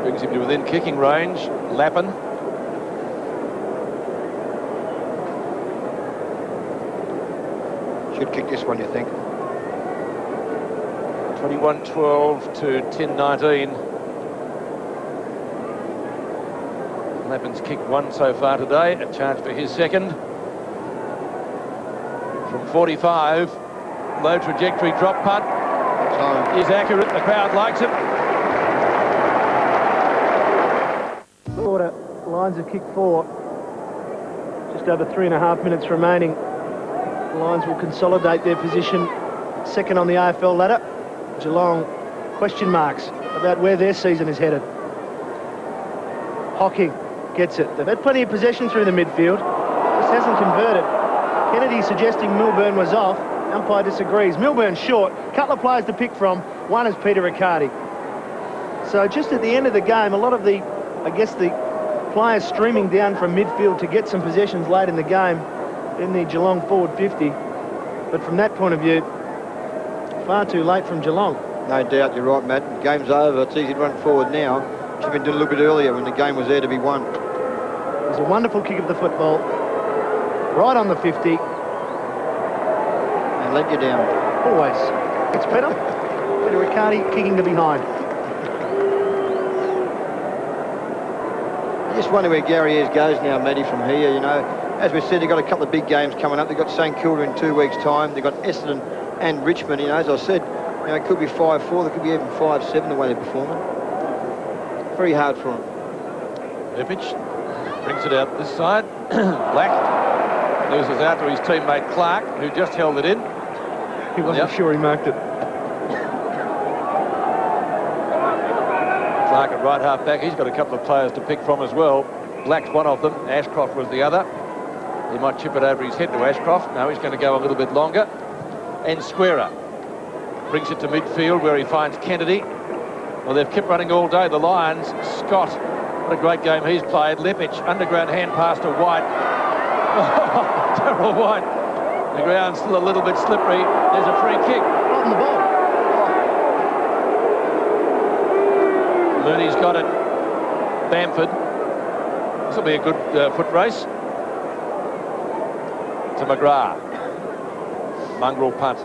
Brings him to within kicking range. Lappin. Should kick this one, you think? 21-12 to 10-19. Lappin's kicked one so far today. A chance for his second. From 45. Low trajectory drop punt. Is accurate. The crowd likes it. Quarter, Lions have kicked 4. Just over 3.5 minutes remaining. The Lions will consolidate their position second on the AFL ladder. Geelong, question marks about where their season is headed. Hocking gets it. They've had plenty of possession through the midfield. Just hasn't converted. Kennedy suggesting Milburn was off. Umpire disagrees. Milburn short. Couple of players to pick from. One is Peter Riccardi. So just at the end of the game, a lot of the, I guess, the players streaming down from midfield to get some possessions late in the game in the Geelong forward 50. But from that point of view, far too late from Geelong. No doubt, you're right, Matt. The game's over. It's easy to run forward now. Should have been doing a little bit earlier when the game was there to be won. It was a wonderful kick of the football. Right on the 50. And let you down. Always. It's Peter Riccardi kicking to behind. I just wonder where Gary Ayres goes now, Matty, from here, you know. As we said, they've got a couple of big games coming up. They've got St Kilda in 2 weeks' time. They've got Essendon and Richmond, you know. As I said, you know, it could be 5-4. There could be even 5-7 the way they're performing. Very hard for them. Lepic brings it out this side. Black loses out to his teammate Clark, who just held it in. He wasn't sure he marked it. Clark at right half back. He's got a couple of players to pick from as well. Black's one of them. Ashcroft was the other. He might chip it over his head to Ashcroft. No, he's going to go a little bit longer. And Squarer brings it to midfield where he finds Kennedy. Well, they've kept running all day, the Lions. Scott, what a great game he's played. Lepic, underground hand pass to White. Oh, Darryl White. The ground's still a little bit slippery. There's a free kick. On the ball. Mooney's got it. Bamford. This will be a good foot race. To McGrath. Mongrel punt.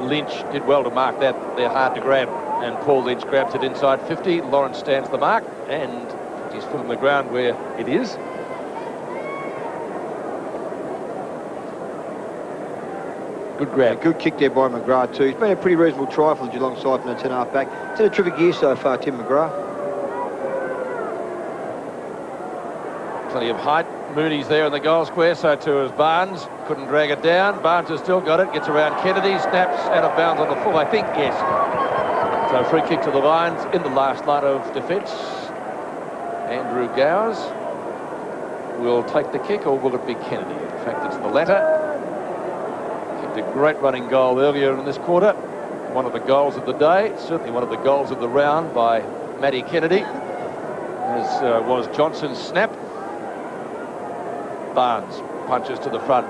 Lynch did well to mark that. They're hard to grab. And Paul Lynch grabs it inside 50. Lawrence stands the mark. And he's put on the ground where it is. Good grab. A good kick there by McGrath too. It's been a pretty reasonable try for the Geelong side from the 10-half back. It's had a terrific year so far, Tim McGrath. Plenty of height. Mooney's there in the goal square, so too is Barnes. Couldn't drag it down. Barnes has still got it. Gets around Kennedy. Snaps out of bounds on the full, I think, yes. So free kick to the Lions in the last line of defence. Andrew Gowers will take the kick, or will it be Kennedy? In fact, it's the latter. A great running goal earlier in this quarter. One of the goals of the day, certainly one of the goals of the round by Matty Kennedy, as was Johnson's snap. Barnes punches to the front.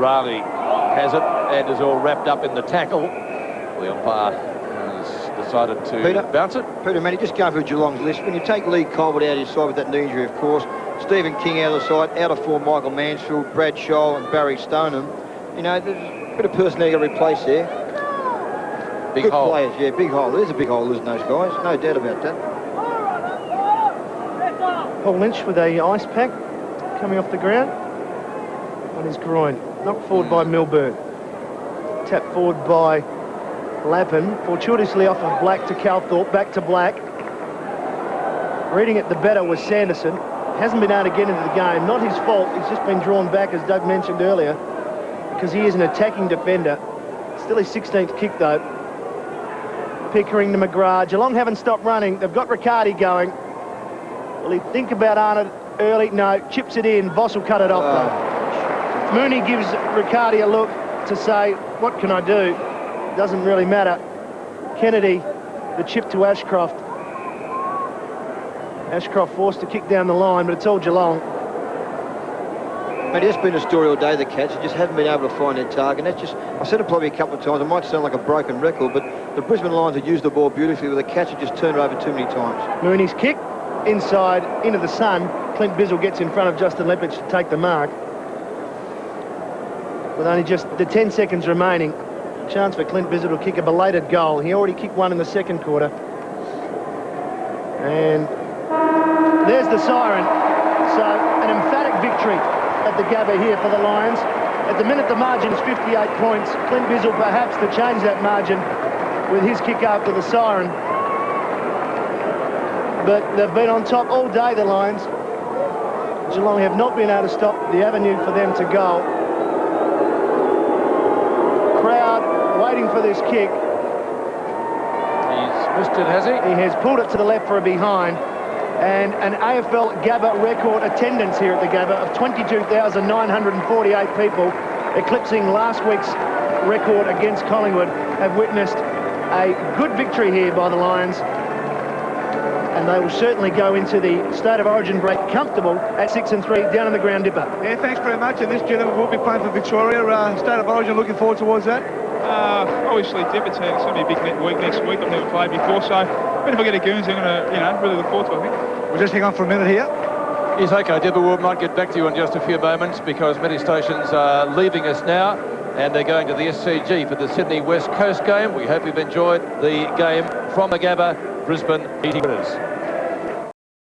Riley has it and is all wrapped up in the tackle. The umpire has decided to bounce it. Peter, Matty, just going through Geelong's list. When you take Lee Colbert out of his side with that knee injury, of course, Stephen King out of the side, out of form Michael Mansfield, Brad Scholl and Barry Stoneham, you know, there's a bit of personnel to replace there. Big Good hole. players, yeah, big hole. There's a big hole losing those guys, no doubt about that. Paul Lynch with a ice pack coming off the ground on his groin. Knocked forward by Milburn. Tapped forward by Lappin. Fortuitously off of Black to Calthorpe, back to Black. Reading it the better was Sanderson. Hasn't been able to get into the game. Not his fault. He's just been drawn back, as Doug mentioned earlier, because he is an attacking defender. Still his 16th kick, though. Pickering to McGrath. Geelong haven't stopped running. They've got Riccardi going. Will he think about Arnold early? No. Chips it in. Voss will cut it off, though. Mooney gives Riccardi a look to say, what can I do? Doesn't really matter. Kennedy, the chip to Ashcroft. Ashcroft forced to kick down the line, but it's all Geelong. But it's been a story all day, the Cats. They just haven't been able to find their target. And that's just, I said it probably a couple of times, it might sound like a broken record, but the Brisbane Lions have used the ball beautifully, but the Cats have just turned it over too many times. Mooney's kick inside into the sun. Clint Bizzle gets in front of Justin Lepage to take the mark. With only just the 10 seconds remaining, chance for Clint Bizzle to kick a belated goal. He already kicked one in the second quarter. And there's the siren. So an emphatic victory at the Gabba here for the Lions. At the minute the margin is 58 points. Clint Bizzle perhaps to change that margin with his kick after the siren. But they've been on top all day, the Lions. Geelong have not been able to stop the avenue for them to go. Crowd waiting for this kick. He's missed it, has he? He has pulled it to the left for a behind. And an AFL Gabba record attendance here at the Gabba of 22,948 people, eclipsing last week's record against Collingwood, have witnessed a good victory here by the Lions. And they will certainly go into the State of Origin break comfortable at 6-3 down in the ground dipper. Yeah, thanks very much. And this gentleman will be playing for Victoria. State of Origin, looking forward towards that. Obviously, Dipper, it's going to be a big week next week. I've never played before, so even if I get a Guernsey, I'm going to, really look forward to it, I think. We'll just hang on for a minute here. Yes, OK, Dipper, we might get back to you in just a few moments because many stations are leaving us now and they're going to the SCG for the Sydney West Coast game. We hope you've enjoyed the game from the Gabba. Brisbane beating winners.